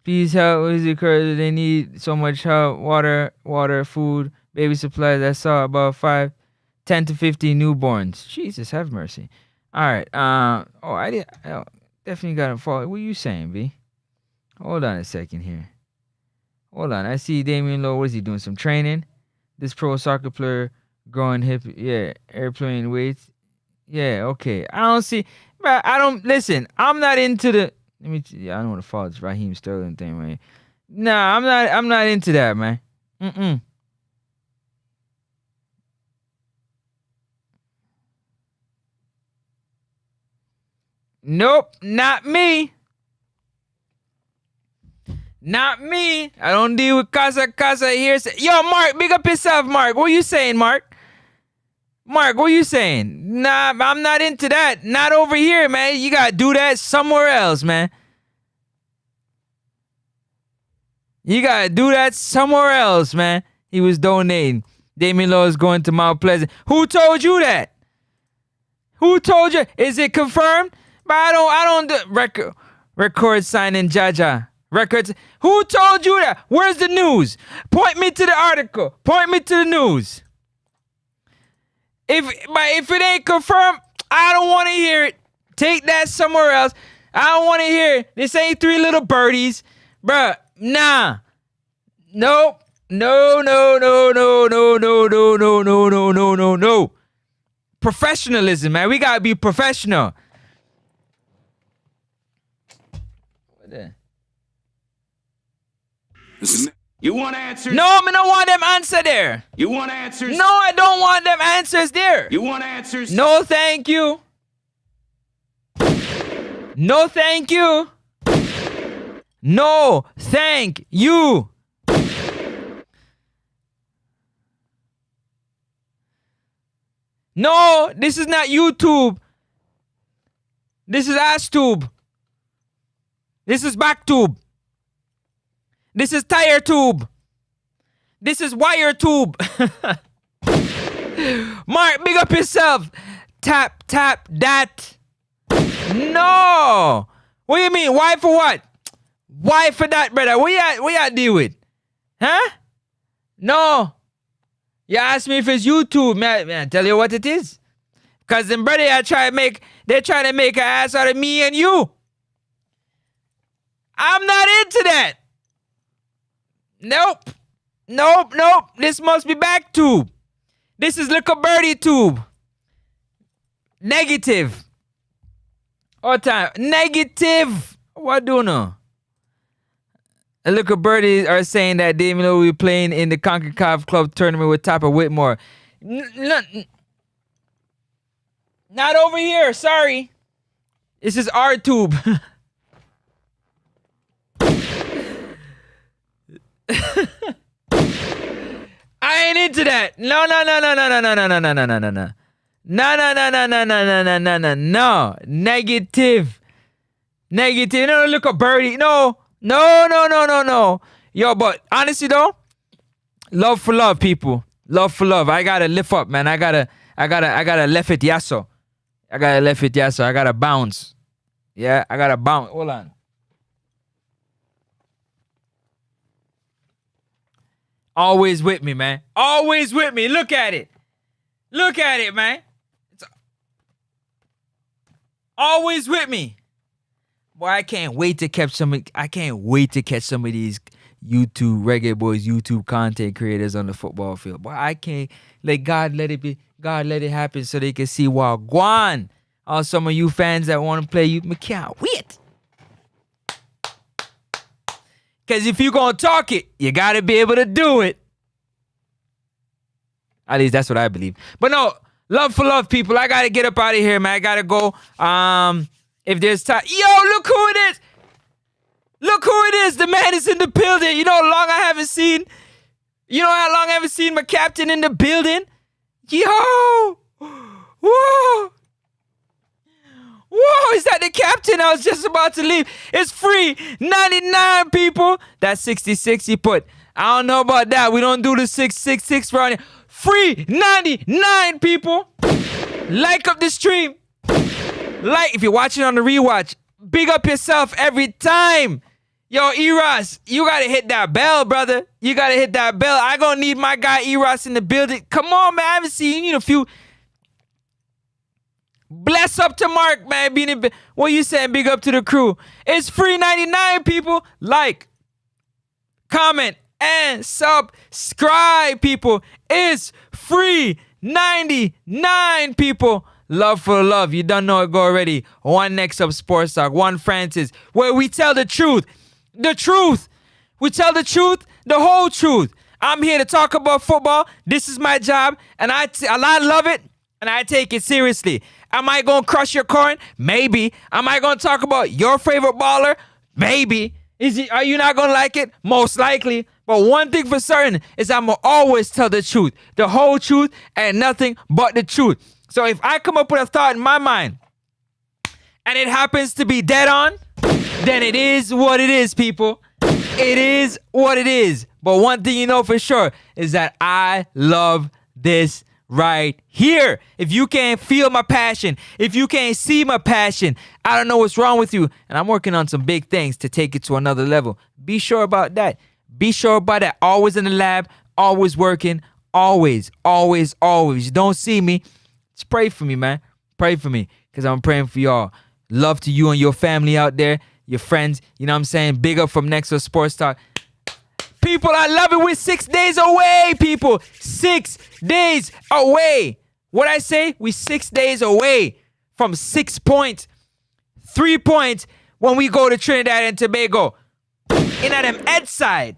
Please help. Is it because they need so much help? Water, food, baby supplies. I saw about 10 to 15 newborns. Jesus, have mercy. All right. I definitely got to follow. What are you saying, B? Hold on a second here. Hold on. I see Damian Lowe. What is he doing? Some training? This pro soccer player growing hip. Yeah. Airplane weights. Yeah. Okay. I don't see. But I don't. Listen. I'm not into the. Let me. I don't want to follow this Raheem Sterling thing, man. Nah, I'm not into that, man. Nope, not me. Not me. I don't deal with casa here. Yo, Mark, big up yourself, Mark. What you saying, Mark? Mark, what you saying? Nah, I'm not into that. Not over here, man. You gotta do that somewhere else, man. You gotta do that somewhere else, man. He was donating. Damian Lowe is going to Mount Pleasant. Who told you that? Who told you? Is it confirmed? But I don't do record signing Jaja. Records. Who told you that? Where's the news? Point me to the article. Point me to the news. If it ain't confirmed, I don't want to hear it. Take that somewhere else. I don't want to hear it. This ain't Three Little Birdies. Bruh, nah. Nope. No. Professionalism, man. We gotta be professional. You want answers? No, I don't want them answer there. You want answers? No, I don't want them answers there. You want answers? No, thank you. No, thank you. No, thank you. No, this is not YouTube. This is AssTube. This is BackTube. This is TireTube. This is WireTube. Mark, big up yourself. Tap that. No. What do you mean? Why for what? Why for that, brother? What you deal with? Huh? No. You ask me if it's YouTube, man. I tell you what it is. Cause them brother they're trying to make an ass out of me and you. I'm not into that. Nope. This must be BackTube. This is Little Birdie Tube. Negative. All time. Negative. What do you know? Little Birdies are saying that they will be playing in the CONCACAF Club tournament with Topper Whitmore. Not over here. Sorry. This is our tube. I ain't into that. No. No. Negative. No, look at Birdie. No. Yo, but honestly though, love for love, people. Love for love. I gotta lift up, man. I gotta left it yasso. I gotta bounce. Yeah, I gotta bounce. Hold on. Always with me, man. Always with me. Look at it. Look at it, man. It's always with me. Boy, I can't wait to catch some of these YouTube Reggae Boys YouTube content creators on the football field. Boy, I can't let God let it happen so they can see Wagwan. All some of you fans that want to play you, I can't wait. Because if you're going to talk it, you got to be able to do it. At least that's what I believe. But no, love for love, people. I got to get up out of here, man. I got to go. If there's time. Yo, look who it is. Look who it is. The man is in the building. You know how long I haven't seen my captain in the building? Yo. Whoa. Is that the captain? I was just about to leave. It's free. 99 people. That's 66 you put. I don't know about that. We don't do the 666 around here. Free 99 people. Like up the stream. Like if you're watching on the rewatch. Big up yourself every time. Yo, Eros, you gotta hit that bell, brother. You gotta hit that bell. I gonna need my guy Eros in the building. Come on, man. I haven't seen you in a few. Bless up to Mark, man. What you saying? Big up to the crew. It's free 99 people. Like, comment, and subscribe, people. It's free 99 people. Love for love. You don't know it go already. One Next Up Sports Talk. One Francis. Where we tell the truth. The truth. We tell the truth. The whole truth. I'm here to talk about football. This is my job. And I love it. And I take it seriously. Am I going to crush your corn? Maybe. Am I going to talk about your favorite baller? Maybe. Are you not going to like it? Most likely. But one thing for certain is I'm going to always tell the truth. The whole truth and nothing but the truth. So if I come up with a thought in my mind and it happens to be dead on, then it is what it is, people. It is what it is. But one thing you know for sure is that I love this right here. If you can't feel my passion, if you can't see my passion, I don't know what's wrong with you. And I'm working on some big things to take it to another level. Be sure about that. Be sure about that. Always in the lab, always working, always. You don't see me. Just pray for me, man. Pray for me because I'm praying for y'all. Love to you and your family out there, your friends. You know what I'm saying? Big up from Next Up Sports Talk. People, I love it. We're 6 days away, people. 6 days away. What I say? We're 6 days away from 6 points. 3 points when we go to Trinidad and Tobago. In them Ed side.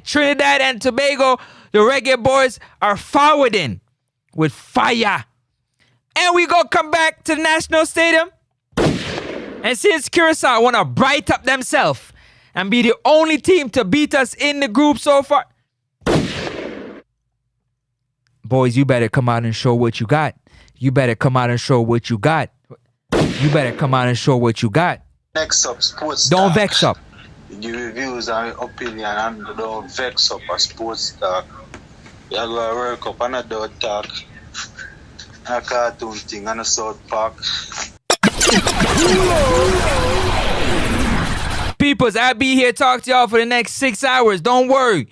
Trinidad and Tobago, the Reggae Boys are forwarding with fire. And we gonna come back to the National Stadium. And since Curacao want to bright up themselves and be the only team to beat us in the group so far, boys, you better come out and show what you got. You better come out and show what you got. You better come out and show what you got. Next up, sports. Don't talk. vex up. The reviews and opinion and don't vex up a sports talk. You go work up and a dog talk. A cartoon thing and a South Park. Peoples, I'll be here talk to y'all for the next 6 hours. Don't worry.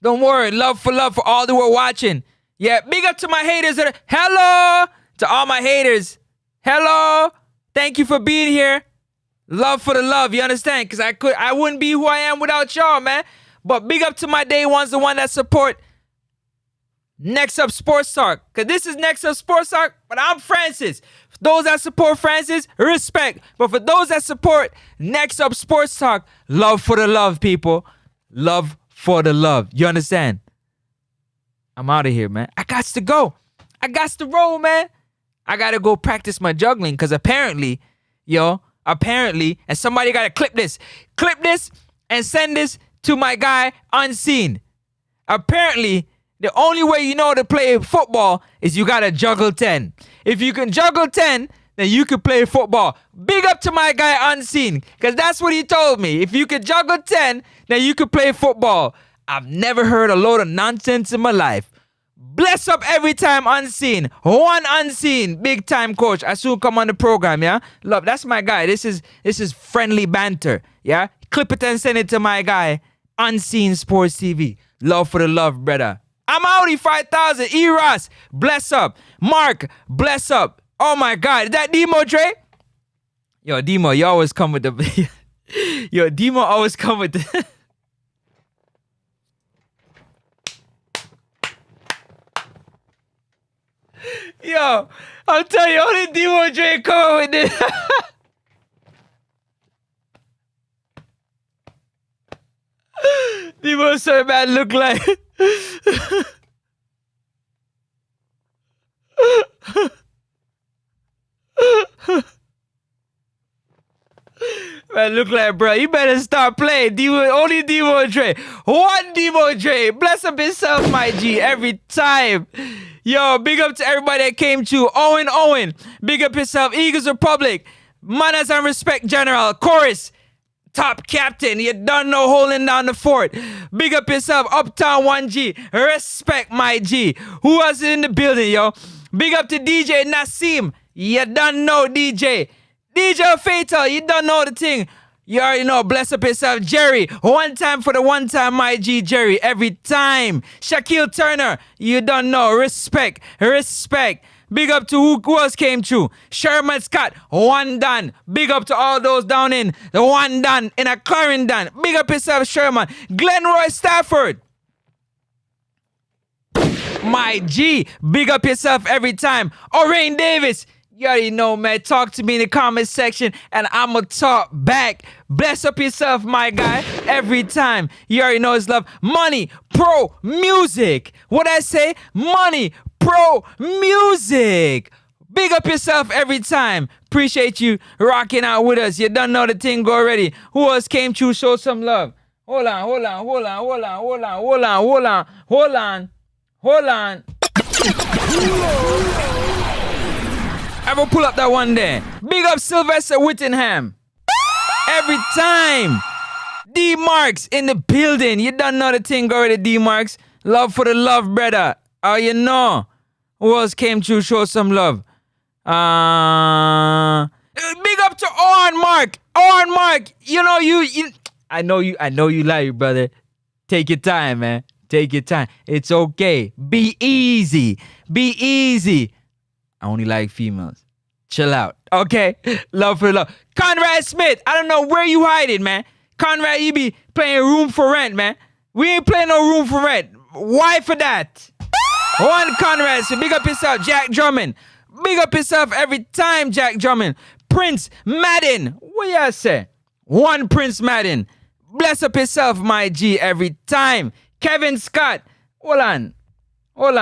Don't worry. Love for all who are watching. Yeah, big up to my haters. Hello to all my haters. Hello. Thank you for being here. Love for the love, you understand? Because I wouldn't be who I am without y'all, man. But big up to my day ones, the one that support Next Up Sports Talk. Because this is Next Up Sports Talk, but I'm Francis. For those that support Francis, respect. But for those that support Next Up Sports Talk, love for the love, people. Love for the love. You understand? I'm out of here, man. I got to go. I got to roll, man. I got to go practice my juggling because apparently, and somebody got to clip this and send this to my guy Unseen. Apparently, the only way you know to play football is you got to juggle 10. If you can juggle 10, then you can play football. Big up to my guy Unseen, because that's what he told me. If you can juggle 10, then you can play football. I've never heard a load of nonsense in my life. Bless up every time Unseen. One Unseen. Big time coach. I soon come on the program, yeah? Love, that's my guy. This is friendly banter, yeah? Clip it and send it to my guy, Unseen Sports TV. Love for the love, brother. I'm outie 5,000. E-Ross, bless up. Mark, bless up. Oh my God. Is that Demo Dre? Yo, Demo, you always come with the... Yo, Demo always come with the... Yo, I'm telling you, only Demo Dre come with this. Demo so bad look like... Man, look like, bro, you better start playing. Only Demo Dre. One Demo Dre. Bless up himself, my G, every time. Yo, big up to everybody that came to. Owen. Big up yourself. Eagles Republic. Manners and Respect General. Chorus. Top Captain. You don't know holding down the fort. Big up yourself. Uptown 1G. Respect, my G. Who was in the building, yo? Big up to DJ Nassim. You don't know DJ. DJ Fatal. You don't know the thing. You already know. Bless up yourself, Jerry. One time for the one time, my G, Jerry. Every time. Shaquille Turner. You don't know. Respect. Big up to who else came through. Sherman Scott. One done. Big up to all those down in the one done in a Clarendon. Big up yourself, Sherman. Glenroy Stafford. My G. Big up yourself every time. Orain Davis. You already know, man. Talk to me in the comment section and I'ma talk back. Bless up yourself, my guy. Every time. You already know it's love. Money, Pro, Music. What I say? Money, Pro, Music. Big up yourself every time. Appreciate you rocking out with us. You don't know the thing already. Who else came through? Show some love. Hold on. I will pull up that one there. Big up Sylvester Whittingham. Every time. D-Marks in the building. You don't know the thing already, D-Marks. Love for the love, brother. Oh, you know. Who else came through? Show some love. Big up to Owen Mark. You know you I know you like it, brother. Take your time, man. Take your time. It's okay. Be easy. I only like females. Chill out. Okay? Love for love. Conrad Smith. I don't know where you hiding, man. Conrad, you be playing Room for Rent, man. We ain't playing no Room for Rent. Why for that? One Conrad Smith. Big up yourself, Jack Drummond. Big up yourself every time, Jack Drummond. Prince Madden. What y'all say? One Prince Madden. Bless up yourself, my G, every time. Kevin Scott. Hold on. One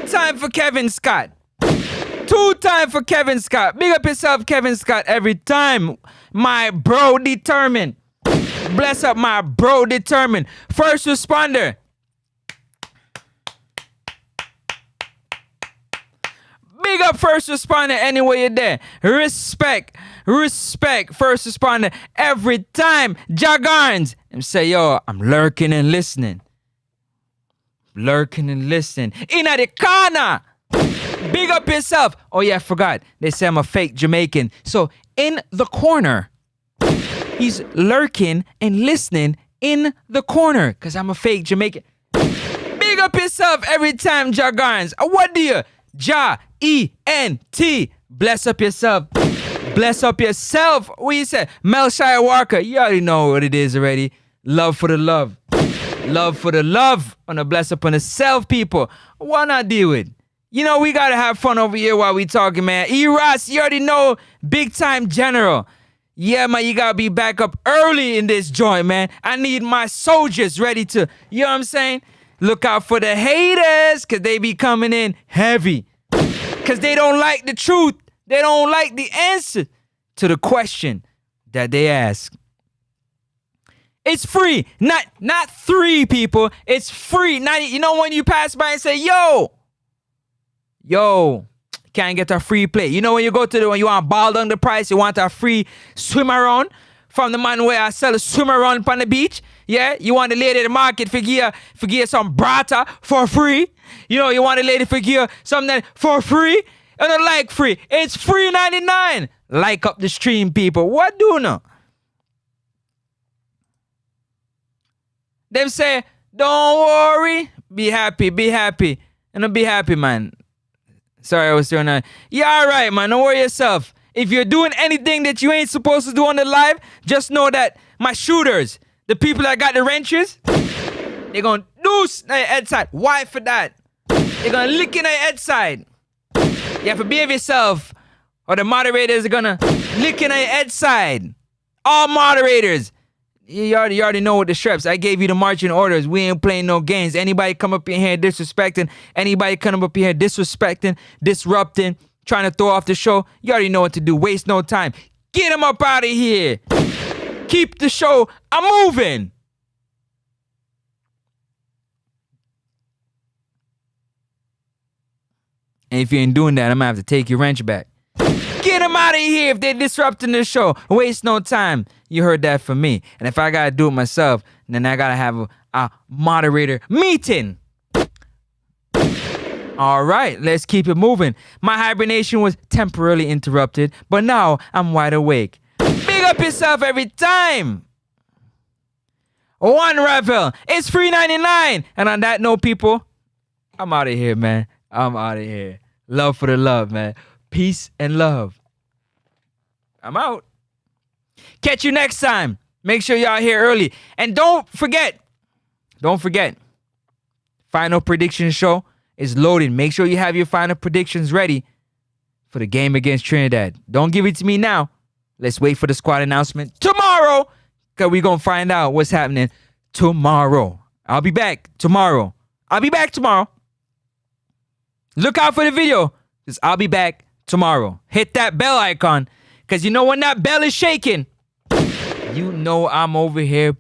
time for Kevin Scott. 2 time for Kevin Scott. Big up yourself, Kevin Scott, every time. My bro determined. Bless up my bro determined. First responder. Big up first responder anywhere you're there. Respect. Respect first responder every time. Jagarns. And say, yo, I'm lurking and listening. Lurking and listening. In the corner. Big up yourself. Oh yeah, I forgot. They say I'm a fake Jamaican. So in the corner. He's lurking and listening in the corner. Because I'm a fake Jamaican. Big up yourself every time, Jagarns. What do you? Ja-E-N-T. Bless up yourself. Bless up yourself. What you say? Melshire Walker. You already know what it is already. Love for the love. Love for the love. On the bless up on the self, people. Why not deal with? You know, we gotta have fun over here while we talking, man. E-Ross, you already know. Big time general. Yeah, man, you gotta be back up early in this joint, man. I need my soldiers ready to, you know what I'm saying? Look out for the haters, because they be coming in heavy. Because they don't like the truth. They don't like the answer to the question that they ask. It's free. Not 3 people. It's free. Not, you know when you pass by and say, yo, can't get a free play. You know when you go to when you want ball down the price, you want a free swim around from the man where I sell a swim around on the beach. Yeah, you want the lady at the market for give some brata for free. You know, you want the lady for give something for free. And not like free. It's free 99. Like up the stream, people. What do you know? Them say, don't worry. Be happy, be happy. And be happy, man. Sorry, I was doing that. Yeah, all right, man. Don't worry yourself. If you're doing anything that you ain't supposed to do on the live, just know that my shooters, the people that got the wrenches, they're going to deuce on your head side. Why for that? They're going to lick in your head side. You have to behave yourself, or the moderators are going to lick in your head side. All moderators. You already know what the straps. I gave you the marching orders. We ain't playing no games. Anybody come up in here disrespecting, anybody come up in here disrespecting, disrupting, trying to throw off the show, you already know what to do. Waste no time. Get them up out of here. Keep the show moving. And if you ain't doing that, I'm gonna have to take your wrench back. Get them out of here if they're disrupting the show. Waste no time. You heard that from me. And if I gotta do it myself, then I gotta have a moderator meeting. All right, let's keep it moving. My hibernation was temporarily interrupted, but now I'm wide awake. Big up yourself every time. One Revel. It's free 99. And on that note, people, I'm out of here, man. I'm out of here. Love for the love, man. Peace and love. I'm out. Catch you next time. Make sure y'all here early. And don't forget, final prediction show is loading. Make sure you have your final predictions ready for the game against Trinidad. Don't give it to me now. Let's wait for the squad announcement tomorrow, because we're going to find out what's happening tomorrow. I'll be back tomorrow. Look out for the video, because I'll be back tomorrow. Hit that bell icon, because you know when that bell is shaking, you know I'm over here